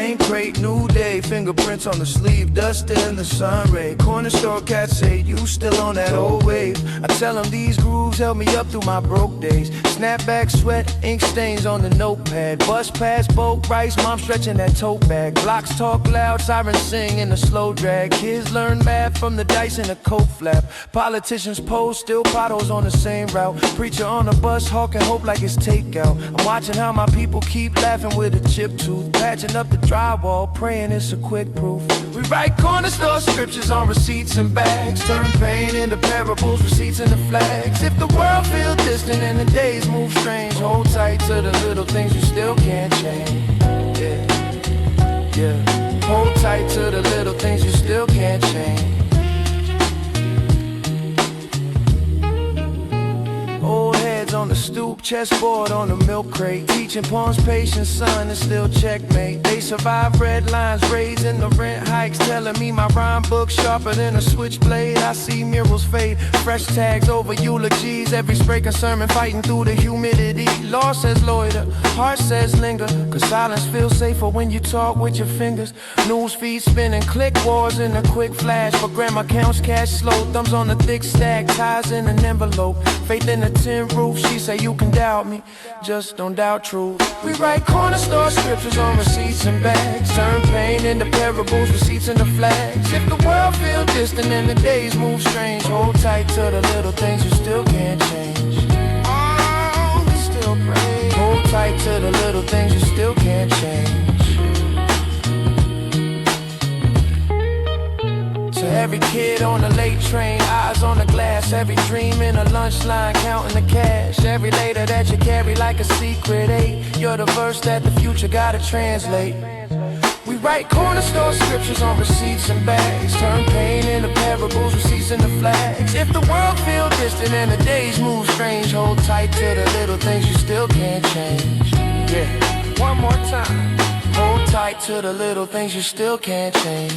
Same crate, new day, fingerprints on the sleeve, dust in the sun ray. Corner store cats say you still on that old wave. I tell them these grooves help me up through my broke days. Snapback sweat, ink stains on the notepad. Bus pass, boat rice, mom stretching that tote bag. Blocks talk loud, sirens sing in the slow drag. Kids learn math from the dice in the coat flap. Politicians pose, still potholes on the same route. Preacher on the bus, hawking hope like it's takeout. I'm watching how my people keep laughing with a chip tooth. Patching up the drywall, praying it's a quick proof. We write corner store scriptures on receipts and bags. Turn pain into parables, receipts into flags. If the world feels distant and the days move strange, hold tight to the little things you still can't change. Yeah, yeah. Hold tight to the little things you still can't change. Old heads on the stoop, chessboard on the milk crate. Teaching pawns patience, son, and still checkmate. They survive red lines, raising the rent hikes. Telling me my rhyme book sharper than a switchblade. I see murals fade, fresh tags over eulogies. Every breaking sermon fighting through the humidity. Law says loiter, heart says linger. Cause silence feels safer when you talk with your fingers. News feed spinning, click wars in a quick flash. But grandma counts cash slow, thumbs on the thick stack. Ties in an envelope, faith in the tin roof. She say you can doubt me, just don't doubt truth. We write corner store scriptures on receipts and bags. Turn pain into parables, receipts into flags. If the world feel distant and the days move strange, hold tight to the little things you still can't change. Oh, still pray. Hold tight to the little things you still can't change. To every kid on the late train, eyes on the glass. Every dream in a lunch line, counting the cash. Every later that you carry like a secret eight. You're the verse that the future gotta translate. We write corner store scriptures on receipts and bags. Turn pain into parables, receipts into flags. If the world feel distant and the days move strange, hold tight to the little things you still can't change. Yeah, one more time. Hold tight to the little things you still can't change.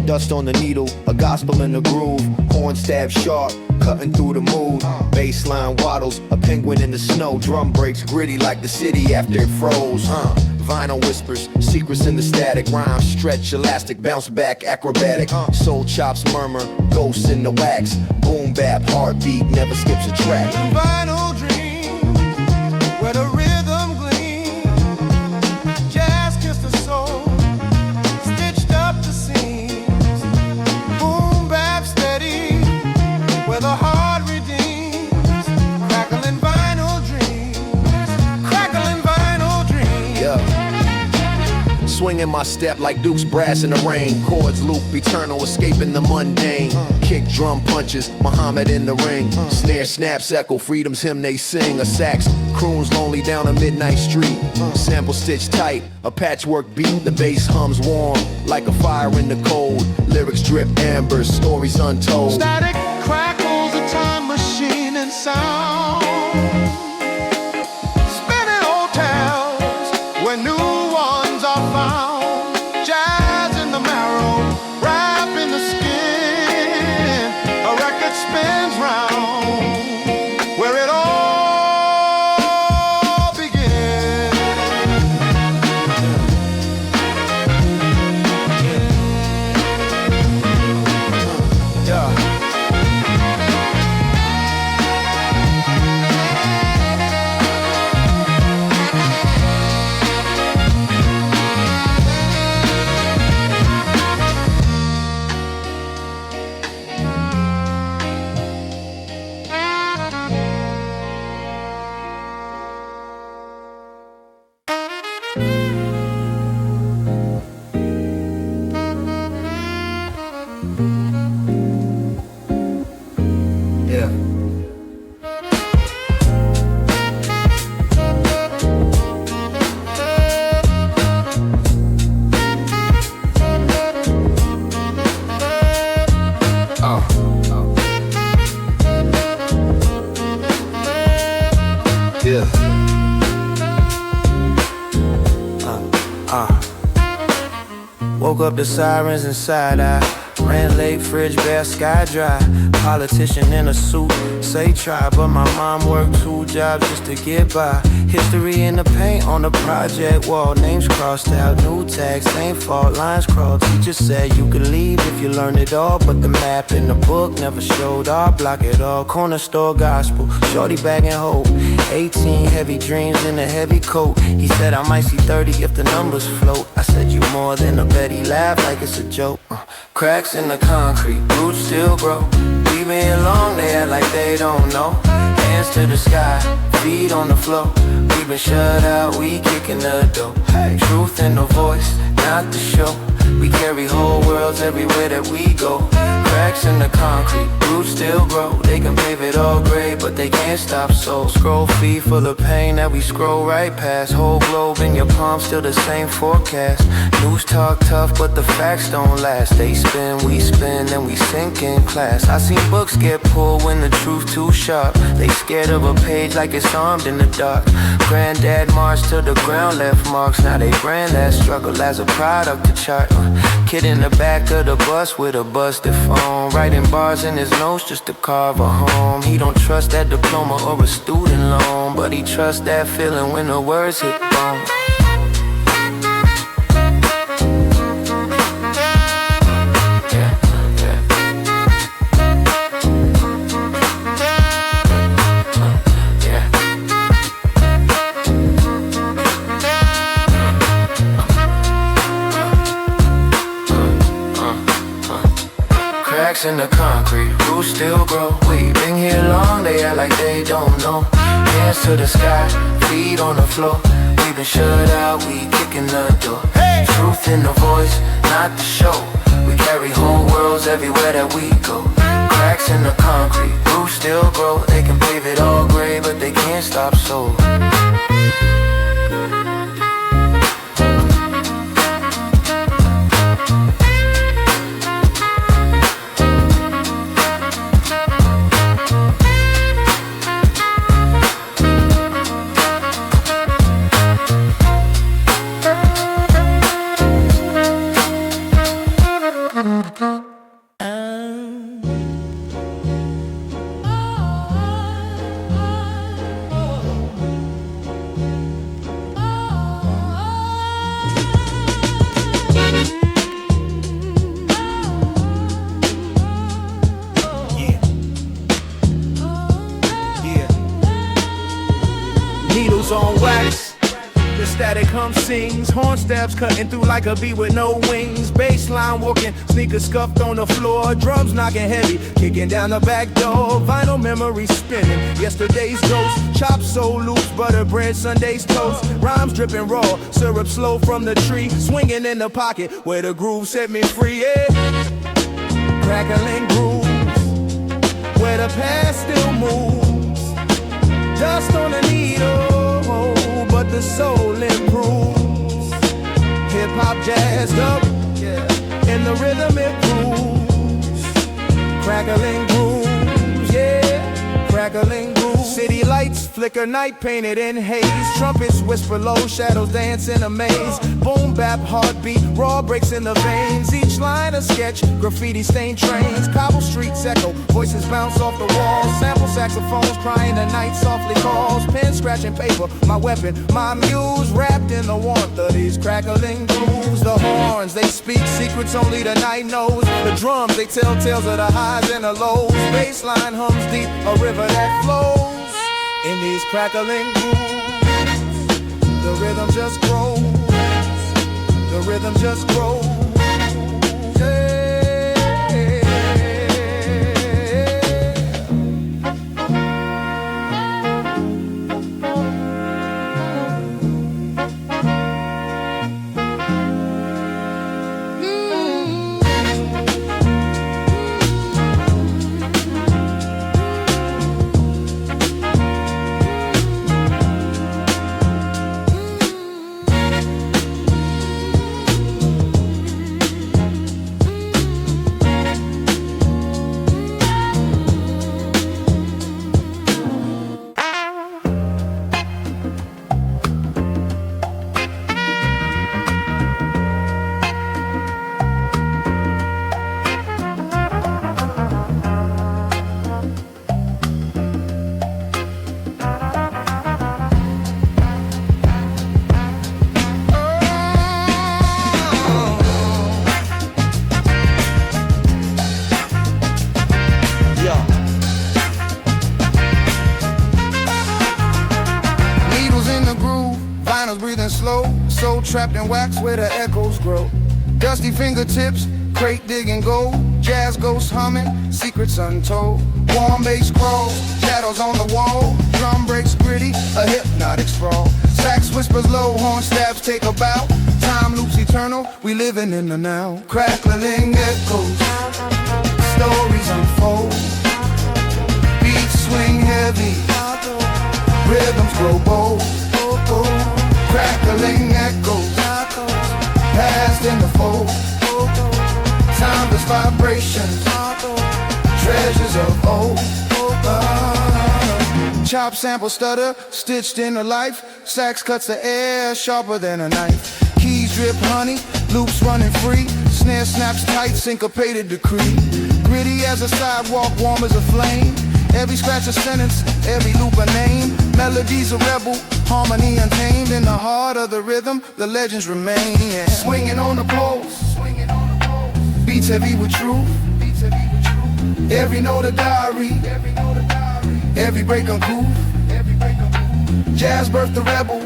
Dust on the needle, a gospel in the groove. Horn stab sharp, cutting through the mood. Baseline waddles, a penguin in the snow. Drum breaks gritty like the city after it froze. Vinyl whispers, secrets in the static. Rhymes stretch, elastic, bounce back, acrobatic. Soul chops murmur, ghosts in the wax. Boom bap, heartbeat, never skips a track. Vinyl dreams, where the rhythm gleams. Jazz kissed the soul, stitched up the seams. Boom bap steady, where the heart redeems. Crackling vinyl dreams, crackling vinyl dreams. Yeah. Swinging my step like Duke's brass in the rain. Chords loop eternal, escaping the mundane. Kick drum punches, Muhammad in the ring. Snare snaps echo, freedom's hymn they sing. A sax croons lonely down a midnight street. Sample stitched tight, a patchwork beat. The bass hums warm, like a fire in the cold. Lyrics drip amber, stories untold. Static crackles, a time machine and sound. Spinning old tales where new ones are found. Jazz in the marrow, rap in the skin. A record spins round where it all begins. Yeah. Woke up to sirens inside eye. Ran late, fridge bare, sky dry. Politician in a suit, say try, but my mom worked 2 jobs just to get by. History in the paint on the project wall. Names crossed out, new tags, same fault, lines crossed. Teacher said you could leave if you learned it all, but the map in the book never showed our block at all. Corner store gospel, shorty bagging hope. 18 heavy dreams in a heavy coat. He said I might see 30 if the numbers float. I said you more than a bet. He laughed like it's a joke. Cracks in the concrete, roots still grow. We been here long, they act like they don't know. Hands to the sky, feet on the floor. We been shut out, we kicking the door. Truth in the voice, not the show. We carry whole worlds everywhere that we go. Cracks in the concrete, roots still grow. They can pave it all gray, but they can't stop soul. Scroll feed full of pain that we scroll right past. Whole globe in your palm, still the same forecast. News talk tough, but the facts don't last. They spin, we spin, and we sink in class. I seen books get pulled when the truth too sharp. They scared of a page like it's armed in the dark. Granddad marched to the ground, left marks. Now they brand that struggle as a product to chart. Kid in the back of the bus with a busted phone, writing bars in his notes just to carve a home. He don't trust that diploma or a student loan, but he trusts that feeling when the words hit bone. In the concrete, roots still grow. We been here long, they act like they don't know. Hands to the sky, feet on the floor. We been shut out, we kicking the door. Truth in the voice, not the show. We carry whole worlds everywhere that we go. Cracks in the concrete, roots still grow. They can pave it all gray, but they can't stop soul. On wax, the static hum sings. Horn stabs cutting through like a bee with no wings. Bassline walking, sneakers scuffed on the floor. Drums knocking heavy, kicking down the back door. Vinyl memory spinning, yesterday's ghost. Chopped so loose, butter bread, Sunday's toast. Rhymes dripping raw, syrup slow from the tree. Swinging in the pocket where the groove set me free, yeah. Crackling grooves, where the past still moves. Dust on the needle, but the soul improves. Hip-hop jazzed up, and the rhythm improves. Crackling grooves, yeah, crackling grooves. City lights flicker, night painted in haze. Trumpets whisper low, shadows dance in a maze. Boom bap, heartbeat, raw breaks in the veins. Each line a sketch, graffiti stained trains. Cobble streets echo, voices bounce off the walls. Sample saxophones crying, the night softly calls. Pen scratching paper, my weapon, my muse. Wrapped in the warmth of these crackling grooves. The horns, they speak secrets only the night knows. The drums, they tell tales of the highs and the lows. Bassline hums deep, a river that flows. In these crackling grooves, the rhythm just grows. The rhythm just grows. trapped in wax where the echoes grow. Dusty fingertips, crate digging gold. Jazz ghosts humming, secrets untold. Warm bass crawls, shadows on the wall. Drum breaks gritty, a hypnotic sprawl. Sax whispers low, horn stabs take a bow. Time loops eternal, we living in the now. Crackling echoes, stories unfold. Beats swing heavy, rhythms grow bold. Crackling echoes, past in the fold. Timeless vibrations, treasures of old. Chop, sample, stutter, stitched into life. Sax cuts the air sharper than a knife. Keys drip honey, loops running free. Snare snaps tight, syncopated decree. Gritty as a sidewalk, warm as a flame. Every scratch a sentence, every loop a name. Melodies a rebel, harmony untamed. In the heart of the rhythm, the legends remain. Yeah. Swinging on the poles, beats heavy with truth. Every note a diary, every break a groove. Jazz birthed the rebel,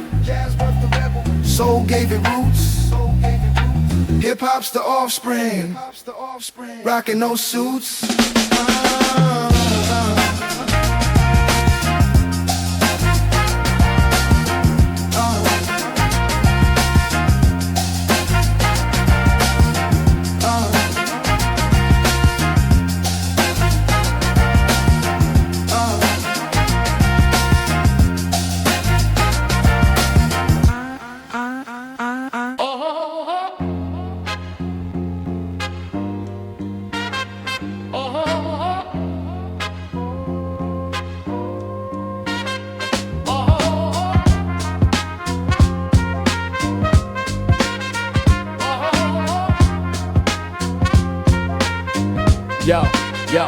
soul gave it roots. Hip-hop's the offspring, rocking those suits. Yo.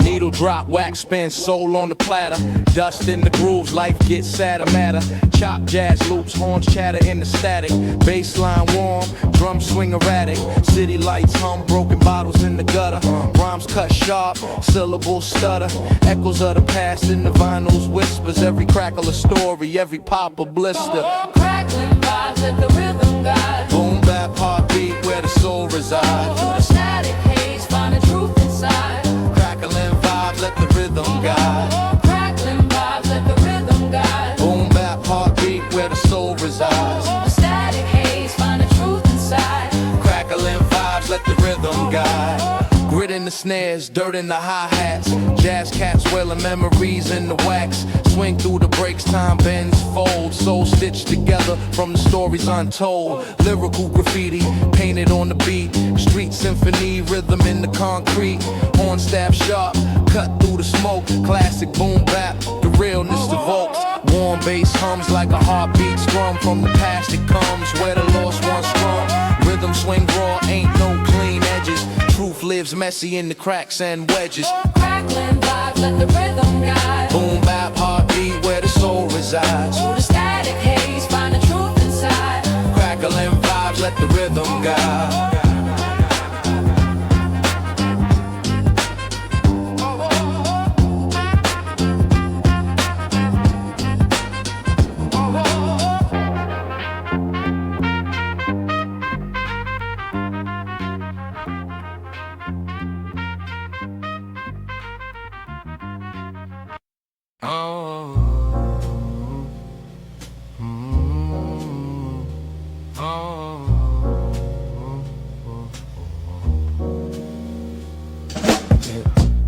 Needle drop, wax spin, soul on the platter. Dust in the grooves, life gets sadder, matter. Chop, jazz loops, horns chatter in the static. Bassline warm, drums swing erratic. City lights hum, broken bottles in the gutter. Rhymes cut sharp, syllables stutter. Echoes of the past in the vinyl's whispers. Every crackle a story, every pop a blister. Crackling vibes, let the rhythm guide. Boom bap heartbeat where the soul resides. Through the static haze, find the truth inside. Crackling vibes, let the rhythm guide. Crackling vibes, let the rhythm guide. Boom bap heartbeat where the soul resides. The static haze, find the truth inside. Crackling vibes, let the rhythm guide. Grit in the snares, dirt in the hi-hats. Jazz cats wailing memories in the wax. Swing through the breaks, time bends, folds. Soul stitched together from the stories untold. Lyrical graffiti, painted on the beat. Street symphony, rhythm in the concrete. Horn staff sharp, cut through the smoke. Classic boom bap, the realness evokes. Warm bass hums like a heartbeat strum. From the past it comes, where the lost ones strung. Rhythm swing raw, ain't no clean edges. Truth lives messy in the cracks and wedges. Crackling vibes, let the rhythm guide. Boom bap heartbeat where the soul resides. Through the static haze, find the truth inside. Crackling vibes, let the rhythm guide.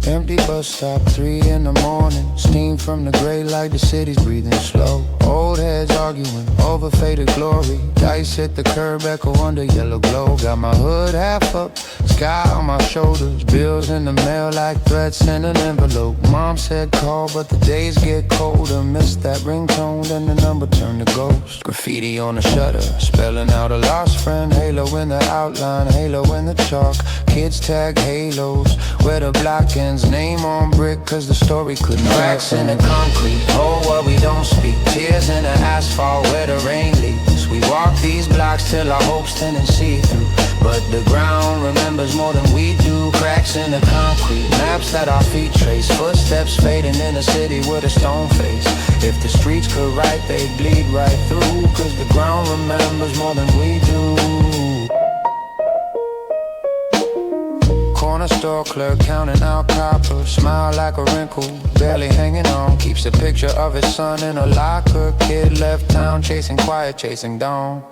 Empty bus stop, 3 in the morning. Steam from the gray like the city's breathing slow. Old heads arguing over faded glory. Dice hit the curb, echo under yellow glow. Got my hood half up, sky on my shoulders. Bills in the mail like threats in an envelope. Mom said call, but the days get colder. Missed that ringtone, then the number turned to ghost. Graffiti on the shutter, spelling out a lost friend. Halo in the outline, halo in the chalk. Kids tag halos, where the block ends. Name on brick, cause the story couldn't. Cracks in the concrete, oh what we don't speak. Tears in the asphalt where the rain leaks. We walk these blocks till our hopes turn and see through. but the ground remembers more than we do. Cracks in the concrete, maps that our feet trace, footsteps fading in a city with a stone face. If the streets could write, they'd bleed right through, cause the ground remembers more than we do. Corner store clerk counting out coppers, smile like a wrinkle, barely hanging on. Keeps a picture of his son in a locker. Kid left town chasing quiet, chasing dawn.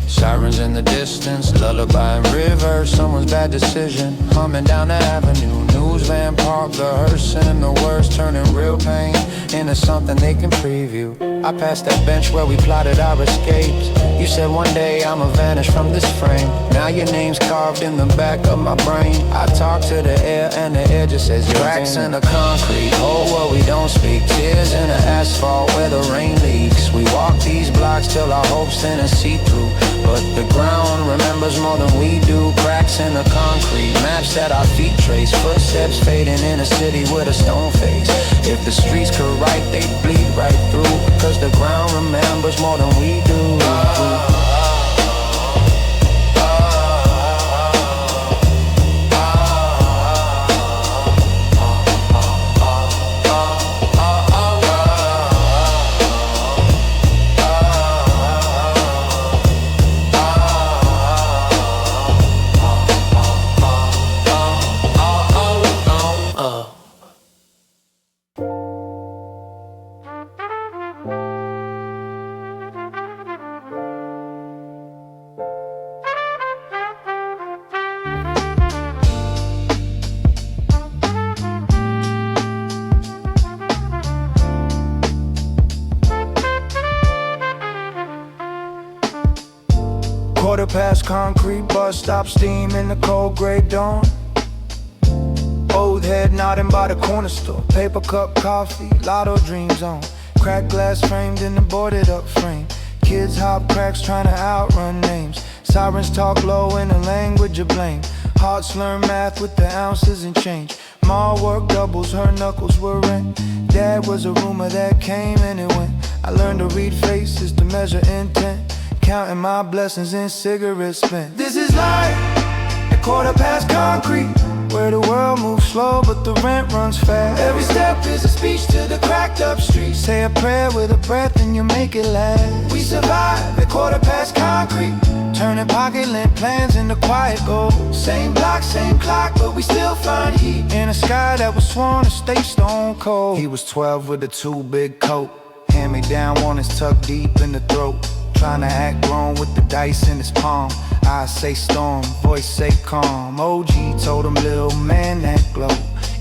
Sirens in the distance, lullaby in reverse. Someone's bad decision, humming down the avenue. News van parked, the hearse and the worst, turning real pain into something they can preview. I passed that bench where we plotted our escapes. You said one day I'ma vanish from this frame. Now your name's carved in the back of my brain. I talk to the air and the air just says cracks in the concrete. Oh, well, we don't speak. Tears in the asphalt where the rain leaks. We walk these blocks till our hopes thin and see-through, but the ground remembers more than we do. Cracks in the concrete, maps that our feet trace, footsteps fading in a city with a stone face. If the streets could write, they'd bleed right through, cause the ground remembers more than we do. Quarter past concrete, bus stop, steam in the cold gray dawn. Old head nodding by the corner store, paper cup coffee, lotto dreams on. Cracked glass framed in the boarded up frame. Kids hop cracks trying to outrun names. Sirens talk low in a language of blame. Hearts learn math with the ounces and change. Ma worked doubles, her knuckles were rent. Dad was a rumor that came and it went. I learned to read faces to measure intent, counting my blessings in cigarettes spent. This is life, a quarter past concrete, where the world moves slow but the rent runs fast. Every step is a speech to the cracked up streets. Say a prayer with a breath and you make it last. We survive at quarter past concrete, turning pocket lint plans into quiet gold. Same block, same clock, but we still find heat in a sky that was sworn to stay stone cold. He was 12 with a too big coat, hand-me-down one is tucked deep in the throat. Trying to act grown with the dice in his palm. I say storm, voice say calm. OG told him, little man, that glow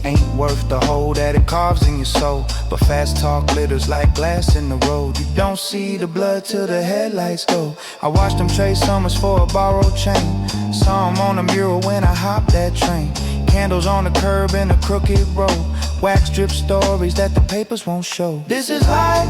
ain't worth the hole that it carves in your soul. But fast talk glitters like glass in the road. You don't see the blood till the headlights go. I watched him trade summers for a borrowed chain. Saw him on the mural when I hopped that train. Candles on the curb in a crooked road. Wax drip stories that the papers won't show. This is life,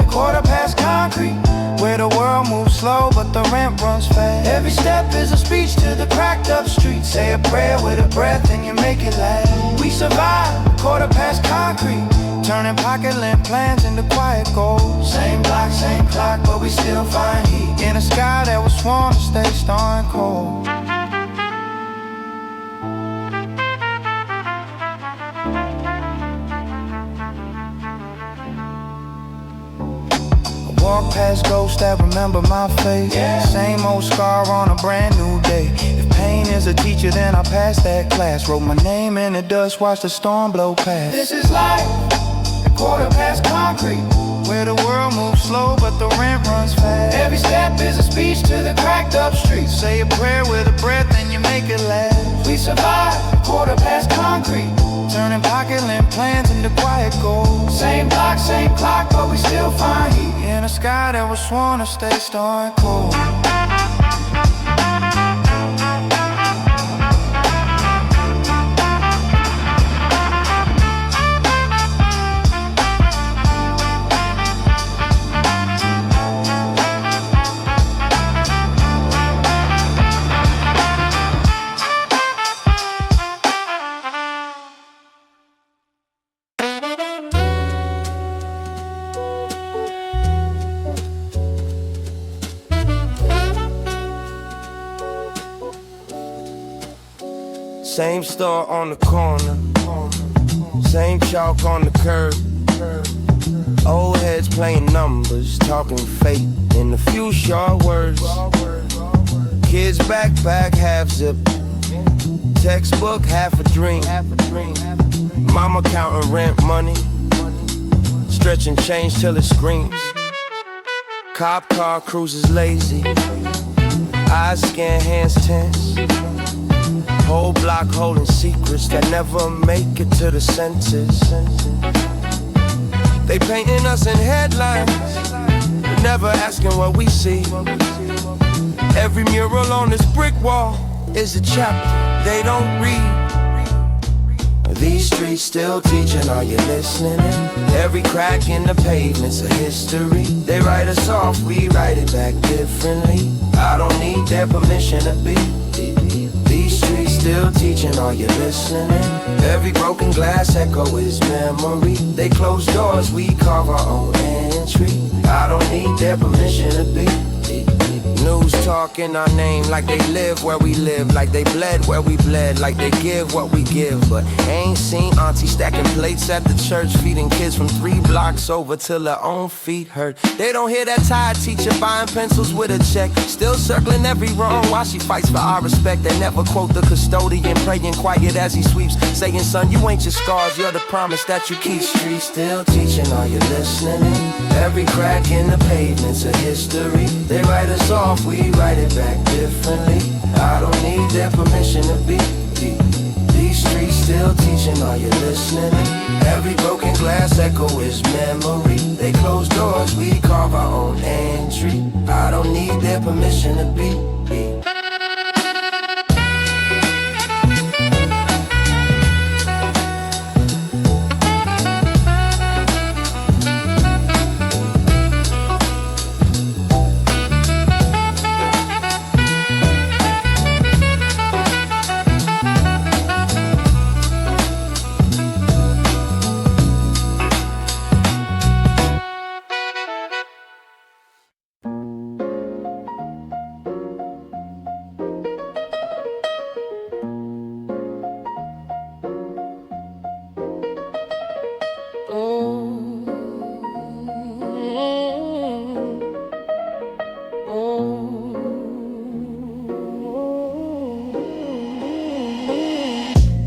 a quarter past concrete, where the world moves slow but the rent runs fast. Every step is a speech to the cracked up streets. Say a prayer with a breath and you make it last. We survive, quarter past concrete, turning pocket lint plans into quiet gold. Same block, same clock, but we still find heat in a sky that was sworn to stay stone cold. Walk past ghosts that remember my face, yeah. Same old scar on a brand new day. If pain is a teacher, then I passed that class. Wrote my name in the dust, watched the storm blow past. This is life, a quarter past concrete, where the world moves slow but the rent runs fast. Every step is a speech to the cracked up streets. Say a prayer with a breath and you make it last. We survive, a quarter past concrete, turning pocket lint plans into quiet gold. Same block, same clock, but we still find heat in a sky that was sworn to stay stone cold. Same store on the corner, same chalk on the curb. Old heads playing numbers, talking fate in a few short words. Kids backpack half zip, textbook half a dream. Mama counting rent money, stretching change till it screams. Cop car cruises lazy, eyes scan, hands tense. Whole block holding secrets that never make it to the census. They painting us in headlines, but never asking what we see. Every mural on this brick wall is a chapter they don't read. These streets still teaching, are you listening? Every crack in the pavement's a history. They write us off, we write it back differently. I don't need their permission to be. These streets still teaching, are you listening? Every broken glass echo is memory. They close doors, we carve our own entry. I don't need their permission to be. News talking our name like they live where we live, like they bled where we bled, like they give what we give. But ain't seen auntie stacking plates at the church, feeding kids from 3 blocks over till their own feet hurt. They don't hear that tired teacher buying pencils with a check, still circling every wrong while she fights for our respect. They never quote the custodian praying quiet as he sweeps, saying, son, you ain't your scars, you're the promise that you keep. Street still teaching, are you listening? Every crack in the pavement's a history. They write us off, we write it back differently. I don't need their permission to be. These streets still teaching, are you listening? Every broken glass echo is memory. They close doors, we carve our own entry. I don't need their permission to be.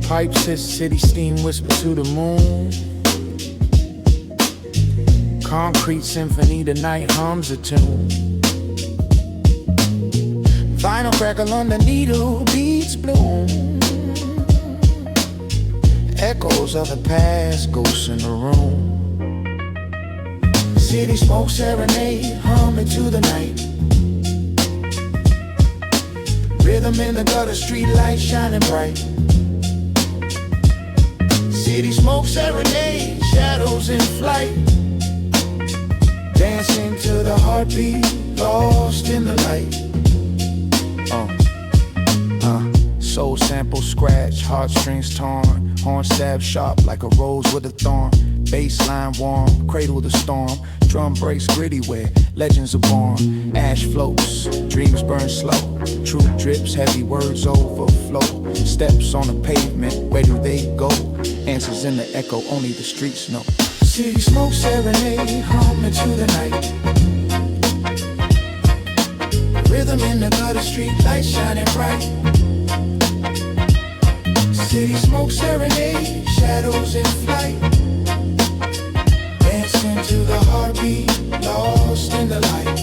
Pipes hit city, steam whisper to the moon. Concrete symphony, the night hums a tune. Vinyl crackle on the needle, beats bloom. Echoes of the past, ghosts in the room. City smoke serenade, humming to the night. Rhythm in the gutter, street lights shining bright. City smoke serenade, shadows in flight. Dancing to the heartbeat, lost in the light. Soul sample scratch, heartstrings torn. Horn stab sharp like a rose with a thorn. Bassline warm, cradle the storm. Drum breaks gritty where legends are born. Ash floats, dreams burn slow. Truth drips, heavy words overflow. Steps on the pavement, where do they go? Answers in the echo, only the streets know. City smoke serenade, humming to the night. Rhythm in the gutter, street lights shining bright. City smoke serenade, shadows in flight. Dancing to the heartbeat, lost in the light.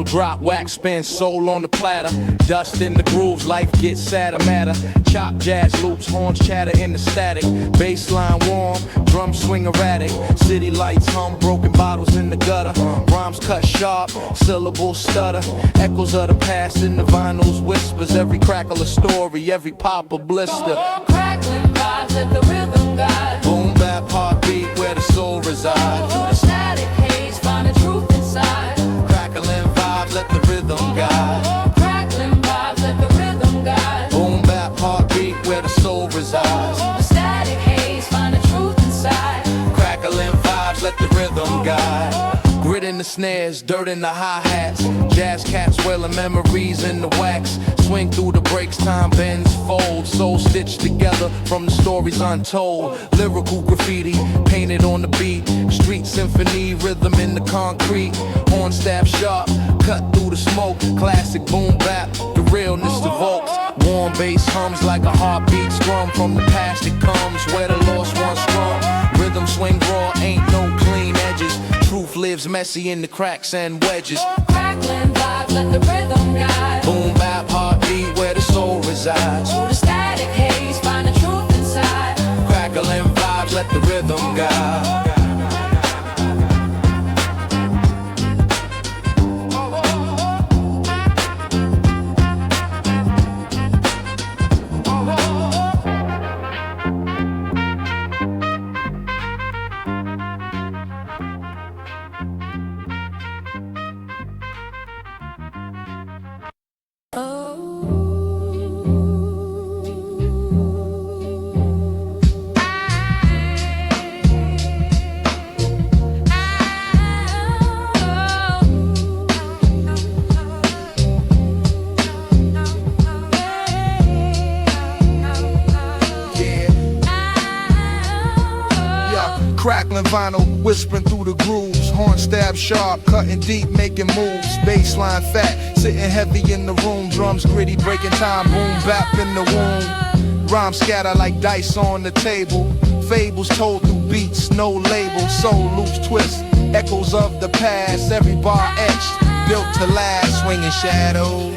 drop, wax spin, soul on the platter. Dust in the grooves, life gets sadder, matter. Chop, jazz loops, horns chatter in the static. Bassline warm, drums swing erratic. City lights hum, broken bottles in the gutter. Rhymes cut sharp, syllables stutter. Echoes of the past in the vinyl's whispers. Every crackle a story, every pop a blister. Crackling vibes, let the rhythm guide. Boom bap heartbeat where the soul resides. Through the static haze, find the truth inside. Crackling vibes, let the rhythm guide. Crackling vibes, let the rhythm guide. Boom bap heartbeat where the soul resides. Through the static haze, find the truth inside. Crackling vibes, let the rhythm guide. Grit in the snares, dirt in the hi-hats. Jazz cats wailing memories in the wax. Swing through the breaks, time bends, fold. Soul stitched together from the stories untold. Lyrical graffiti, painted on the beat. Street symphony, rhythm in the concrete. Horn stab sharp, cut through the smoke. Classic boom bap, the realness evokes. Warm bass hums like a heartbeat strum. From the past it comes, where the lost one's strong. Rhythm swing raw, ain't no clean edges. Truth lives messy in the cracks and wedges. Crackling vibes, let the rhythm guide. Boom bap heartbeat where the soul resides. Through the static haze, find the truth inside. Crackling vibes, let the rhythm guide. Crackling vinyl, whispering through the grooves. Horn stab sharp, cutting deep, making moves. Bassline fat, sitting heavy in the room. Drums gritty, breaking time, boom bap in the womb. Rhymes scatter like dice on the table. Fables told through beats, no label. Soul loops twist, echoes of the past. Every bar etched, built to last. Swinging shadows,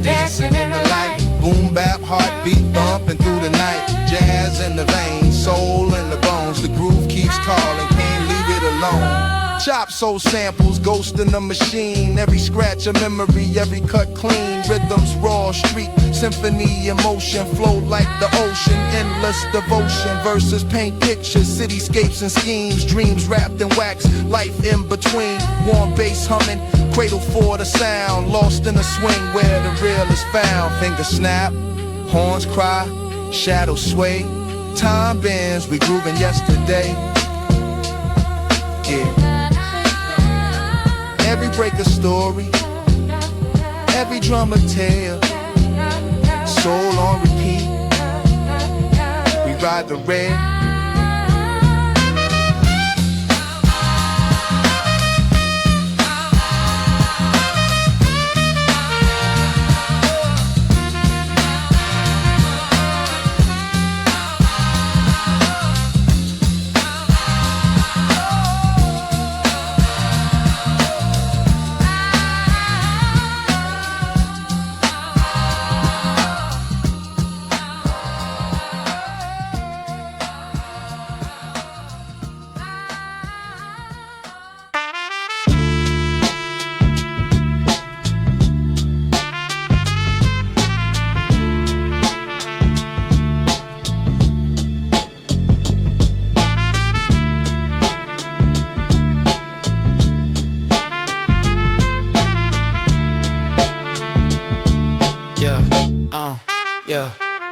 dancing in the light. Boom bap, heartbeat bumping through the night. Jazz in the veins, soul in the bones. The groove keeps calling, can't leave it alone. Chop soul samples, ghost in the machine. Every scratch a memory, every cut clean. Rhythms raw, street symphony, emotion flowed like the ocean. Endless devotion, verses paint pictures, cityscapes and schemes. Dreams wrapped in wax, life in between. Warm bass humming, cradle for the sound. Lost in a swing where the real is found. Fingers snap, horns cry, shadows sway. Time bends, we grooving yesterday. Yeah. Every break a story, every drum a tale. Soul on repeat, we ride the rail.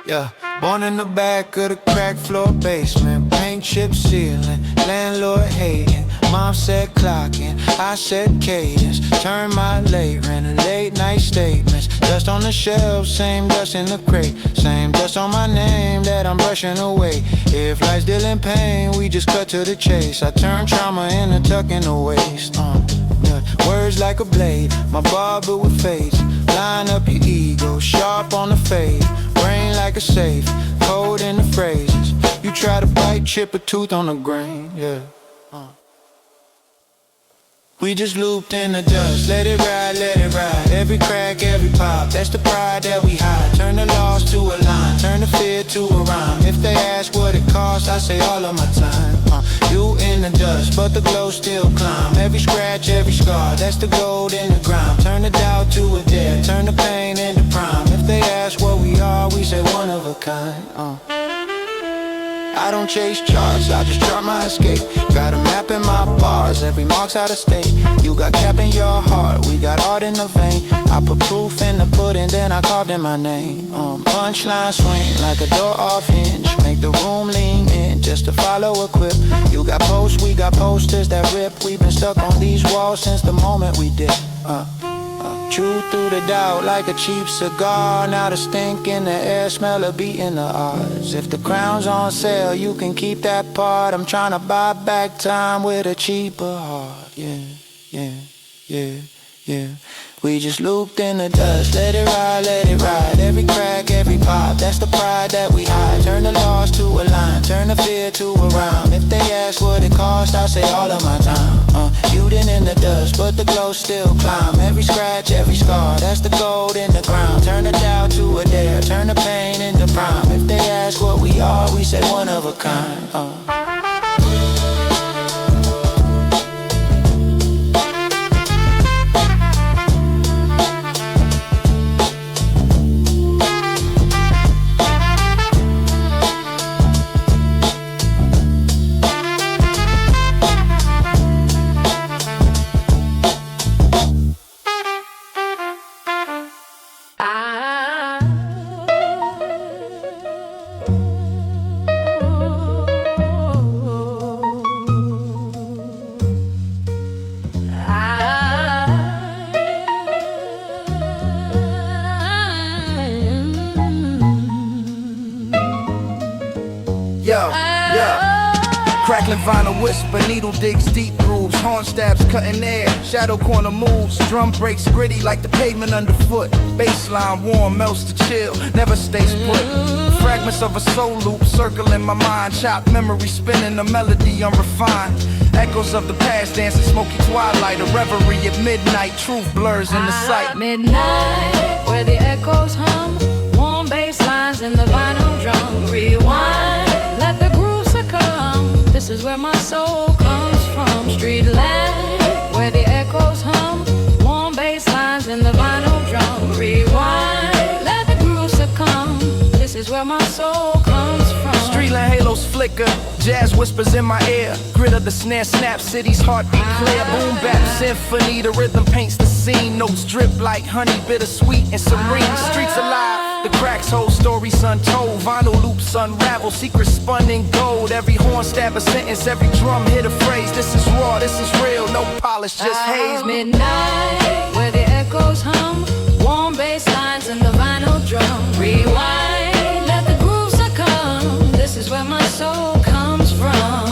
Yeah, born in the back of the crack floor basement. Paint chip ceiling, landlord hating. Mom said clocking, I said cadence. Turn my late rent to late night statements. Dust on the shelf, same dust in the crate. Same dust on my name that I'm brushing away. If life's dealing pain, we just cut to the chase. I turn trauma into tucking the waist. Words like a blade, my barber with face. Line up your ego, sharp on the fade. Brain like a safe, cold in the phrases. You try to bite, chip a tooth on the grain, yeah. We just looped in the dust, let it ride, every crack, every pop, that's the pride that we hide. Turn the loss to a line, turn the fear to a rhyme. If they ask what it costs, I say all of my time. You in the dust, but the glow still climb. Every scratch, every scar, that's the gold in the ground. Turn the doubt to a dare, turn the pain into prime. If they ask what we are, we say one of a kind. I don't chase charts, I just chart my escape. Got a map in my bars, every mark's out of state. You got cap in your heart, we got art in the vein. I put proof in the pudding, then I carved in my name. Punchline swing like a door off hinge. Make the room lean in just to follow a quip. You got posts, we got posters that rip. We've been stuck on these walls since the moment we did. Chew through the doubt like a cheap cigar. Now the stink in the air, smell a beat in the odds. If the crown's on sale, you can keep that part. I'm trying to buy back time with a cheaper heart. Yeah. We just looped in the dust, let it ride, every crack, every pop, that's the pride that we hide. Turn the loss to a line, turn the fear to a rhyme. If they ask what it costs, I say all of my time. You done in the dust, but the glow still climb. Every scratch, every scar, that's the gold in the ground. Turn the doubt to a dare, turn the pain into prime. If they ask what we are, we say one of a kind. Crackling vinyl whisper, needle digs deep grooves. Horn stabs cutting air, shadow corner moves. Drum breaks gritty like the pavement underfoot. Bassline warm, melts to chill, never stays put. Fragments of a soul loop circle in my mind. Chopped memory spinning, a melody unrefined. Echoes of the past dancing smoky twilight. A reverie at midnight, truth blurs in the sight. Midnight, where the echoes hum. Warm bass lines in the vinyl drum. Rewind, let the groove succumb. This is where my soul comes from. Street land, where the echoes hum. Warm bass lines in the vinyl drum. Rewind, let the groove succumb. This is where my soul comes from. Streetland halos flicker, jazz whispers in my ear. Grit of the snare snap, city's heartbeat clear. Boom bap symphony, the rhythm paints the scene. Notes drip like honey, bittersweet and serene. Streets alive, the cracks hold stories untold. Vinyl loops unravel, secrets spun in gold. Every horn stab a sentence, every drum hit a phrase. This is raw, this is real, no polish, just haze. Midnight, where the echoes hum. Warm bass lines in the vinyl drum. Rewind, let the groove succumb. This is where my soul comes from.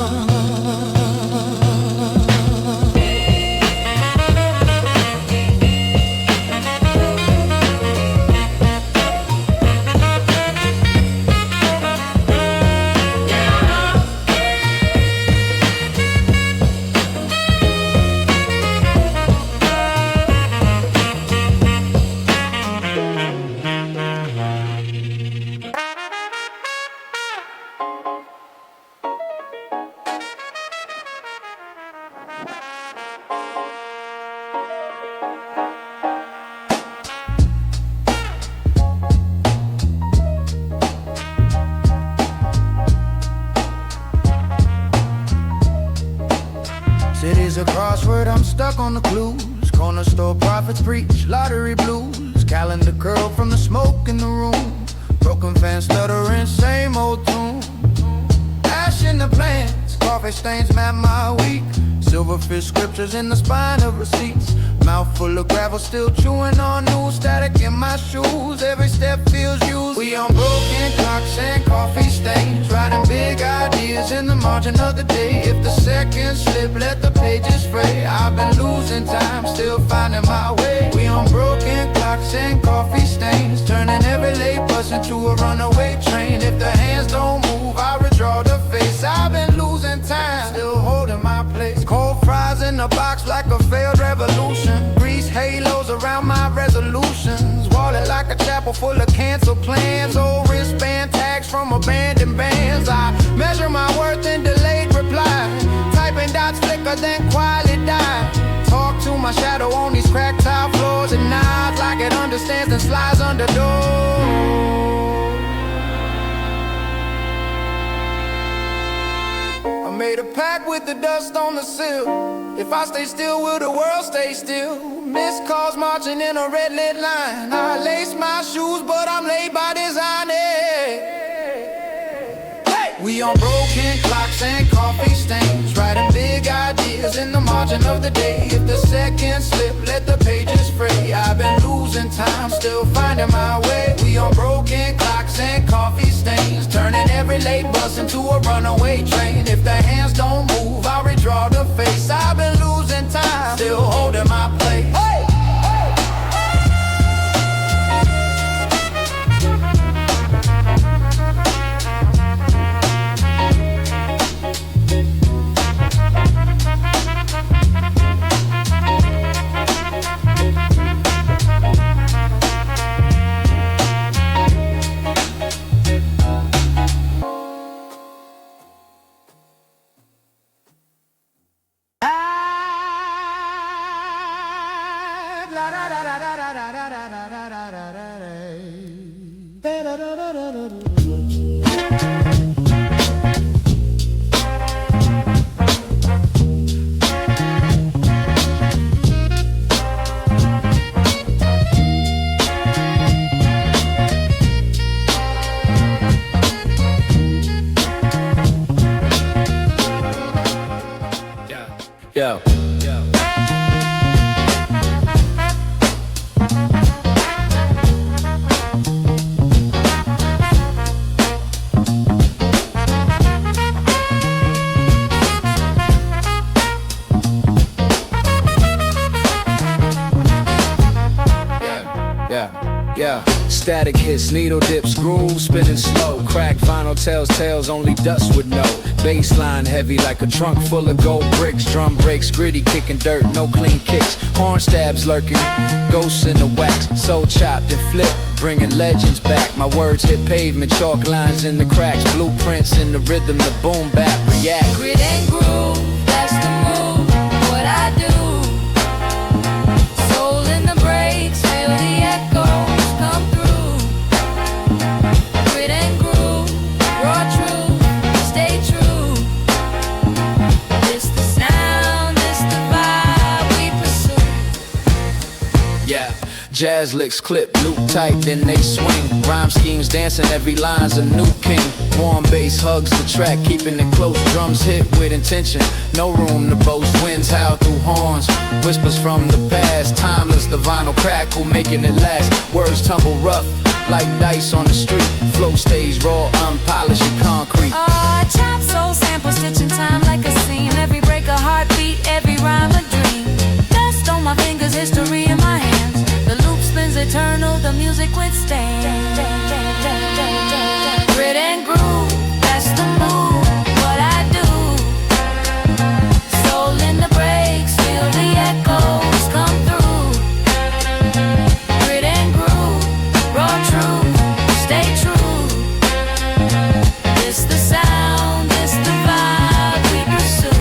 City's a crossword, I'm stuck on the clues. Corner store prophets preach, lottery blues. Calendar curl from the smoke in the room. Broken fan stuttering, same old tune. Ash in the plants, coffee stains map my week. Silverfish scriptures in the spine of receipts. Mouth full of gravel, still chewing on new static in my shoes. Every step feels used. We on broken clocks and coffee stains. Writing big ideas in the margin of the day. If the seconds slip, let the pages fray. I've been losing time, still finding my way. We on broken clocks and coffee stains. Turning every late bus into a runaway train. If the hands don't move, I withdraw the face. I've been losing time, still holding my place. Cold fries in the a box like a failed revolution. Grease halos around my resolutions. Wallet like a chapel full of canceled plans. Old wristband tags from abandoned bands. I measure my worth in delayed reply. Typing dots flicker then quietly die. Talk to my shadow on these cracked tile floors. And nods like it understands and slides under doors. I made a pact with the dust on the sill. If I stay still, will the world stay still? Missed calls marching in a red lit line. I lace my shoes, but I'm late by design. Hey! We on broken clocks and coffee stains, writing big ideas in the margin of the day. If the seconds slip, let the pages fray. I've been losing time, still finding my way. We on broken clocks and coffee stains, turning every late bus into a runaway train. If the hands don't move, I'll redraw the face. I've been losing time, still holding my place. Hey! Yo. Yeah, static hits, needle dips, grooves spinning slow. Crack vinyl tells tales only dust would know. Bassline heavy like a trunk full of gold bricks. Drum breaks, gritty, kicking dirt, no clean kicks. Horn stabs lurking, ghosts in the wax. Soul chopped and flipped, bringing legends back. My words hit pavement, chalk lines in the cracks. Blueprints in the rhythm, the boom bap react. Grit and groove, that's the move, what I do. Soul in the breaks, feel the echoes come through. Grit and groove, raw truth, stay true. This the sound, this the vibe we pursue. Yeah, jazz licks clip, loop tight, then they swing. Rhyme schemes dancing, every line's a new king. Warm bass hugs the track, keeping it close. Drums hit with intention, no room to boast. Winds howl through horns, whispers from the past. Timeless, the vinyl crackle, making it last. Words tumble rough, like dice on the street. Flow stays raw, unpolished and concrete. Chop soul sample, stitching time like a seam. Every break a heartbeat, every rhyme a dream. Dust on my fingers, history in my hands. The loop spins eternal, the music withstands. Grit and groove, that's the move, what I do. Soul in the breaks, feel the echoes come through. Grit and groove, raw truth, stay true. This the sound, this the vibe we pursue.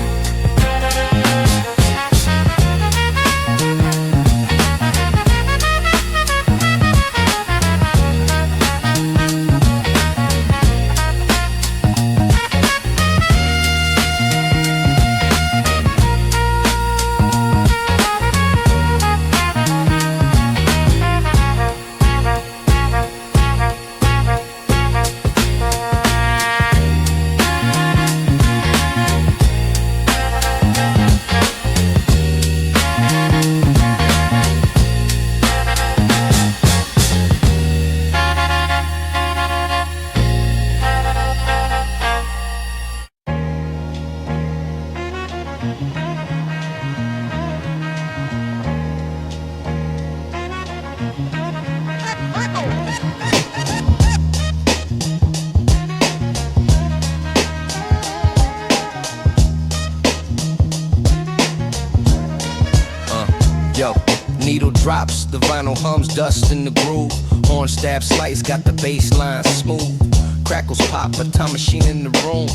drops, the vinyl hums, dust in the groove. Horn stab slice, got the bass line smooth. Crackles pop, a time machine in the room.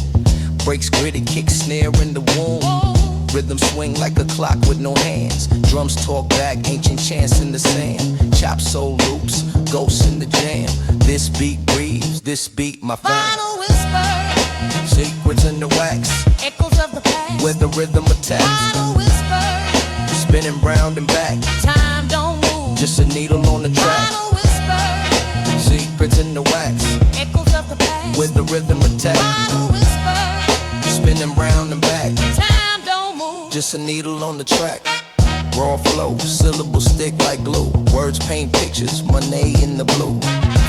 Breaks gritty, kick snare in the womb. Rhythm swing like a clock with no hands. Drums talk back, ancient chants in the sand. Chop soul loops, ghosts in the jam. This beat breathes, this beat my fam. Final whisper, Secrets in the wax, echoes of the past. where the rhythm attacks. Final whisper, Spinning round and back, time don't move. just a needle on the track. Final whisper, Secrets in the wax, echoes of the past. where the rhythm attacks. Final whisper, Spinning round and back, time don't move. just a needle on the track. Raw flow, syllables stick like glue. Words paint pictures, money in the blue.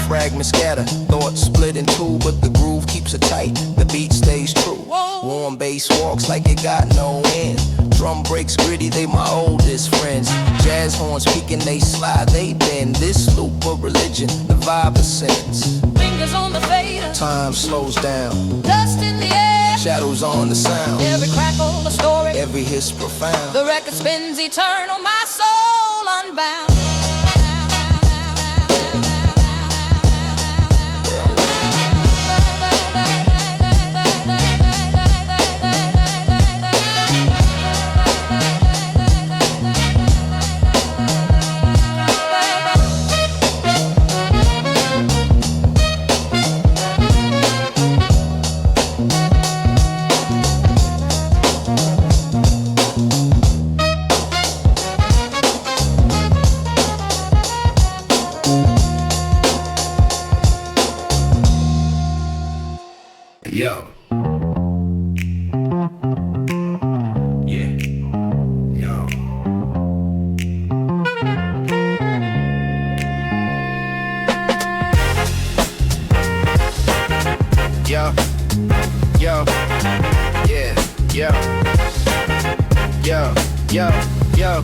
Fragments scatter, thoughts split in two, but the groove keeps it tight, the beat stays true. Warm bass walks like it got no end. Drum breaks gritty, they my oldest friends. Jazz horns peaking, they slide, they bend. This loop of religion, the vibe ascends. Fingers on the fader, Time slows down, dust in the air. shadows on the sound. Every crackle a story, Every hit's profound. the record spins eternal, my soul unbound. Yo. Yeah. Yo. Yo, yo, yeah, yo, yo, yo, yo.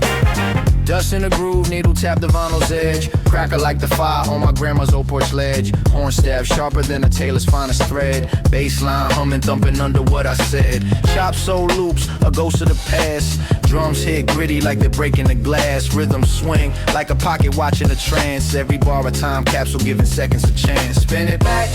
Dust in the groove, needle tap the vinyl's edge. Cracker like the fire on my grandma's old porch ledge. Horn stab sharper than a tailor's finest thread. Bassline humming, thumping under what I said. Chop soul loops, a ghost of the past. Drums hit gritty like they're breaking the glass. Rhythm swing like a pocket watching a trance. Every bar a time capsule giving seconds a chance. Spin it back,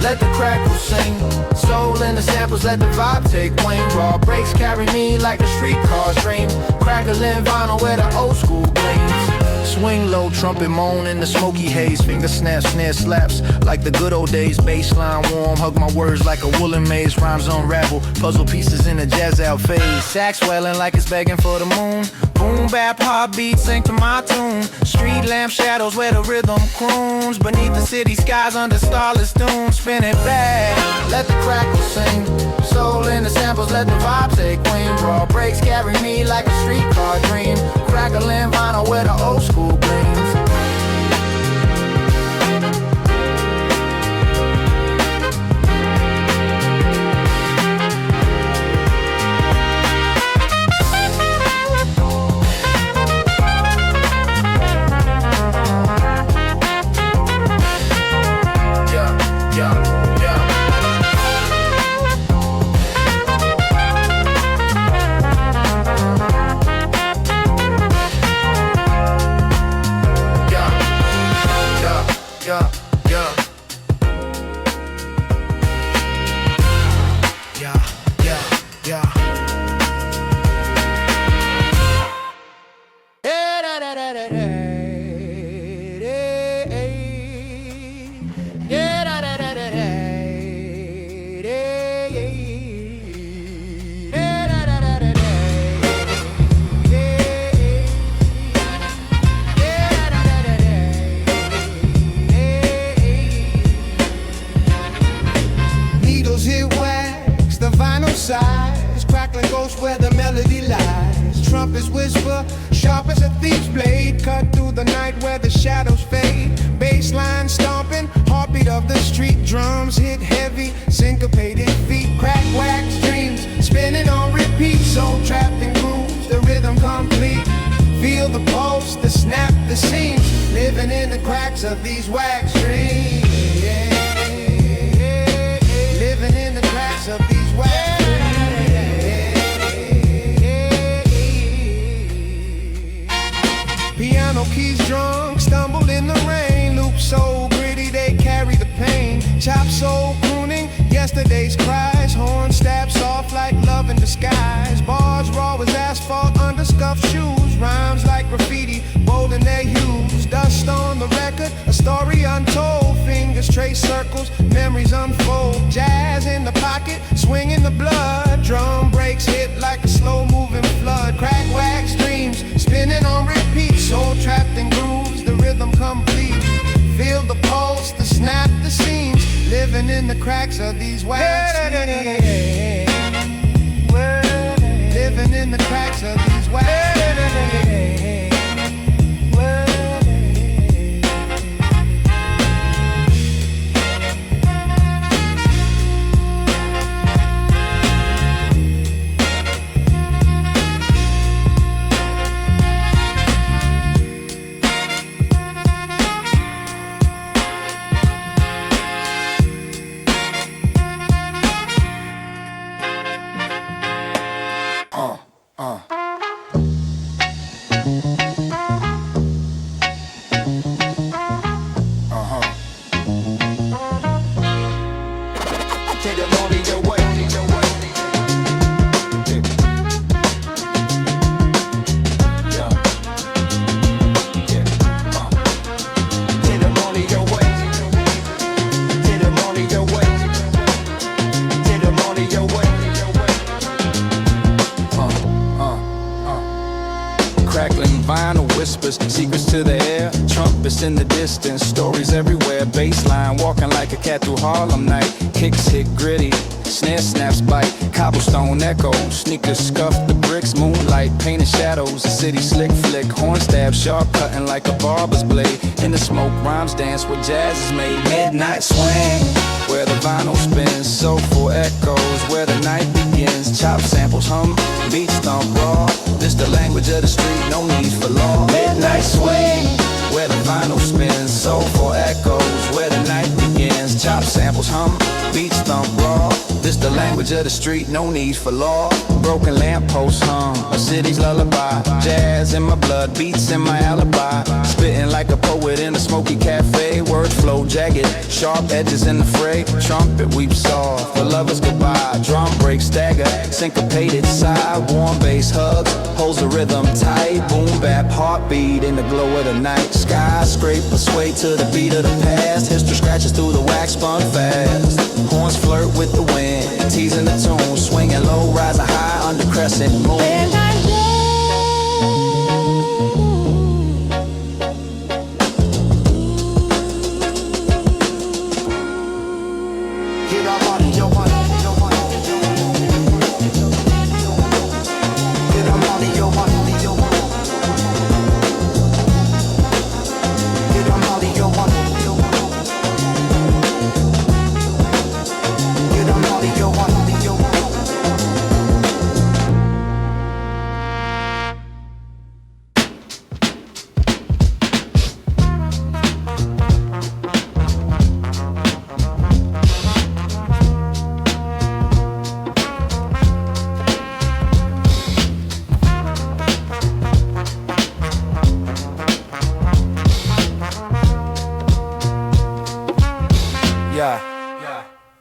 let the crackle sing. Soul in the samples, let the vibe take wing. Raw breaks carry me like the streetcar's dream. Crackling vinyl where the old school gleams. Swing low, trumpet moan in the smoky haze. Finger snaps, snare slaps like the good old days. Bassline warm, hug my words like a woolen maze. Rhymes unravel, puzzle pieces in a jazz out phase. Sax wailing like it's begging for the moon. Boom bap heartbeat sing to my tune. Street lamp shadows where the rhythm croons. Beneath the city skies under starless dunes. Spin it back, let the crackle sing. Soul in the samples, let the vibe take wing. Raw breaks carry me like a streetcar dream. Crackling vinyl where the old school gleams. Needles hit wax, the vinyl sighs. Crackling ghosts where the melody lies. Trumpets whisper, sharp as a thief's blade. Cut through the night where the shadows fade. Bassline stomping, heartbeat of the street. Drums hit heavy, syncopated feet. Crack wax dreams, spinning on repeat. Soul trapped in grooves, the rhythm complete. Feel the pulse, the snap, the seams. Living in the cracks of these wax dreams. Living in the cracks of these wax dreams. Piano key yesterday's cries. Horn stab soft like love in disguise. Bars raw as asphalt under scuffed shoes. Rhymes like graffiti, bold in their hues. Dust on the record, a story untold. Fingers trace circles, memories unfold. Jazz in the pocket, swing in the blood. Drum breaks hit like a slow moving flood. Crack wax dreams, spinning on repeat. Soul trapped in grooves, the rhythm complete. Feel the pulse, the snap, the seams. Living in the cracks of these wax dreams. Living in the cracks of these wax dreams. Secrets to the air, trumpets in the distance, stories everywhere. Baseline, walking like a cat through Harlem night. Kicks hit gritty, snare snaps bite. Cobblestone echo, sneakers scuff the bricks. Moonlight, painted shadows, the city slick flick. Horn stab, sharp cutting like a barber's blade. In the smoke, rhymes dance where jazz is made. Midnight swing, where the vinyl spins. Soulful echoes, where the night begins. Chop samples hum, beats thump raw. This the language of the street, no need for law. Midnight swing, where the vinyl spins. Soulful echoes, where the night begins. Chop samples hum, beats thump raw. This the language of the street, no need for law. Broken lampposts hum, a city's lullaby. Jazz in my blood, beats in my alibi. Spitting like a poet in a smoky cafe. Word flow jagged, sharp edges in the fray. Trumpet weeps soft, the lovers goodbye. Drum break stagger, syncopated sigh. Warm bass hugs, holds the rhythm tight. Boom bap, heartbeat in the glow of the night. Skyscraper sway to the beat of the past. History scratches through the wax, spun fast. Horns flirt with the wind, teasing the tune. Swinging low, rising high under crescent moon.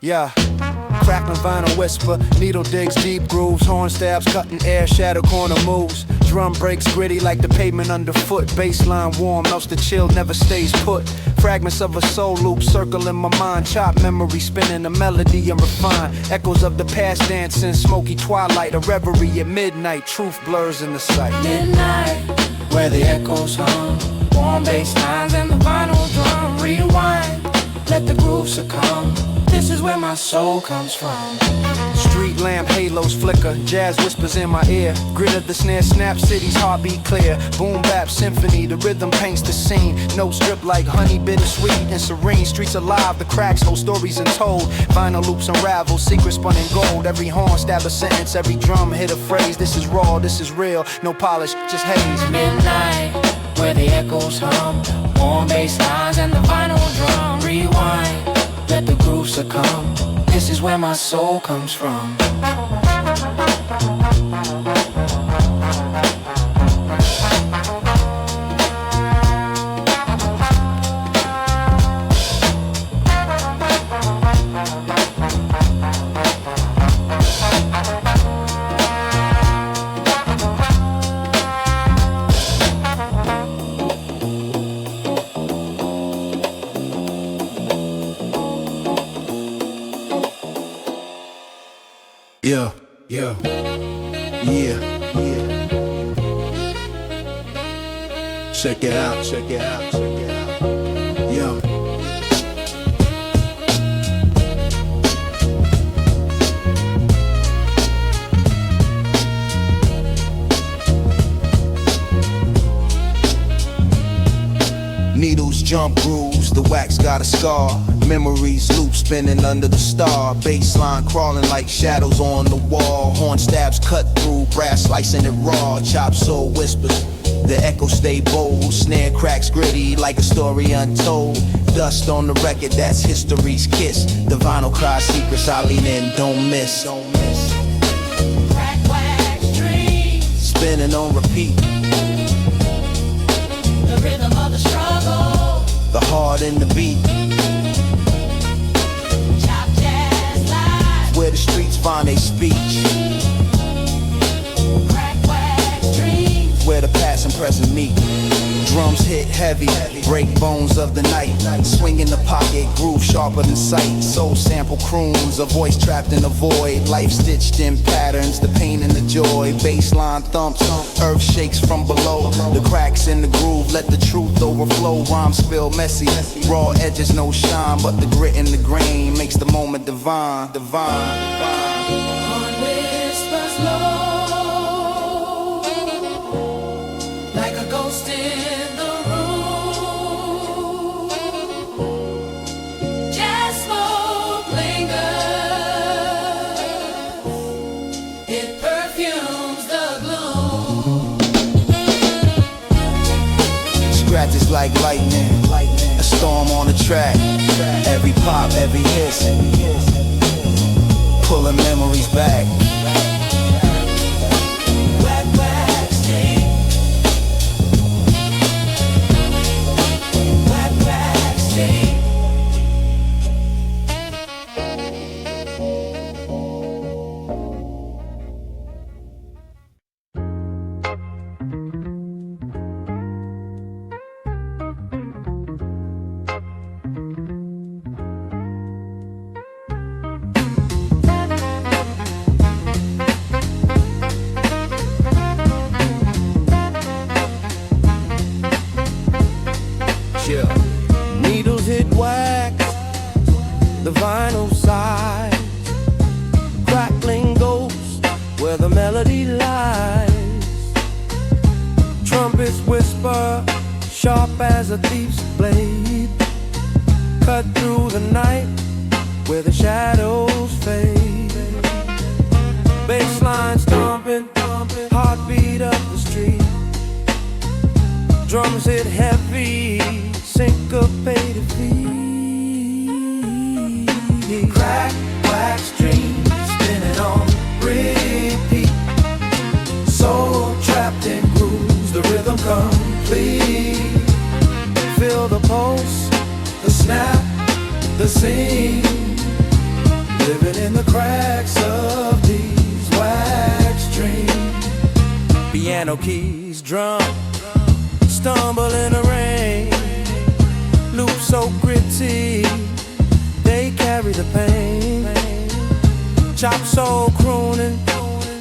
Yeah, crackling vinyl whisper, needle digs deep grooves, horn stabs cutting air, shadow corner moves. Drum breaks gritty like the pavement underfoot. Baseline warm, melts the chill, never stays put. Fragments of a soul loop circle in my mind. Chop memory spinning a melody and refine. Echoes of the past dancing, smoky twilight. A reverie at midnight, truth blurs in the sight. Midnight, where the echoes hum. Warm bass lines and the vinyl drum. Rewind, let the groove succumb. This is where my soul comes from. Street lamp halos flicker, jazz whispers in my ear. Grit of the snare snap, city's heartbeat clear. Boom bap symphony, the rhythm paints the scene. Notes drip like honey, bittersweet and serene. Streets alive, the cracks hold stories untold. Vinyl loops unravel, secrets spun in gold. Every horn stab a sentence, every drum hit a phrase. This is raw, this is real, no polish, just haze. Midnight, where the echoes hum. Warm bass lines and the vinyl drum. Rewind, let the groove succumb. This is where my soul comes from. Yeah, yeah, yeah, yeah. Check it out, check it out, check it out. Yeah. Needles jump grooves, the wax got a scar. Memories loop spinning under the star. Baseline crawling like shadows on the wall. Horn stabs cut through, brass slicing it raw. Chop soul whispers, the echo stay bold. Snare cracks gritty like a story untold. Dust on the record, that's history's kiss. The vinyl cries secrets, I lean in, don't miss. Crack wax dreams, Spinning on repeat, the rhythm of the struggle. the heart in the beat. Chop jazz live, Where the streets find their speech, crack wax dreams. where the past and present meet. Drums hit heavy, break bones of the night. Swing in the pocket, groove sharper than sight. Soul sample croons, a voice trapped in a void. Life stitched in patterns, the pain and the joy. Baseline thumps, earth shakes from below. The cracks in the groove, let the truth overflow. Rhymes feel messy, raw edges no shine. But the grit in the grain makes the moment divine, divine, divine. Heart whispers low, like a ghost in the room. Jazz smoke lingers, it perfumes the gloom. Scratches like lightning, a storm on the track. Every pop, every hiss, pulling memories back. Whack wax tape, whack wax tape. Needles hit wax, the vinyl side. Crackling goes where the melody lies. Trumpets whisper, sharp as a thief's blade. Cut through the night where the shadows fade. Bassline stomping, heartbeat up the street. Drums hit heavy, syncopated feet. Crack, wax dreams, spinning on repeat. Soul trapped in grooves, the rhythm complete. Feel the pulse, the snap, the scene. Living in the cracks of these wax dreams. Piano keys, drum, stumble in the rain. Loops so gritty, they carry the pain. Chop soul crooning,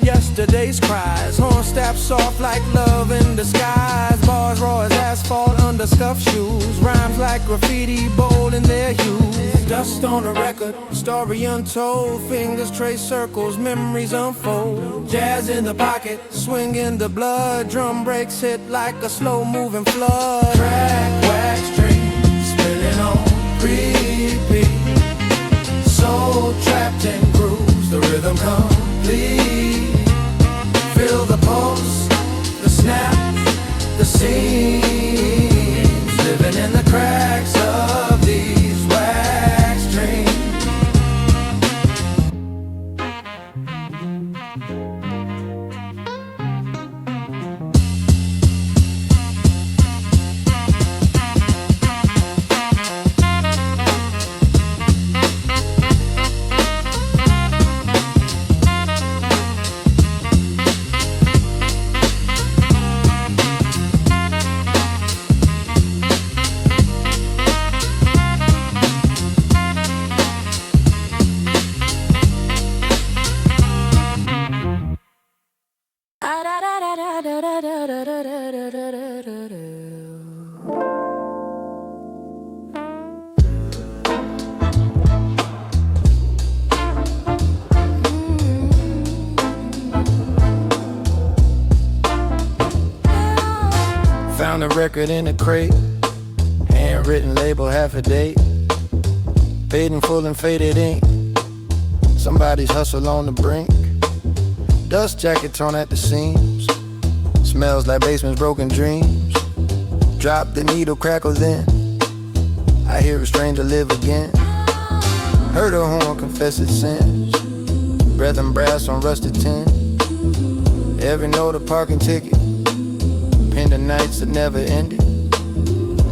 yesterday's cries. Horn stabs soft like love in disguise. Bars raw as asphalt under scuffed shoes. Rhymes like graffiti, bold in their hues. Dust on the record, story untold. Fingers trace circles, memories unfold. Jazz in the pocket, swing in the blood. Drum breaks hit like a slow moving flood. Crack, wax dreams, spinning on repeat. Soul trapped in grooves, the rhythm complete. Feel the pulse, the snap, the seams. Living in the cracks of these wax dreams. record in a crate, handwritten label half a date, paid in full and faded ink. Somebody's hustle on the brink. Dust jacket torn at the seams. Smells like basement's broken dreams. Drop the needle, crackle then. I hear a stranger live again. Heard a horn confess its sins. Breath and brass on rusted tin. Every note a parking ticket. Pin the nights that never ended.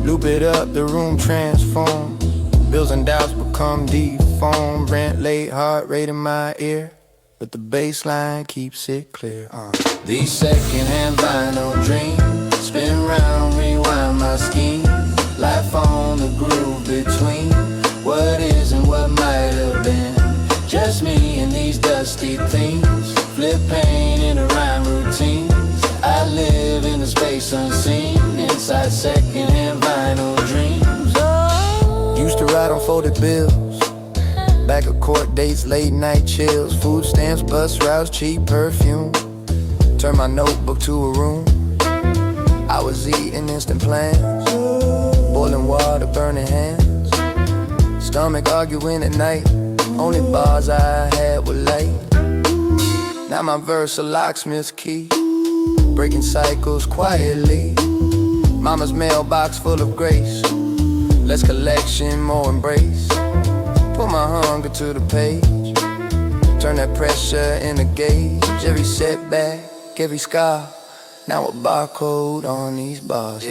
Loop it up, the room transforms. Bills and doubts become deformed. Rent late, heart rate in my ear, but the bass line keeps it clear. These second-hand vinyl dreams spin round, rewind my scheme. Life on the groove between what is and what might have been. Just me and these dusty themes. Flip pain in a rhyme routine. I live in a space unseen, inside second-hand vinyl dreams. Used to ride on folded bills, back of court dates, late night chills. Food stamps, bus routes, cheap perfume. Turn my notebook to a room. I was eating instant plans, boiling water, burning hands. Stomach arguing at night, only bars I had were light. Now my verse a locksmith's key, breaking cycles quietly. Mama's mailbox full of grace, less collection, more embrace. Put my hunger to the page, turn that pressure in a gauge. Every setback, every scar, now a barcode on these bars.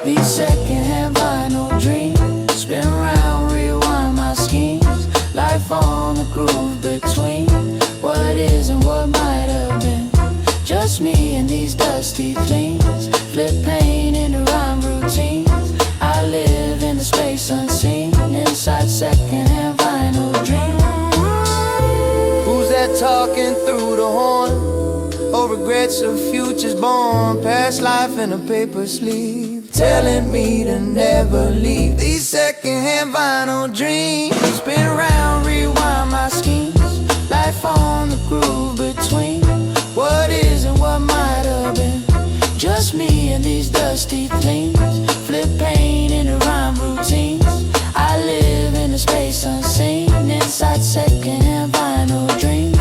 These second-hand vinyl dreams spin round, rewind my schemes. Life on the groove between what is and what might have been. Just me and these dusty themes. Flip pain in the rhyme routines. I live in the space unseen, inside second-hand vinyl dreams. Who's that talking through the horn? Oh, regrets of futures born. Past life in a paper sleeve, telling me to never leave. These second-hand vinyl dreams spin around, rewind my schemes. Life on the groove between what is and what might have been. Just me and these dusty themes. Flip pain in the rhyme routines. I live in a space unseen, inside second-hand vinyl dreams.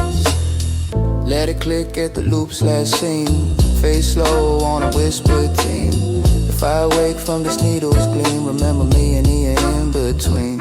Let it click at the loops last scene. Face slow on a whispered theme. If I wake from this needle's gleam, remember me and the in between.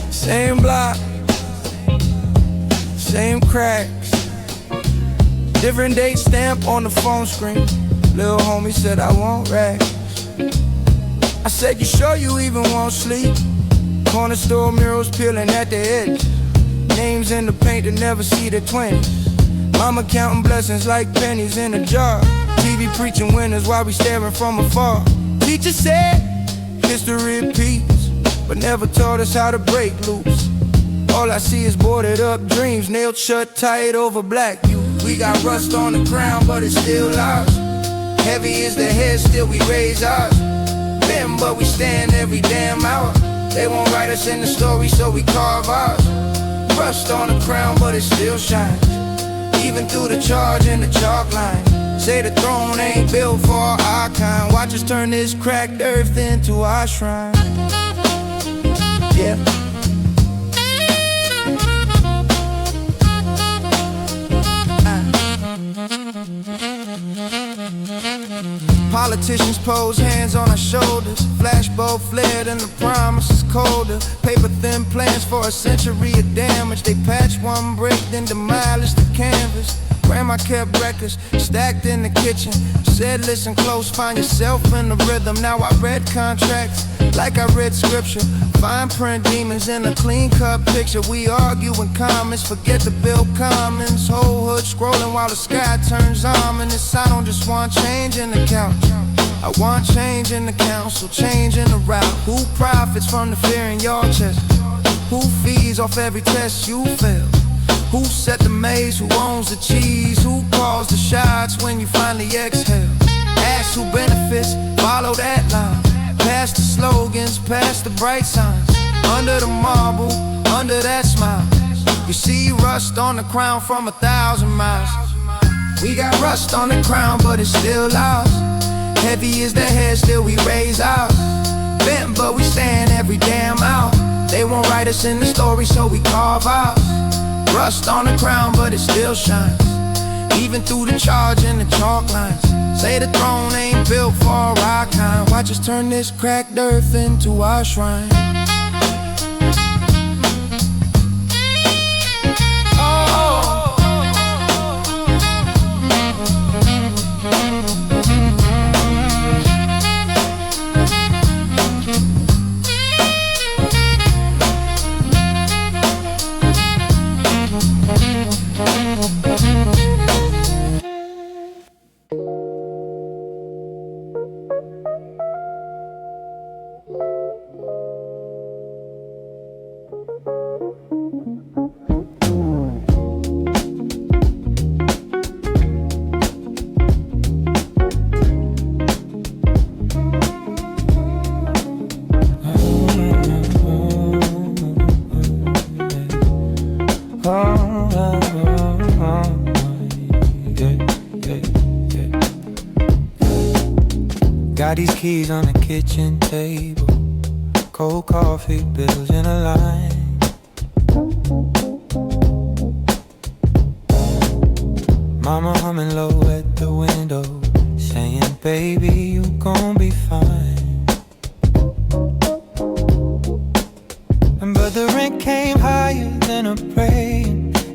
Same block, same cracks, different date stamp on the phone screen. Lil' homie said I want racks. I said, you sure you even want sleep? Corner store murals peeling at the edge. Names in the paint that never see the 20s. Mama counting blessings like pennies in a jar. TV preaching winners while we staring from afar. Teacher said, history repeats, but never taught us how to break loose. All I see is boarded up dreams, nailed shut tight over black youth. We got rust on the crown, but it's still ours. Heavy is the head, still we raise ours. Bend, but we stand every damn hour. They won't write us in the story, so we carve ours. Rust on the crown, but it still shines, even through the charge and the chalk line. Say the throne ain't built for our kind. Watch us turn this cracked earth into our shrine. Yeah. Politicians pose hands on our shoulders. Flashbulb flared and the promise is colder. Paper thin plans for a century of damage. They patch one break, then demolish the canvas. Grandma kept records stacked in the kitchen. Said listen close, find yourself in the rhythm. Now I read contracts like I read scripture. Fine print demons in a clean cut picture. We argue in comments, forget the bill commons. Whole hood scrolling while the sky turns ominous. I don't just want change in the couch, I want change in the council, change in the route. Who profits from the fear in your chest? Who feeds off every test you fail? Who set the maze? Who owns the cheese? Who calls the shots when you finally exhale? Ask who benefits, follow that line. Past the slogans, past the bright signs. Under the marble, under that smile, you see rust on the crown from 1,000 miles. We got rust on the crown, but it's still ours. Heavy is the head, still we raise ours. Bent, but we stand every damn hour. They won't write us in the story, so we carve out. Rust on the crown, but it still shines. Even through the charge and the chalk lines. Say the throne ain't built for our kind. Watch us turn this cracked earth into our shrine. Got these keys on the kitchen table, cold coffee, bills in a line. Mama humming low at the window, saying, baby, you gon' be fine. But the rent came higher than a prayer,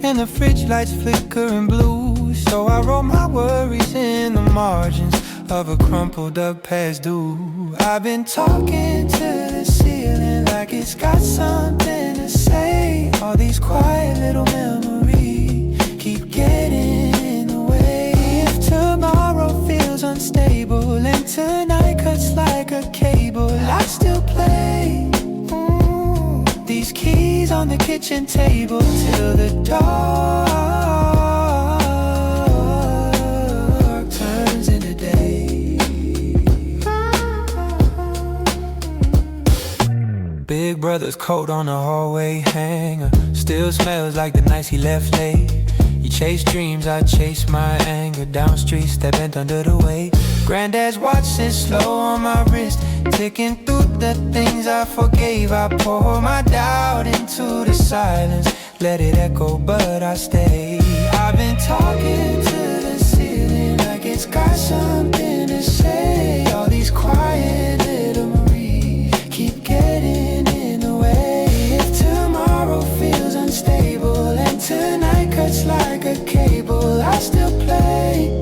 and the fridge lights flickering blue. So I wrote my worries in the margins of a crumpled up past due. I've been talking to the ceiling like it's got something to say. All these quiet little memories keep getting in the way. If tomorrow feels unstable and tonight cuts like a cable, I still play these keys on the kitchen table till the dark turns into day. Big brother's coat on the hallway hanger still smells like the nights he left late. You chase dreams, I chase my anger. Down street, stepping under the weight. Granddad's watching slow on my wrist, ticking through the things I forgave. I pour my doubt into the silence, let it echo, but I stay. I've been talking to the ceiling like it's got something to say. All these quiet little memories keep getting in the way. If tomorrow feels unstable and tonight cuts like a cable, I still play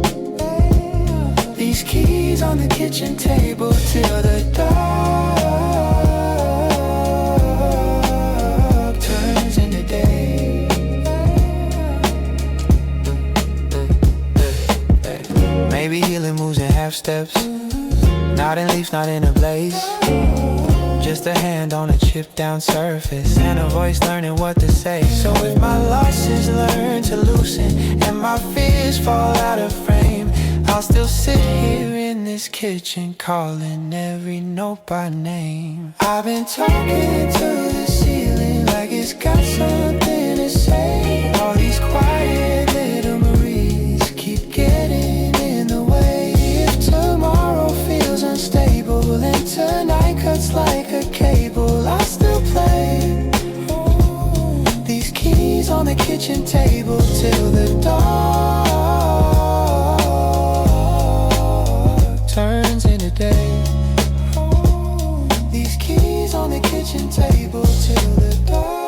these keys on the kitchen table till the dark turns into day. Maybe healing moves in half steps, not in leaves, not in a blaze. Just a hand on a chipped down surface and a voice learning what to say. So if my losses learn to loosen and my fears fall out of frame, I'll still sit here in this kitchen calling every note by name. I've been talking to the ceiling like it's got something to say. All these quiet little memories keep getting in the way. If tomorrow feels unstable and tonight cuts like a cable, I still play these keys on the kitchen table till the dark turns into day. These keys on the kitchen table till the dark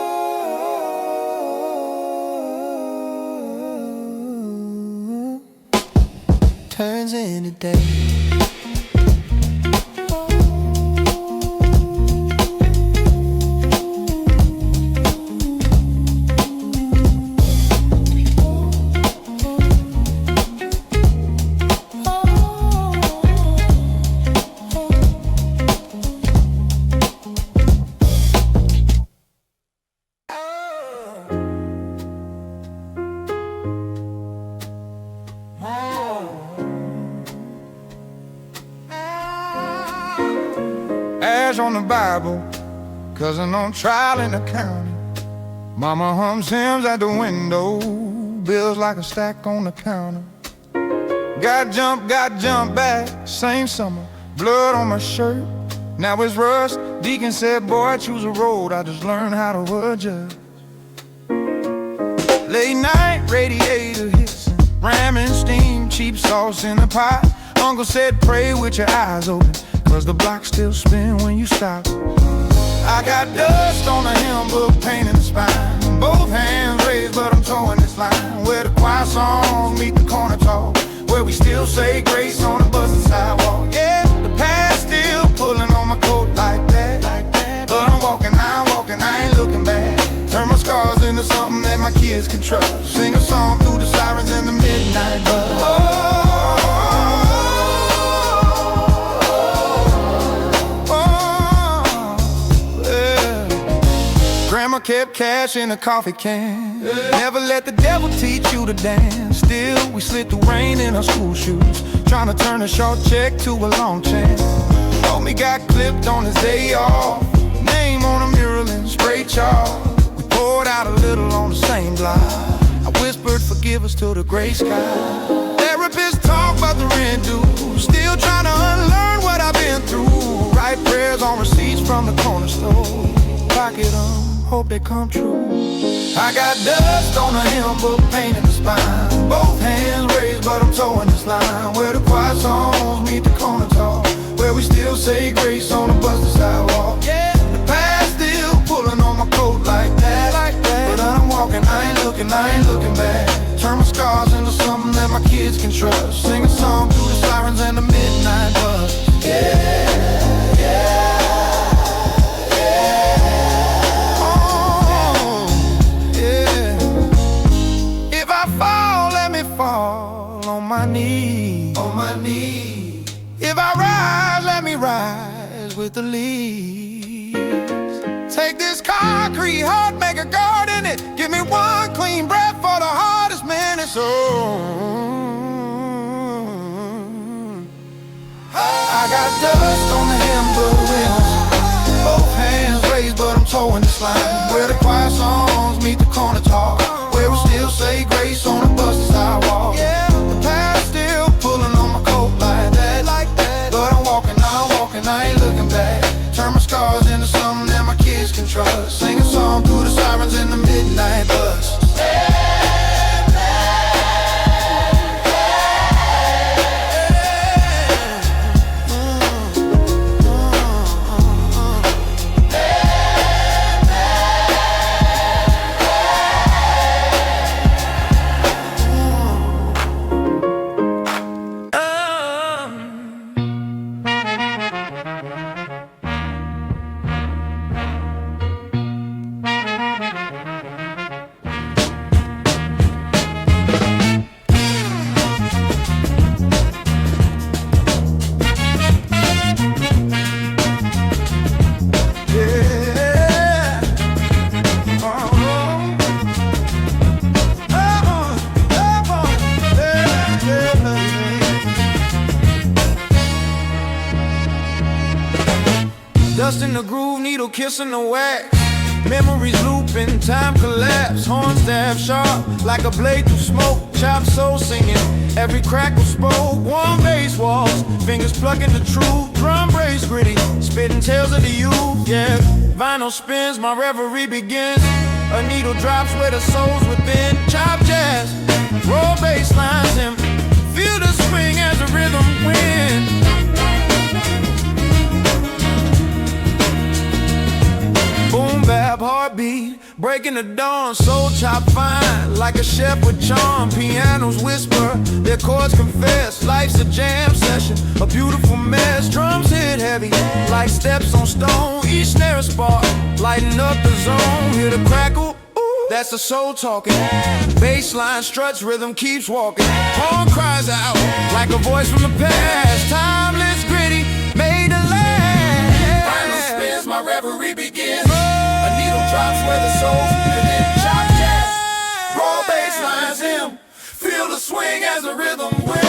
happens in a day. Ash on the Bible, cousin on trial in the county. Mama hums hymns at the window, bills like a stack on the counter. Got jump back, same summer, blood on my shirt. Now it's rust. Deacon said, boy, choose a road, I just learned how to adjust. Late night, radiator hissing, ramming steam, cheap sauce in the pot. Uncle said, pray with your eyes open, cause the block still spin when you stop. I got dust on the hem, book pain in the spine. Both hands raised, but I'm towing this line. Where the choir songs meet the corner talk, where we still say grace on the busted sidewalk. Yeah, the past still pulling on my coat like that. But I'm walking, I ain't looking back. Turn my scars into something that my kids can trust. Sing a song through the sirens in the midnight buzz. Grandma kept cash in a coffee can. Never let the devil teach you to dance. Still, we slid through rain in our school shoes, trying to turn a short check to a long chance. Homie got clipped on his day off, name on a mural in spray chalk. We poured out a little on the same block. I whispered forgive us to the gray sky. Therapists talk about the rent due, still trying to unlearn what I've been through. Write prayers on receipts from the corner store, pocket them, hope they come true. I got dust on the hem, book pain in the spine. Both hands raised, but I'm towing this line. Where the choir songs meet the corner talk, where we still say grace on the busted sidewalk. Yeah, the past still pulling on my coat like that. But I'm walking, I ain't looking back. Turn my scars into something that my kids can trust. Sing a song through the sirens and the midnight bus. Yeah, yeah. On my knees. If I rise, let me rise with the leaves. Take this concrete heart, make a garden in it. Give me one clean breath for the hardest minutes. I got dust on the hamburger wheels, both hands raised, but I'm towing this line. Where the choir songs meet the corner talk, where we still say grace on the busted sidewalk. Yeah, the past still pulling on my coat like that. But I'm walking, I ain't looking back. Turn my scars into something that my kids can trust. Sing a song through the sirens in the midnight bus. Dust in the groove, needle kissing the wax. Memories looping, time collapse. Horn staff sharp, like a blade through smoke. Chop soul singing, every crackle spoke. Warm bass walls, fingers plucking the truth. Drum brace gritty, spitting tales of the youth. Yeah, vinyl spins, my reverie begins. A needle drops where the soul's within. Chop jazz, roll bass lines him. Feel the swing as the rhythm wins. Boom bap heartbeat, break breaking the dawn, soul chop fine, like a chef with charm. Pianos whisper, their chords confess. Life's a jam session, a beautiful mess. Drums hit heavy, like steps on stone. Each snare a spark, lighting up the zone. Hear the crackle, ooh, that's the soul talking. Bassline struts, rhythm keeps walking. Horn cries out, like a voice from the past. Timeless, gritty, made to last. Final spins, my reverie begins. A needle drops where the soul's within. Chop jazz, raw bass lines him. Feel the swing as the rhythm wins.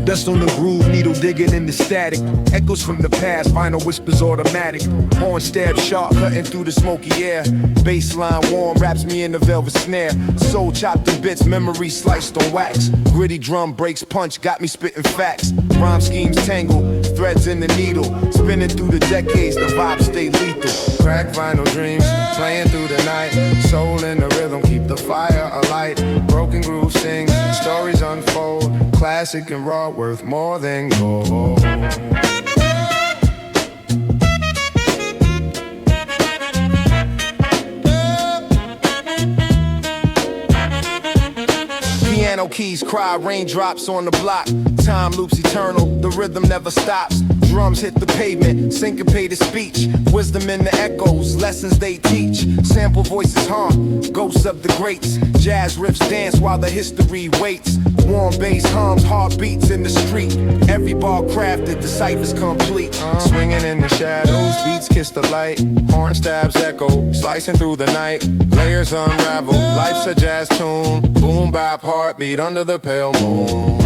Dust on the groove, needle digging in the static. Echoes from the past, vinyl whispers automatic. Horn stab sharp, cutting through the smoky air. Bassline warm, wraps me in the velvet snare. Soul chopped in bits, memory sliced on wax. Gritty drum breaks punch, got me spitting facts. Rhyme schemes tangle, threads in the needle. Spinning through the decades, the vibes stay lethal. Crack vinyl dreams, playing through the night. Soul in the rhythm, keep the fire alight. Broken groove sings, stories unfold. Classic and raw, worth more than gold. Piano keys cry, raindrops on the block. Time loops eternal, the rhythm never stops. Drums hit the pavement, syncopated speech. Wisdom in the echoes, lessons they teach. Sample voices hum, ghosts of the greats. Jazz riffs dance while the history waits. Warm bass hums, heartbeats in the street. Every bar crafted, the cipher's complete. Swinging in the shadows, beats kiss the light. Horn stabs echo, slicing through the night. Layers unravel, life's a jazz tune. Boom bap heartbeat under the pale moon.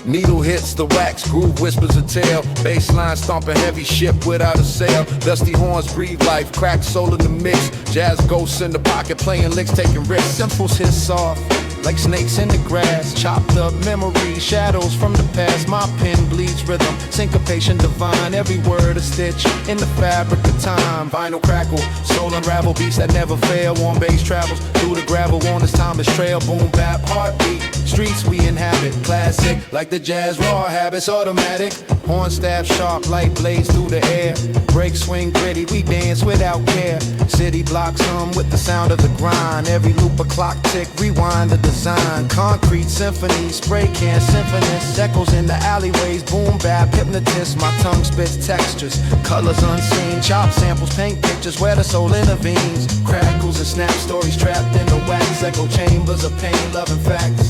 Needle hits the wax, groove whispers a tale. Bassline stomping heavy ship without a sail. Dusty horns breathe life, crack soul in the mix. Jazz ghosts in the pocket, playing licks, taking risks. Simples hit soft, like snakes in the grass. Chopped up memories, shadows from the past. My pen bleeds rhythm, syncopation divine. Every word a stitch in the fabric of time. Vinyl crackle, soul unravel, beats that never fail. Warm bass travels through the gravel on this timeless trail. Boom bap, heartbeat, streets we inhabit. Classic, like the jazz raw habits, automatic. Horn stab sharp, light blades through the air. Break swing gritty, we dance without care. City blocks hum with the sound of the grind. Every loop a clock tick, rewind the design. Concrete symphony, spray can symphonist. Echoes in the alleyways, boom bap, hypnotist. My tongue spits textures, colors unseen. Chop samples, paint pictures where the soul intervenes. Crackles and snap stories trapped in the wax. Echo chambers of pain, love and facts.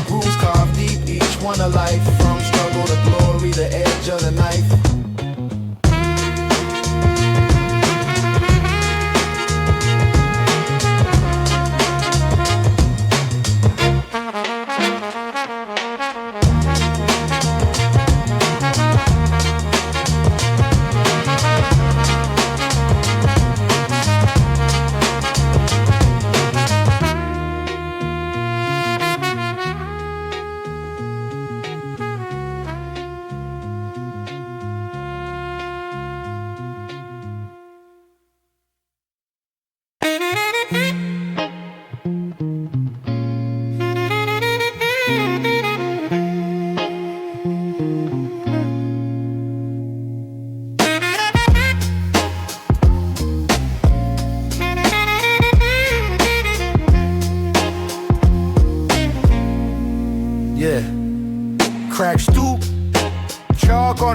Grooves carved deep, each one a life. From struggle to glory, the edge of the knife.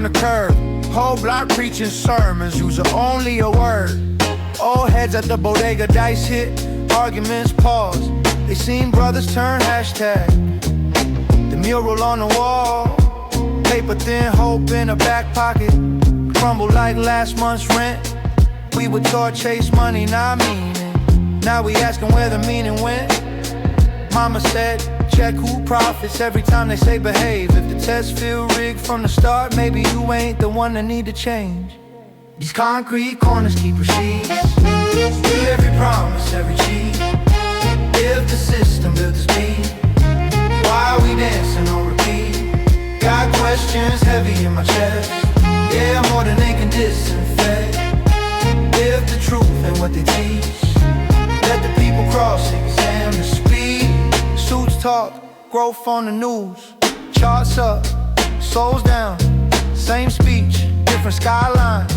the curb. Whole block preaching sermons, using only a word. Old heads at the bodega, dice hit, arguments pause. They seen brothers turn hashtag. The mural on the wall, paper thin, hope in a back pocket. Crumble like last month's rent. We were taught chase money, not meaning. Now we asking where the meaning went. Mama said, check who profits every time they say behave. If the test feel rigged from the start, maybe you ain't the one that need to change. These concrete corners keep receipts. Every promise, every cheat. If the system built this beat, why are we dancing on repeat? Got questions heavy in my chest. Yeah, more than they can disinfect. Live the truth and what they teach. Let the people cross, examine the speed. Suits talk, growth on the news. Charts up, souls down. Same speech, different skyline.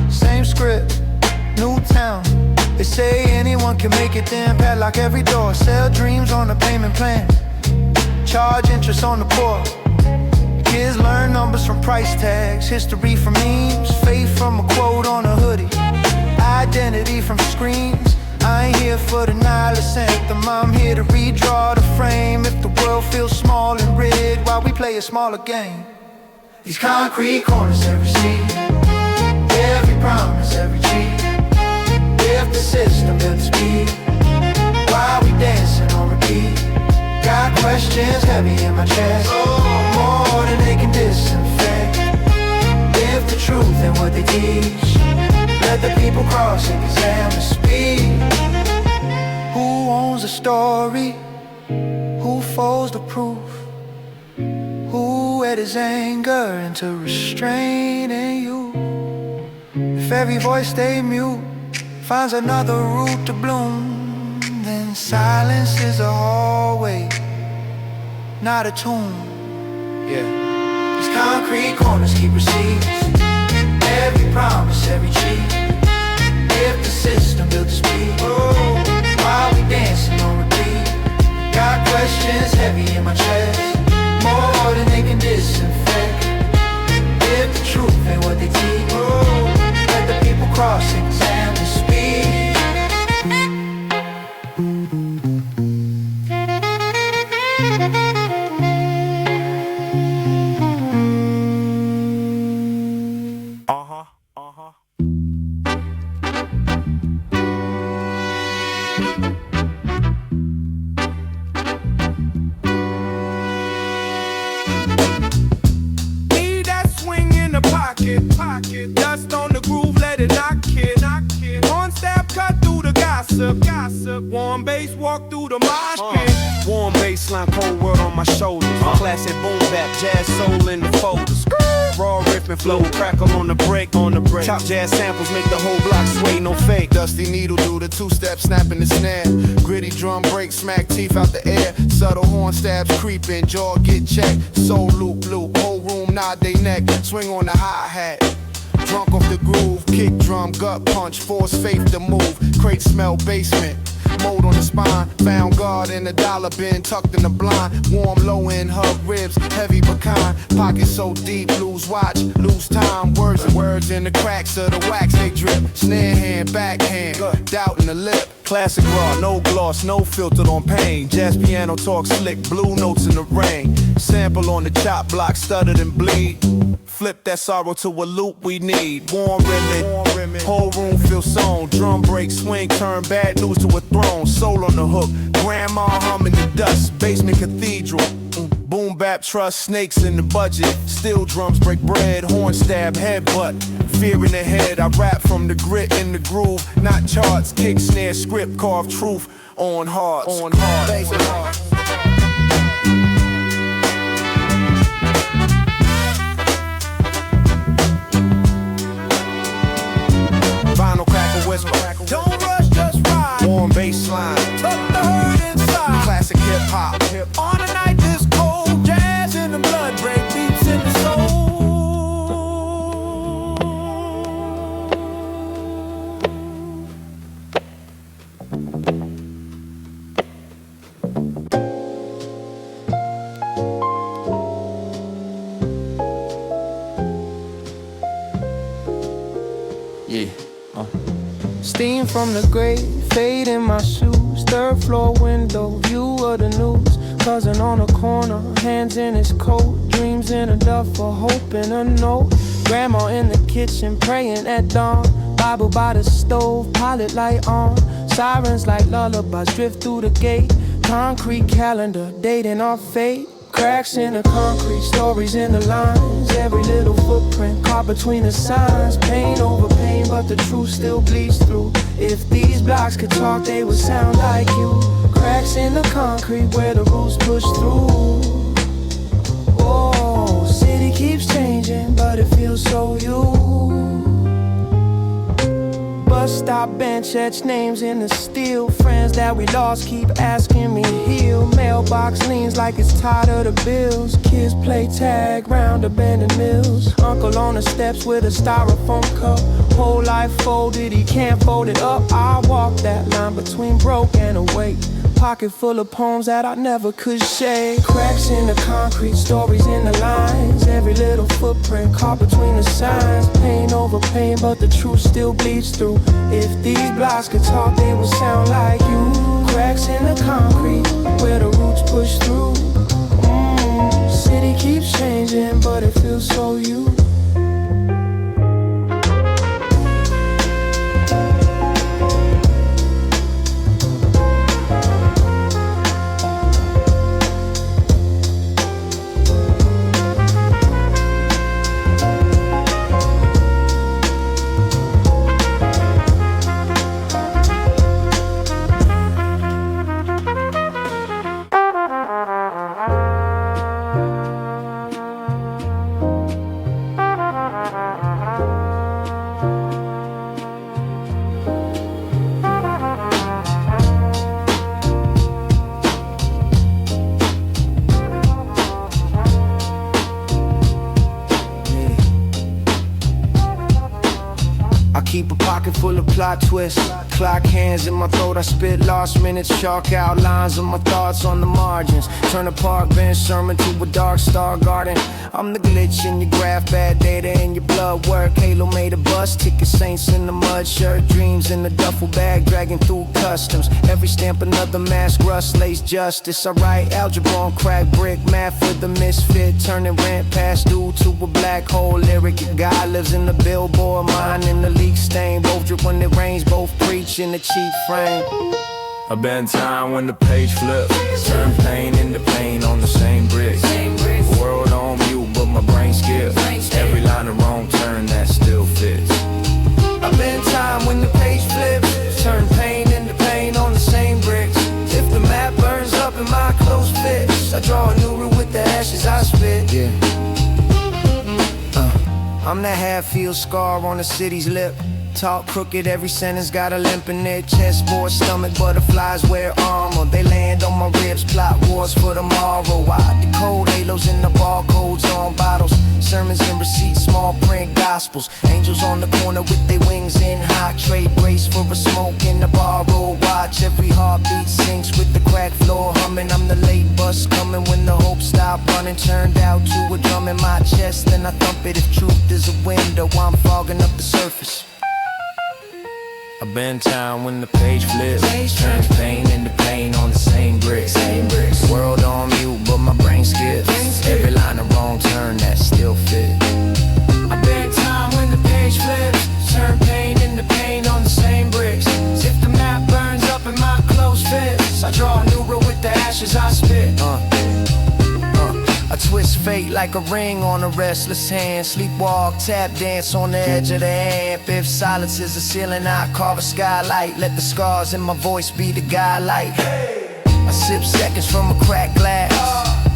Same script, new town. They say anyone can make it, then padlock every door. Sell dreams on a payment plan. Charge interest on the poor. Kids learn numbers from price tags. History from memes. Faith from a quote on a hoodie. Identity from screens. I ain't here for the nihilist anthem. I'm here to redraw the frame. If the world feels small and red, while we play a smaller game. These concrete corners, every seat. Every promise, every cheat. If the system built the speed, why are we dancing on repeat? Got questions heavy in my chest. More than they can disinfect. Live the truth and what they teach. Let the people cross and examine the speed. Who owns the story? Who folds the proof? Who edits anger into restraining you? If every voice stay mute, finds another route to bloom, then silence is a hallway, not a tomb. Yeah. These concrete corners keep receipts. Every promise, every cheat. If the system built the speed, why we dancing on repeat? Got questions heavy in my chest. More than they can disinfect. If the truth ain't what they teach, let the people cross and examine the speed. Pocket, dust on the groove, let it knock it. One step cut through the gossip. Warm bass walk through the mosh pit. Warm bassline, cold word on my shoulders. Classic boom bap, jazz soul in the folders. Raw riffing flow, crackle on the break. Top jazz samples make the whole block sway, no fake. Dusty needle do the two-step, snapping the snare. Gritty drum break, smack teeth out the air. Subtle horn stabs creeping, jaw get checked. Soul loop, whole room nod they neck. Swing on the hi-hat. Drunk off the groove, kick drum, gut punch, force faith to move. Crate smell basement, mold on the spine. Found God in a dollar bin, tucked in the blind. Warm low end, hug ribs, heavy pecan. Pocket so deep, lose watch, lose time. Words in the cracks of the wax they drip. Snare hand, backhand, doubt in the lip. Classic raw, no gloss, no filtered on pain. Jazz piano talk slick, blue notes in the rain. Sample on the chop block, stuttered and bleed. Flip that sorrow to a loop we need. Warm rimming, whole room feel sewn. Drum break, swing, turn bad news to a throne. Soul on the hook, grandma humming the dust. Basement cathedral, boom bap trust, snakes in the budget. Steel drums break bread, horn stab, headbutt. Fear in the head, I rap from the grit in the groove. Not charts, kick, snare, script, carve truth on hearts. Vinyl crackle whisper. Don't rush, just ride. Warm bassline. Tuck the herd inside. Classic hip-hop. On a night this cold, jazz in the blood, break beats in the soul. from the grave, fade in my shoes, third floor window, view of the news. Cousin on the corner, hands in his coat, dreams in a duffel, hope in a note. Grandma in the kitchen, praying at dawn. Bible by the stove, pilot light on. Sirens like lullabies drift through the gate. Concrete calendar, dating our fate. Cracks in the concrete, stories in the lines. Every little footprint caught between the signs. Pain over pain, but the truth still bleeds through. If these blocks could talk, they would sound like you. Cracks in the concrete where the roots push through. Oh, city keeps changing, but it feels so you. Bus stop bench, etch names in the steel. Friends that we lost keep asking me heal. Mailbox leans like it's tired of the bills. Kids play tag round abandoned mills. Uncle on the steps with a styrofoam cup. Whole life folded, he can't fold it up. I walk that line between broke and awake. Pocket full of poems that I never could shake. Cracks in the concrete, stories in the lines. Every little footprint caught between the signs. Pain over pain, but the truth still bleeds through. If these blocks could talk, they would sound like you. Cracks in the concrete, where the roots push through. City keeps changing, but it feels so you. Keep a pocket full of plot twists. Clock hands in my throat, I spit lost minutes. Chalk outlines of my thoughts on the margins. Turn a park bench sermon to a dark star garden. I'm the glitch in your graph, bad data in your blood work. Halo made a bus, ticket saints in the mud shirt. Dreams in the duffel bag, dragging through customs. Every stamp another mask, rust lays justice. I write algebra on crack brick, math for the misfit. Turning rent past due to a black hole lyric. Your guy lives in the billboard, mine in the leak stain. Both drip when it rains, both preach in the cheap frame. A bad time when the page flips. Turn pain into pain on the same brick. World on mute, but my brain skips. Every line a wrong turn that still fits. A bad time when the page flips. Turn pain into pain on the same bricks. If the map burns up in my close fits, I draw a new route with the ashes I spit. Yeah. I'm that half-field scar on the city's lip. Talk crooked, every sentence got a limp in it. Chessboard, stomach, butterflies wear armor. They land on my ribs, plot wars for tomorrow. I decode halos in the barcodes on bottles. Sermons and receipts, small print gospels. Angels on the corner with their wings in high. Trade grace for a smoke in the bar roll. Watch every heartbeat sinks with the crack floor humming. I'm the late bus coming when the hope stopped running. Turned out to a drum in my chest, then I thump it. If truth is a window, I'm fogging up the surface. A bad time when the page flips. Turns pain into pain on the same bricks. World on mute, but my brain skips. Every line a wrong turn that still fit. A bad time when the page flips. Turn pain into pain on the same bricks. If the map burns up in my close fits, I draw a new route with the ashes I spit. I twist fate like a ring on a restless hand. Sleepwalk, tap dance on the edge of the amp. If silence is a ceiling, I carve a skylight. Let the scars in my voice be the guidelight. I sip seconds from a cracked glass.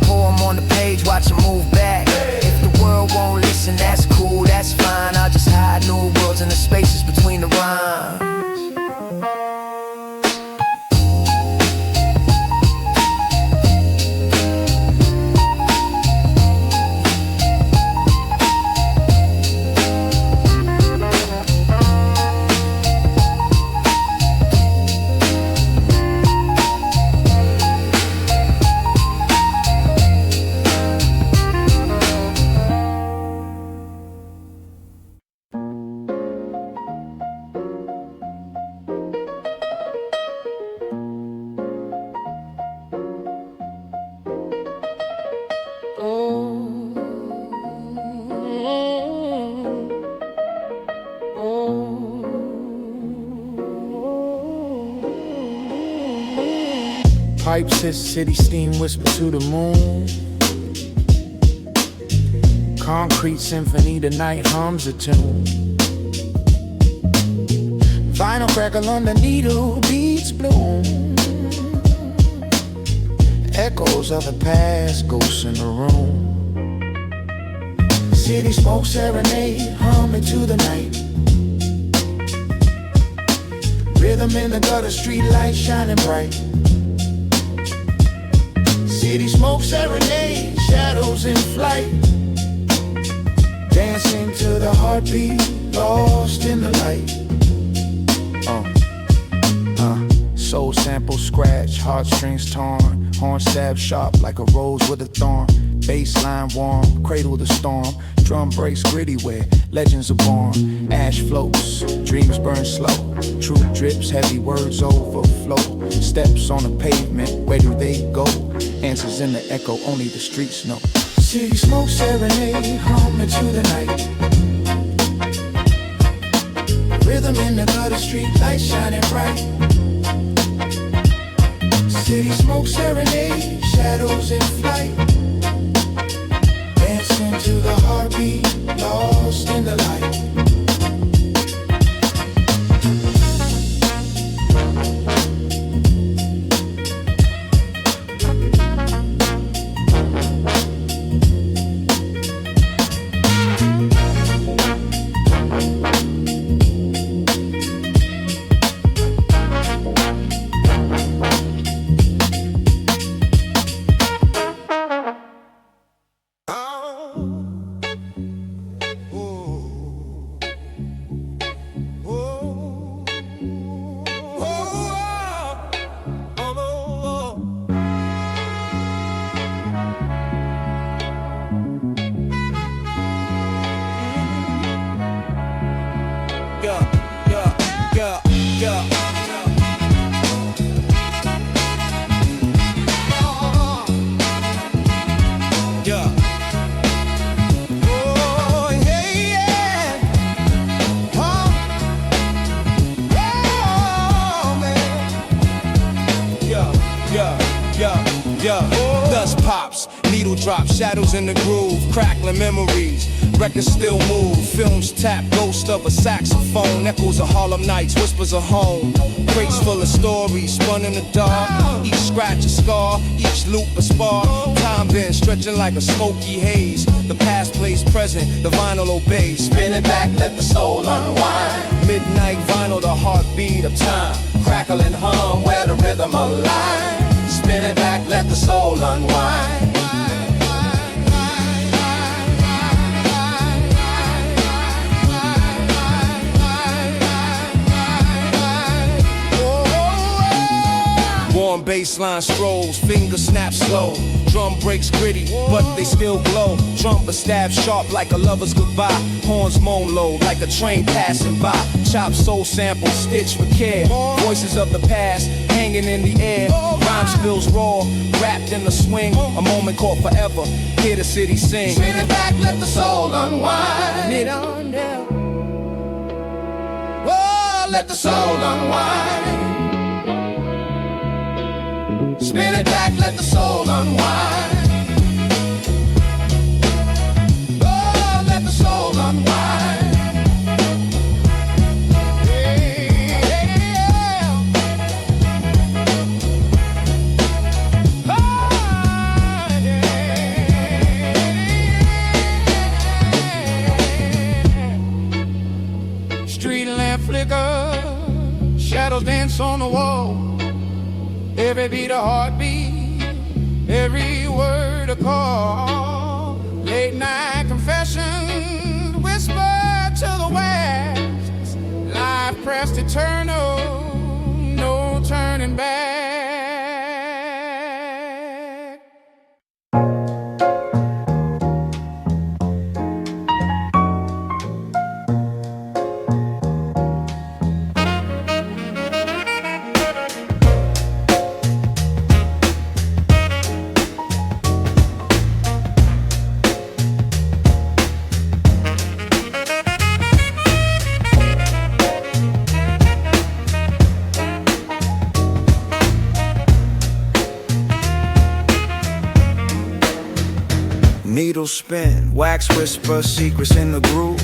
Pour 'em on the page, watch 'em move back. If the world won't listen, that's cool, that's fine. I'll just hide new worlds in the spaces between the rhymes. Pipes hit city, steam whisper to the moon. Concrete symphony, the night hums a tune. Vinyl crackle on the needle, beats bloom. Echoes of the past, ghosts in the room. City smoke serenade, humming to the night. Rhythm in the gutter, street lights shining bright. City smoke serenade, shadows in flight. Dancing to the heartbeat, lost in the light. Soul sample scratch, heartstrings torn. Horn stab sharp like a rose with a thorn. Bassline warm, cradle the storm. Drum breaks gritty where legends are born. Ash floats, dreams burn slow. Truth drips, heavy words overflow. Steps on the pavement, where do they go? Answers in the echo, only the streets know. City smoke serenade, humming to the night. Rhythm in the gutter, street lights shining bright. City smoke serenade, shadows in flight. Dancing to the heartbeat, lost in the light. Dust pops, needle drop, shadows in the groove, crackling memories. Records still move, films tap, ghost of a saxophone. Echoes of Harlem nights, whispers of home. Crates full of stories, spun in the dark. Each scratch a scar, each loop a spark. Time bends, stretching like a smoky haze. The past plays present, the vinyl obeys. Spin it back, let the soul unwind. Midnight vinyl, the heartbeat of time. Crackle and hum, where the rhythm aligns. Spin it back, let the soul unwind. Warm bassline strolls, finger snaps slow. Drum breaks gritty, but they still glow. Trumpet stab sharp like a lover's goodbye. Horns moan low like a train passing by. Chop soul samples, stitch for care. Voices of the past hanging in the air. Rhyme spills raw, wrapped in the swing. A moment caught forever, hear the city sing. Spin it back, let the soul unwind. It on down. Whoa, let the soul unwind. Spin it back, let the soul unwind. Oh, let the soul unwind. Yeah. Oh, yeah. Street lamp flicker, shadows dance on the wall. Every beat a heartbeat, every word a call. Late night confessions, whisper to the west. Life pressed eternal, no turning back. Needle spin, wax whisper, secrets in the groove.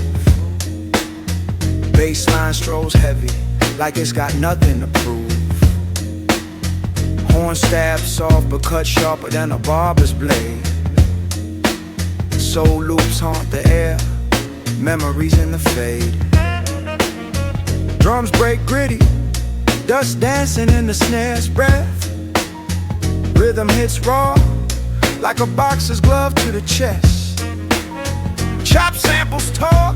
Bassline strolls heavy, like it's got nothing to prove. Horn stab soft but cut sharper than a barber's blade. Soul loops haunt the air, memories in the fade. Drums break gritty, dust dancing in the snare's breath. Rhythm hits raw, like a boxer's glove to the chest. Chop samples talk,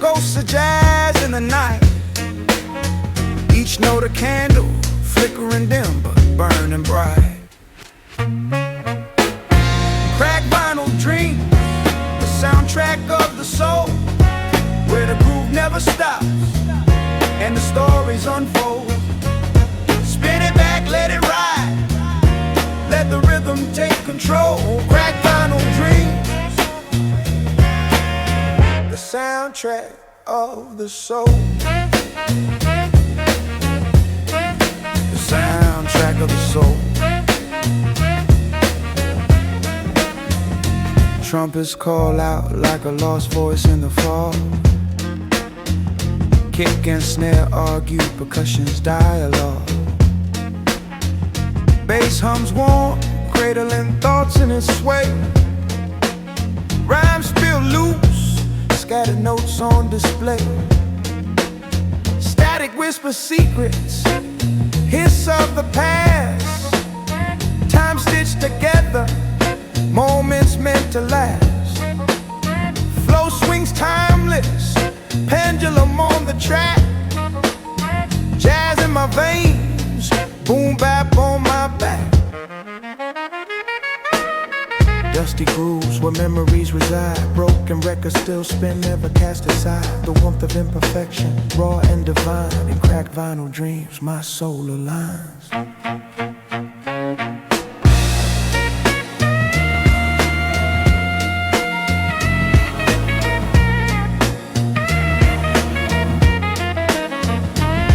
ghosts of jazz in the night. Each note a candle, flickering dim but burning bright. Crack vinyl dream, the soundtrack of the soul, where the groove never stops and the stories unfold. Spin it back, let it ride, let the rhythm take control. Crack vinyl dreams, the soundtrack of the soul. The soundtrack of the soul. Trumpets call out like a lost voice in the fall. Kick and snare argue, percussion's dialogue. Bass hums warm, cradling thoughts in its sway. Rhymes spill loose, scattered notes on display. Static whisper secrets, hiss of the past. Time stitched together, moments meant to last. Flow swings timeless, pendulum on the track. Jazz in my veins, boom bap on my back. Dusty grooves where memories reside. Broken records still spin, never cast aside. The warmth of imperfection, raw and divine. In cracked vinyl dreams, my soul aligns.